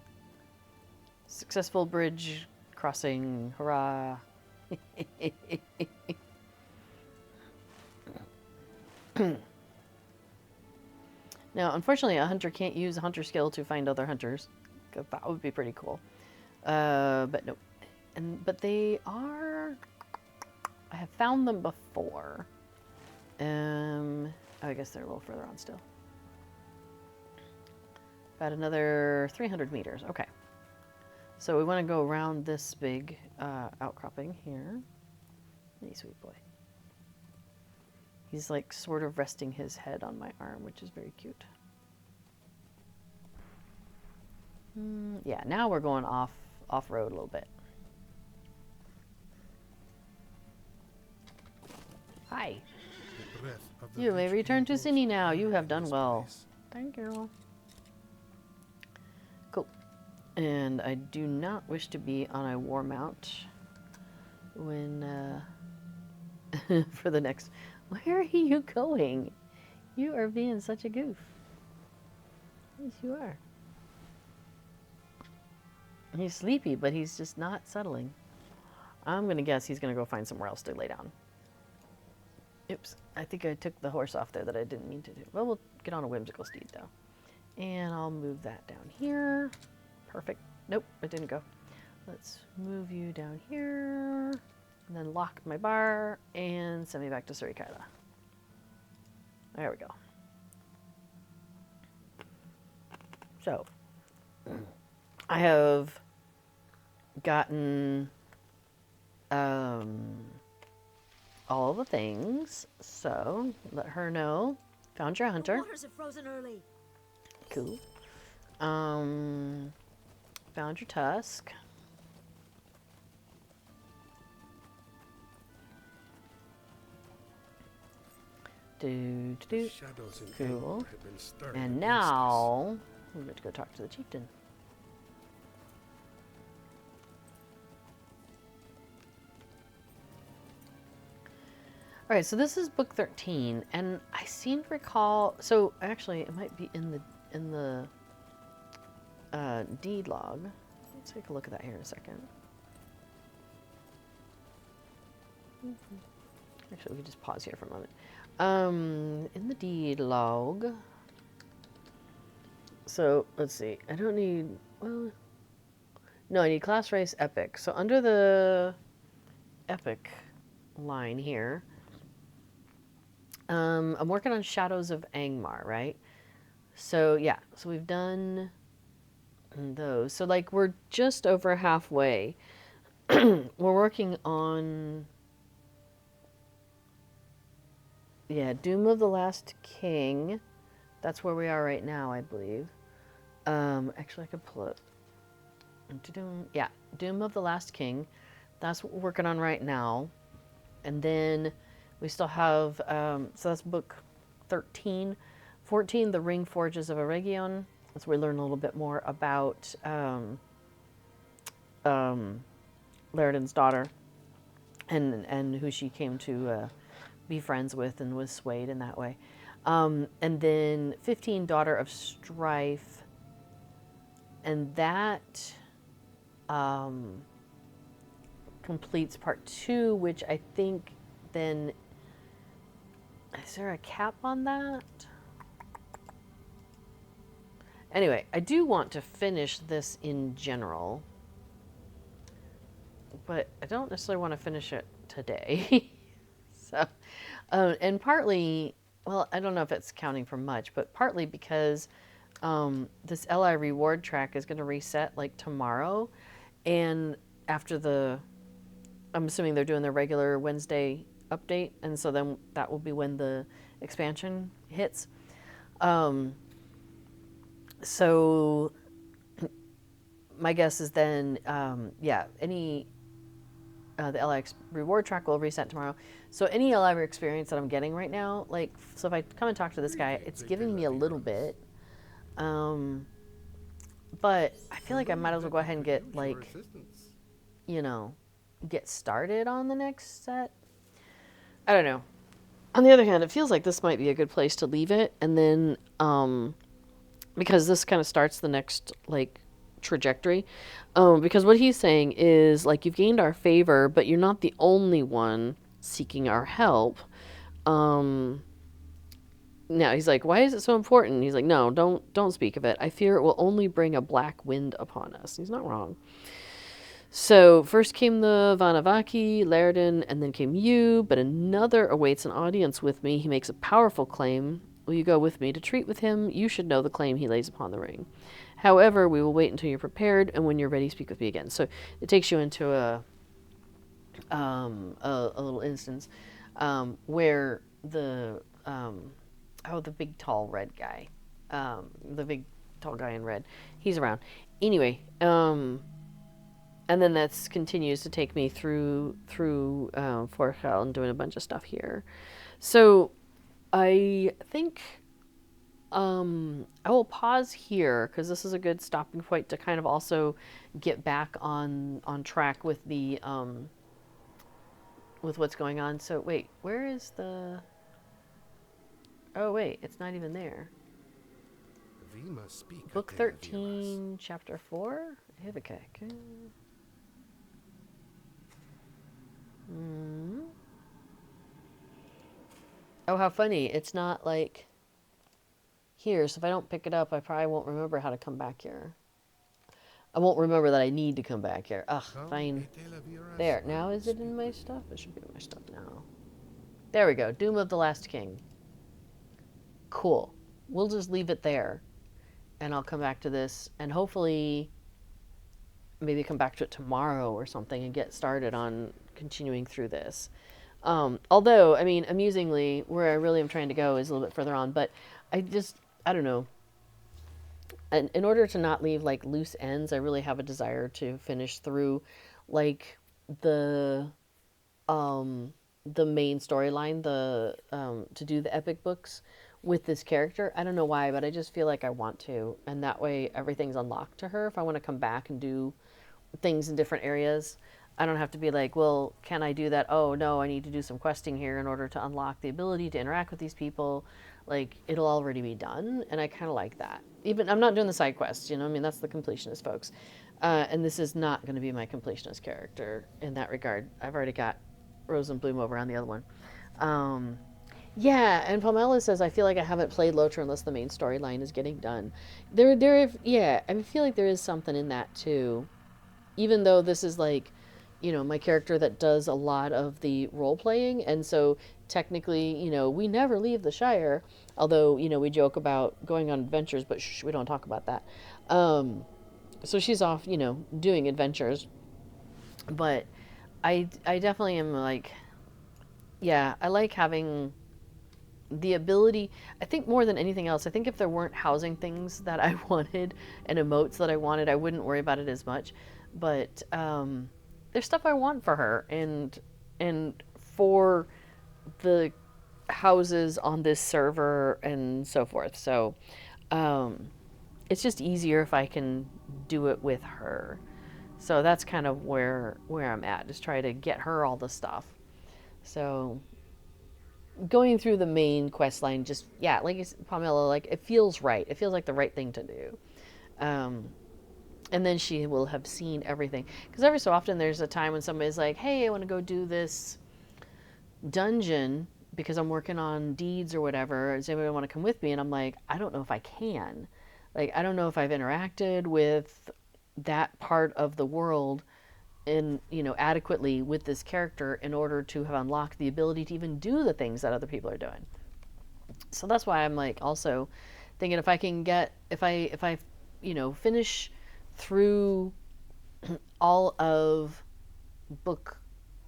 Successful bridge crossing. Hurrah! Now, unfortunately, a hunter can't use a hunter skill to find other hunters. That would be pretty cool. But nope. But they are... I have found them before. Oh, I guess they're a little further on still. About another 300 meters. Okay. So we want to go around this big outcropping here. Hey, sweet boy. He's like sort of resting his head on my arm, which is very cute. Yeah, now we're going off-road a little bit. Hi. Hi.
The breath of the
You may
rich
return to
emotes
Sydney now.
are
You have
in
done
this
well.
place.
Thank you. Cool. And I do not wish to be on a war mount when, for the next... Where are you going? You are being such a goof. Yes, you are. He's sleepy, but he's just not settling. I'm going to guess he's going to go find somewhere else to lay down. Oops. I think I took the horse off there that I didn't mean to do. Well, we'll get on a whimsical steed, though. And I'll move that down here. Perfect. Nope, it didn't go. Let's move you down here. And then lock my bar and send me back to Surikaila. There we go. So, I have gotten all the things. So, let her know. Found your
The
hunter.
waters have frozen early.
Cool. Found your tusk. Do.
The shadows in
Cool.
England have been stirred
And
against
now we're going to go talk to the chieftain. All right, so this is book 13, and I seem to recall. So actually, it might be in the deed log. Let's take a look at that here in a second. Actually, we can just pause here for a moment. In the deed log. So let's see. I don't need. Well, no, I need class race epic. So under the epic line here. I'm working on Shadows of Angmar, right? So, yeah. So, we've done those. So, like, we're just over halfway. We're working on... Yeah, Doom of the Last King. That's where we are right now, I believe. Actually, I could pull it. Yeah, Doom of the Last King. That's what we're working on right now. And then... we still have, so that's book 13. 14, The Ring Forges of Eregion. That's where we learn a little bit more about Laerdan's daughter and who she came to be friends with and was swayed in that way. And then 15, Daughter of Strife. And that completes part 2, which I think then... Is there a cap on that? Anyway, I do want to finish this in general, but I don't necessarily want to finish it today. So, and partly, well, I don't know if it's counting for much, but partly because this LI reward track is going to reset like tomorrow, and after I'm assuming they're doing their regular Wednesday update, and so then that will be when the expansion hits. So my guess is then, yeah, the LX reward track will reset tomorrow. So any LI experience that I'm getting right now, like, so if I come and talk to this guy, it's giving me a little bit. But I feel like I might as well go ahead and get, like, you know, get started on the next set. I don't know. On the other hand, it feels like this might be a good place to leave it. And then, because this kind of starts the next, like, trajectory. Because what he's saying is, like, you've gained our favor, but you're not the only one seeking our help. Now, he's like, why is it so important? He's like, no, don't speak of it. I fear it will only bring a black wind upon us. He's not wrong. So, first came the Vanavaki, Laerdan, and then came you, but another awaits an audience with me. He makes a powerful claim. Will you go with me to treat with him? You should know the claim he lays upon the ring. However, we will wait until you're prepared, and when you're ready, speak with me again. So, it takes you into a little instance where the big tall red guy, the big tall guy in red, he's around. Anyway, And then that continues to take me through Forchel and doing a bunch of stuff here. So I think I will pause here because this is a good stopping point to kind of also get back on track with the with what's going on. So wait, where is the? Oh wait, it's not even there.
We must speak.
Book 13, chapter 4, Habakkuk. Oh, how funny! It's not like here, so if I don't pick it up, I probably won't remember how to come back here. I won't remember that I need to come back here. Ugh, fine. There, now is it in my stuff? It should be in my stuff now. There we go, Doom of the Last King. Cool. We'll just leave it there. And I'll come back to this, and hopefully maybe come back to it tomorrow or something and get started on continuing through this. Although, I mean, amusingly, where I really am trying to go is a little bit further on, but I don't know. And in order to not leave like loose ends, I really have a desire to finish through like the main storyline, to do the epic books with this character. I don't know why, but I just feel like I want to, and that way everything's unlocked to her. If I want to come back and do things in different areas, I don't have to be like, well, can I do that? Oh no, I need to do some questing here in order to unlock the ability to interact with these people. Like, it'll already be done, and I kind of like that. Even I'm not doing the side quests, you know. I mean, that's the completionist folks, and this is not going to be my completionist character in that regard. I've already got Rose and Bloom over on the other one. Yeah, and Pamela says, I feel like I haven't played Lotra unless the main storyline is getting done. Yeah, I feel like there is something in that too. Even though this is like, you know, my character that does a lot of the role playing, and so technically, you know, we never leave the Shire, although, you know, we joke about going on adventures, but we don't talk about that. So she's off, you know, doing adventures, but I definitely am like, yeah, I like having the ability. I think more than anything else, I think if there weren't housing things that I wanted and emotes that I wanted, I wouldn't worry about it as much. But there's stuff I want for her and for the houses on this server and so forth. So it's just easier if I can do it with her. So that's kind of where I'm at, just try to get her all the stuff. So going through the main quest line, just, yeah, like Pamela, like, it feels right. It feels like the right thing to do. And then she will have seen everything. Because every so often there's a time when somebody's like, hey, I want to go do this dungeon because I'm working on deeds or whatever. Does anybody want to come with me? And I'm like, I don't know if I can. Like, I don't know if I've interacted with that part of the world in, you know, adequately with this character in order to have unlocked the ability to even do the things that other people are doing. So that's why I'm like also thinking if I can get, if I you know, finish through all of book,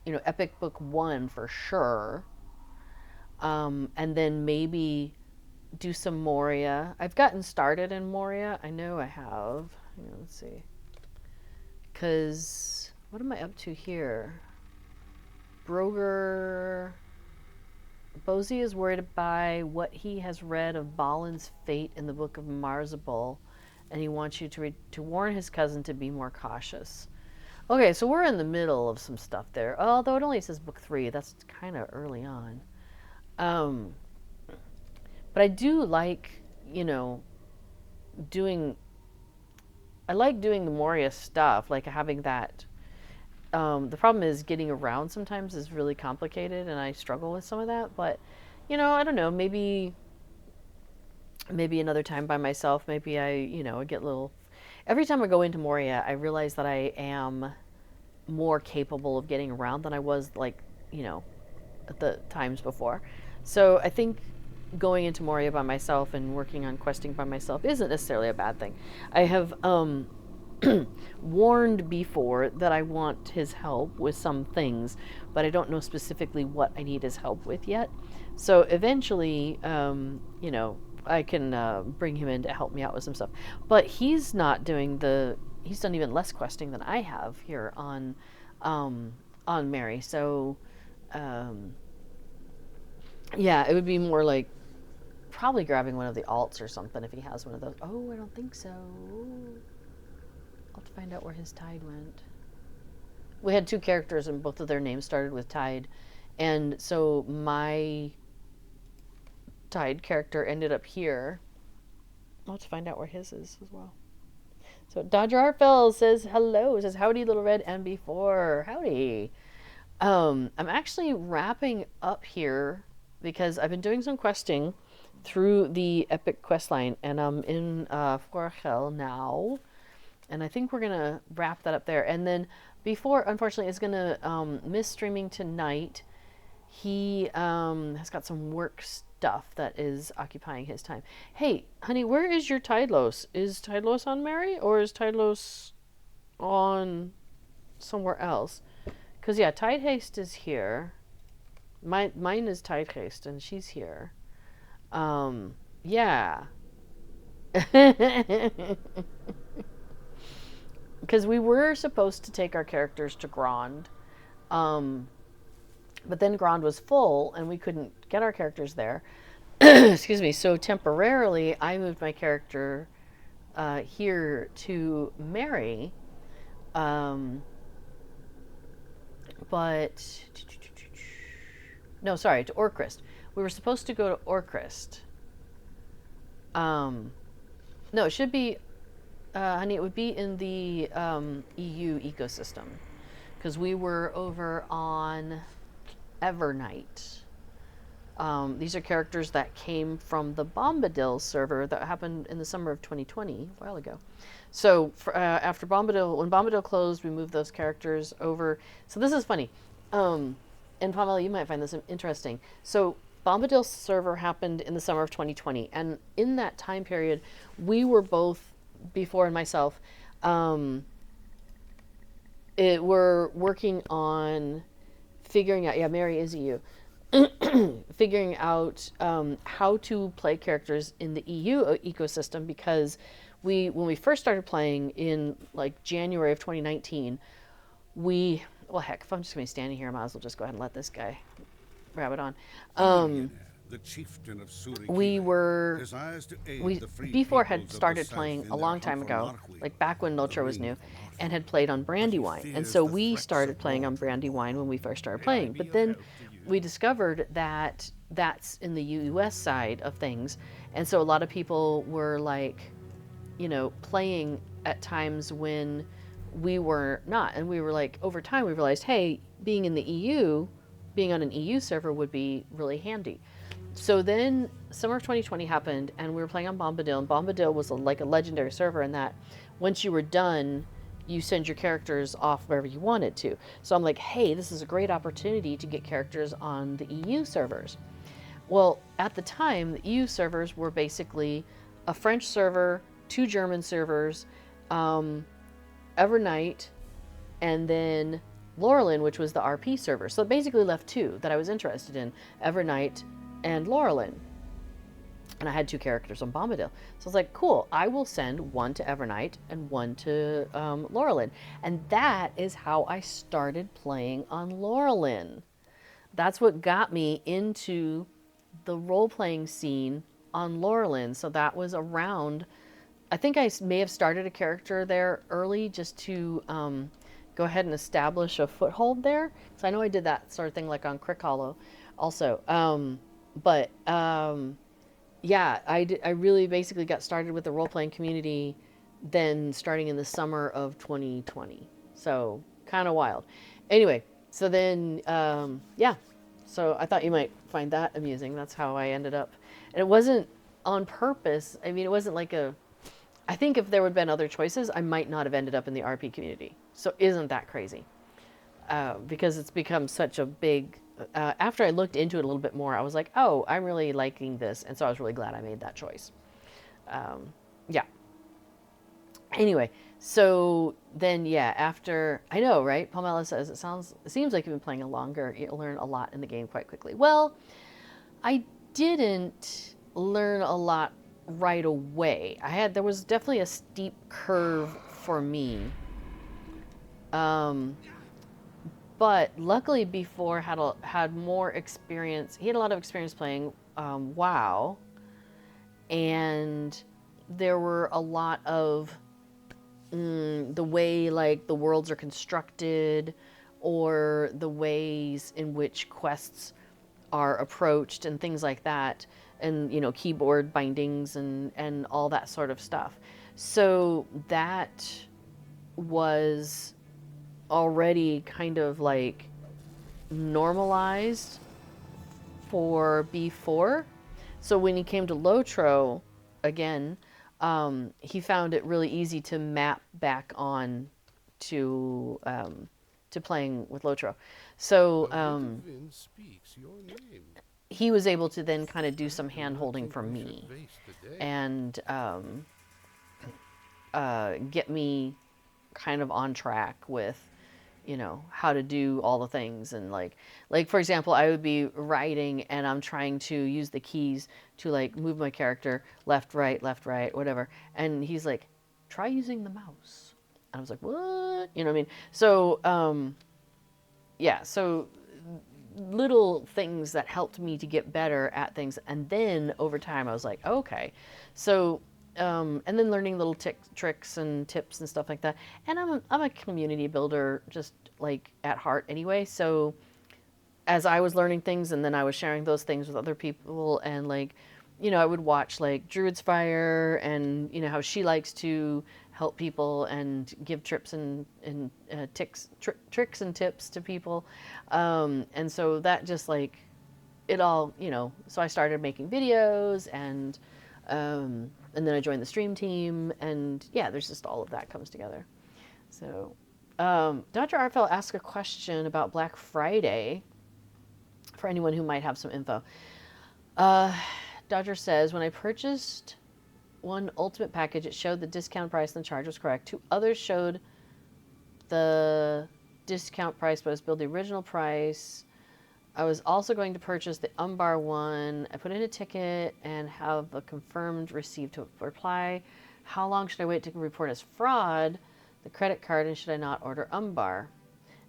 you know, epic book 1 for sure, and then maybe do some Moria. I've gotten started in Moria. I know I have. Hang on, let's see. Because what am I up to here? Broger. Bosie is worried by what he has read of Balin's fate in the Book of Marzabul, and he wants you to warn his cousin to be more cautious. Okay, so we're in the middle of some stuff there. Although it only says book 3, that's kind of early on. But I do like, you know, I like doing the Moria stuff, like having that. The problem is getting around sometimes is really complicated, and I struggle with some of that. But, you know, I don't know, maybe another time by myself, maybe I, you know, get a little. Every time I go into Moria, I realize that I am more capable of getting around than I was, like, you know, at the times before. So I think going into Moria by myself and working on questing by myself isn't necessarily a bad thing. I have warned before that I want his help with some things, but I don't know specifically what I need his help with yet. So eventually, you know, I can bring him in to help me out with some stuff. But he's not doing the, he's done even less questing than I have here on Mary. So, yeah, it would be more like probably grabbing one of the alts or something if he has one of those. Oh, I don't think so. I'll have to find out where his tide went. We had 2 characters and both of their names started with tide. And so my tide character ended up here. I'll have to find out where his is as well. So Dodger Hartfell says hello. Says howdy, Little Red MB4. Howdy. I'm actually wrapping up here because I've been doing some questing through the Epic quest line, and I'm in Forchel now, and I think we're gonna wrap that up there. And then before, unfortunately, is gonna miss streaming tonight. He has got some work stuff that is occupying his time. Hey, honey, where is your Tidelos? Is Tidelos on Mary, or is Tidelos on somewhere else? Because, yeah, Tide Haste is here. Mine is Tide Haste, and she's here. Yeah. Because we were supposed to take our characters to Grond. But then Grond was full, and we couldn't get our characters there. Excuse me. So temporarily, I moved my character here to Mary. But no, sorry, to Orcrist. We were supposed to go to Orcrist. No, it should be, honey, it would be in the EU ecosystem, because we were over on Evernight. These are characters that came from the Bombadil server that happened in the summer of 2020, a while ago. So after Bombadil, when Bombadil closed, we moved those characters over. So this is funny. And Pamela, you might find this interesting. So Bombadil server happened in the summer of 2020. And in that time period, we were both, Before and myself, were working on figuring out, yeah, Mary is EU, figuring out how to play characters in the EU ecosystem, because when we first started playing in like January of 2019, well, heck, if I'm just going to be standing here, I might as well just go ahead and let this guy rabbit on.
The chieftain of
We were,
desires to aid
we
the free
before
peoples
had
of the
started
south
playing
in
a
their
long time
hunt for
ago,
Markweed,
like back when
the
Nultra was
ring
new,
of Markweed.
and had played on Brandywine. And so we started playing on Brandywine when we first started playing. But then we discovered that that's in the US side of things. And so a lot of people were like, playing at times when we were not. And we were like, over time we realized, hey, being in the EU, being on an EU server would be really handy. So then summer of 2020 happened, and we were playing on Bombadil, and Bombadil was like a legendary server in that once you were done, you send your characters off wherever you wanted to. So I'm like, hey, this is a great opportunity to get characters on the EU servers. Well, at the time, the EU servers were basically a French server, 2 German servers, Evernight, and then Laurelin, which was the RP server. So it basically left 2 that I was interested in, Evernight and Laurelin. And I had 2 characters on Bombadil. So I was like, cool, I will send one to Evernight and one to Laurelin. And that is how I started playing on Laurelin. That's what got me into the role-playing scene on Laurelin. So that was around, I think I may have started a character there early just to go ahead and establish a foothold there. So I know I did that sort of thing like on Crick Hollow also. Yeah, I really basically got started with the role-playing community then starting in the summer of 2020. So kind of wild. Anyway, so then, yeah. So I thought you might find that amusing. That's how I ended up. And it wasn't on purpose. I mean, it wasn't like I think if there would have been other choices, I might not have ended up in the RP community. So isn't that crazy? Because it's become such a big... after I looked into it a little bit more, I was like, oh, I'm really liking this. And so I was really glad I made that choice. Yeah. Anyway, so then, yeah, after... I know, right? Pamela says, it seems like you've been playing longer. You'll learn a lot in the game quite quickly. Well, I didn't learn a lot right away. There was definitely a steep curve for me. But luckily, before had more experience. He had a lot of experience playing WoW, and there were a lot of the way like the worlds are constructed, or the ways in which quests are approached, and things like that, and you know, keyboard bindings and all that sort of stuff. So that was already kind of like normalized for B4. So when he came to Lotro again, he found it really easy to map back on to playing with Lotro. So
Vin speaks your name.
he was able to then kind of do some hand holding for me and get me kind of on track with, you know, how to do all the things. And like for example, I would be writing and I'm trying to use the keys to like move my character left, right, whatever. And he's like, try using the mouse. And I was like, what? You know what I mean? So, yeah, so little things that helped me to get better at things. And then over time I was like, okay. So, and then learning little tricks and tips and stuff like that. And I'm a community builder, just like at heart anyway. So as I was learning things, and then I was sharing those things with other people, and like, you know, I would watch like Druid's Fire, and you know how she likes to help people and give tricks and tips to people, and so that just like it all, you know. So I started making videos, and then I joined the stream team, and yeah, there's just all of that comes together. So Dr. Arfel asked a question about Black Friday for anyone who might have some info. Dodger says, when I purchased one ultimate package, it showed the discount price and the charge was correct. Two others showed the discount price, but it was billed the original price. I was also going to purchase the Umbar one. I put in a ticket and have a confirmed receipt to reply. How long should I wait to report as fraud the credit card, and should I not order Umbar?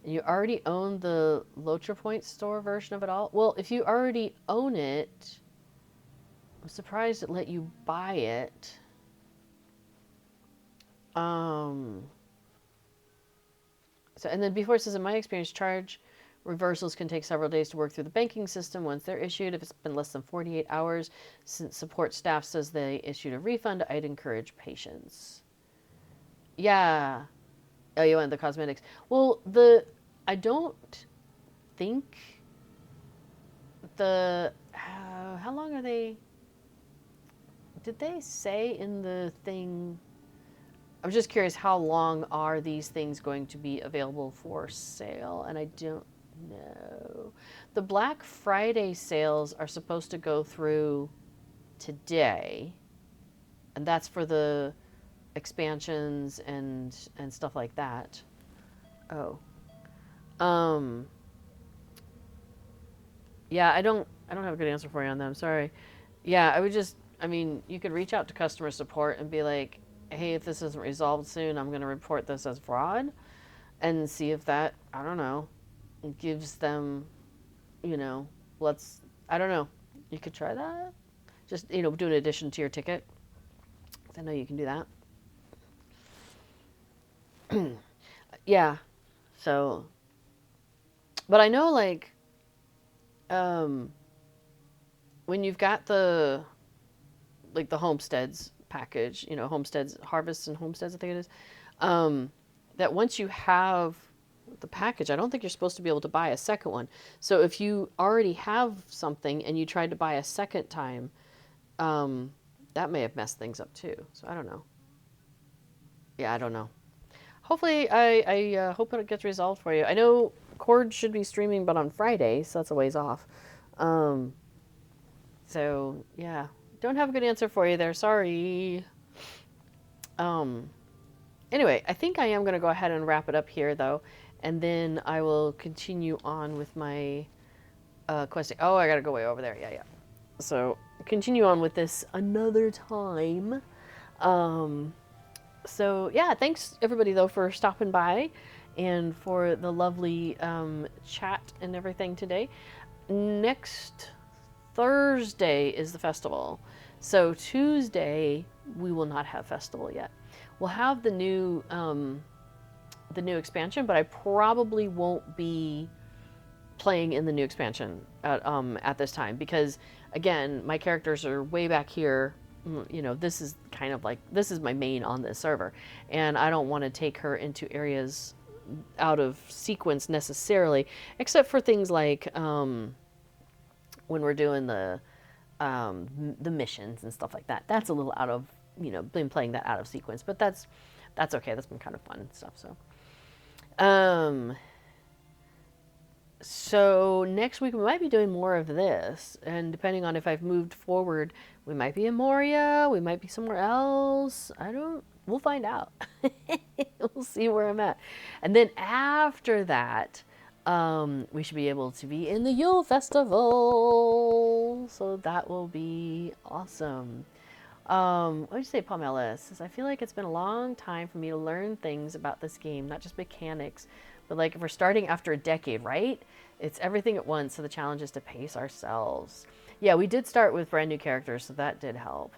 And you already own the Lotra Point store version of it all? Well, if you already own it, I'm surprised it let you buy it. So, and then before it says, in my experience, charge reversals can take several days to work through the banking system once they're issued. If it's been less than 48 hours since support staff says they issued a refund, I'd encourage patience. Yeah. Oh, you want the cosmetics. Well, I don't think how long are they? Did they say in the thing? I'm just curious, how long are these things going to be available for sale? And I don't know. The Black Friday sales are supposed to go through today, and that's for the expansions and stuff like that. Oh. Yeah, I don't have a good answer for you on that. I'm sorry. Yeah, I mean, you could reach out to customer support and be like, hey, if this isn't resolved soon, I'm going to report this as fraud, and see if that, I don't know, gives them, you know, I don't know. You could try that. Just, you know, do an addition to your ticket. I know you can do that. Yeah. So, but I know, like, when you've got the homesteads package, you know, homesteads, harvests and homesteads, I think it is, that once you have the package, I don't think you're supposed to be able to buy a second one. So if you already have something and you tried to buy a second time, that may have messed things up too. So I don't know. Yeah, I don't know. Hopefully, I hope it gets resolved for you. I know Cord should be streaming, but on Friday, so that's a ways off. So yeah, don't have a good answer for you there. Sorry. Anyway, I think I am going to go ahead and wrap it up here, though, and then I will continue on with my question. Oh, I got to go way over there. Yeah. So continue on with this another time. So yeah, thanks everybody though for stopping by and for the lovely chat and everything today. Next Thursday is the festival. So Tuesday we will not have festival yet. We'll have the new expansion, but I probably won't be playing in the new expansion at this time because again my characters are way back here. You know, this is kind of like, this is my main on this server, and I don't want to take her into areas out of sequence necessarily, except for things like when we're doing the missions and stuff like that. That's a little out of, you know, been playing that out of sequence, but that's okay. That's been kind of fun and stuff. So next week we might be doing more of this, and depending on if I've moved forward, we might be in Moria, we might be somewhere else. We'll find out. We'll see where I'm at. And then after that, we should be able to be in the Yule Festival. So that will be awesome. What did you say, Pamela? Says, I feel like it's been a long time for me to learn things about this game, not just mechanics, but like if we're starting after a decade, right? It's everything at once, so the challenge is to pace ourselves. Yeah, we did start with brand new characters, so that did help.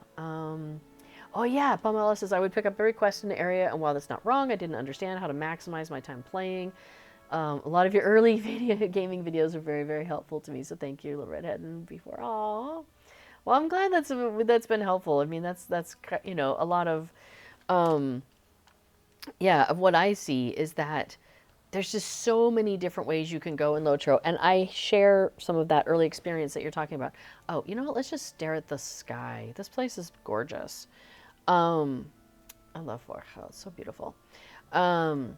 Oh yeah, Pamela says, I would pick up every quest in the area, and while that's not wrong, I didn't understand how to maximize my time playing. A lot of your early gaming videos are very, very helpful to me, so thank you, Little Redhead and Before. Aww. Well, I'm glad that's been helpful. I mean, that's you know, a lot of yeah, of what I see is that there's just so many different ways you can go in Lotro, and I share some of that early experience that you're talking about. Oh, you know what? Let's just stare at the sky. This place is gorgeous. I love Forja. It's so beautiful. That,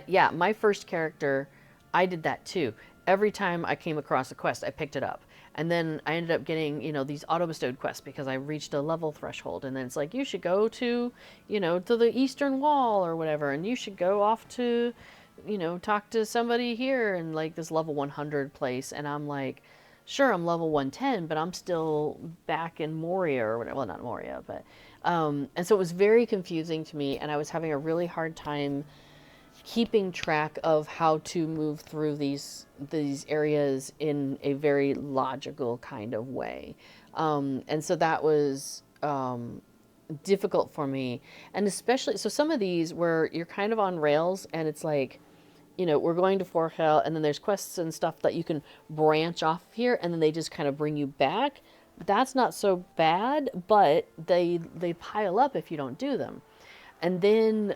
yeah, my first character, I did that too. Every time I came across a quest, I picked it up. And then I ended up getting, you know, these auto-bestowed quests because I reached a level threshold. And then it's like, you should go to, you know, to the Eastern Wall or whatever. And you should go off to, you know, talk to somebody here in like this level 100 place. And I'm like, sure, I'm level 110, but I'm still back in Moria or whatever. Well, not Moria, but... and so it was very confusing to me. And I was having a really hard time keeping track of how to move through these areas in a very logical kind of way. And so that was difficult for me. And especially, so some of these where you're kind of on rails and it's like, you know, we're going to Forja and then there's quests and stuff that you can branch off here and then they just kind of bring you back. That's not so bad, but they pile up if you don't do them. And then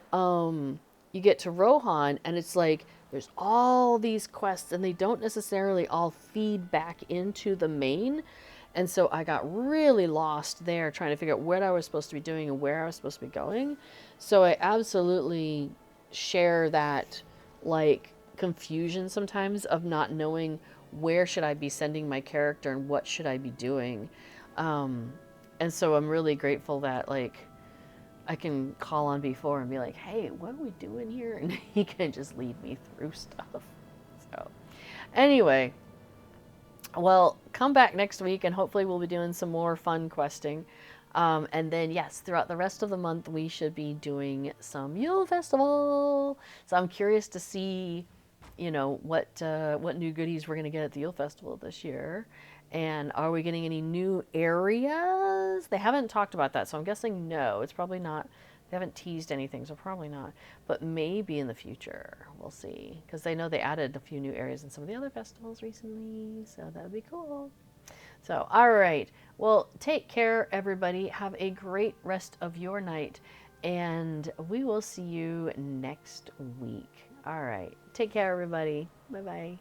you get to Rohan and it's like there's all these quests and they don't necessarily all feed back into the main. And so I got really lost there trying to figure out what I was supposed to be doing and where I was supposed to be going. So I absolutely share that like confusion sometimes of not knowing where should I be sending my character and what should I be doing. And so I'm really grateful that like I can call on Before and be like, hey, what are we doing here? And he can just lead me through stuff. So anyway, well, come back next week and hopefully we'll be doing some more fun questing. And then, yes, throughout the rest of the month, we should be doing some Yule Festival. So I'm curious to see, you know, what new goodies we're going to get at the Yule Festival this year. And are we getting any new areas? They haven't talked about that, so I'm guessing no. It's probably not. They haven't teased anything, so probably not. But maybe in the future. We'll see. Because they know they added a few new areas in some of the other festivals recently, so that would be cool. So, all right. Well, take care, everybody. Have a great rest of your night, and we will see you next week. All right. Take care, everybody. Bye-bye.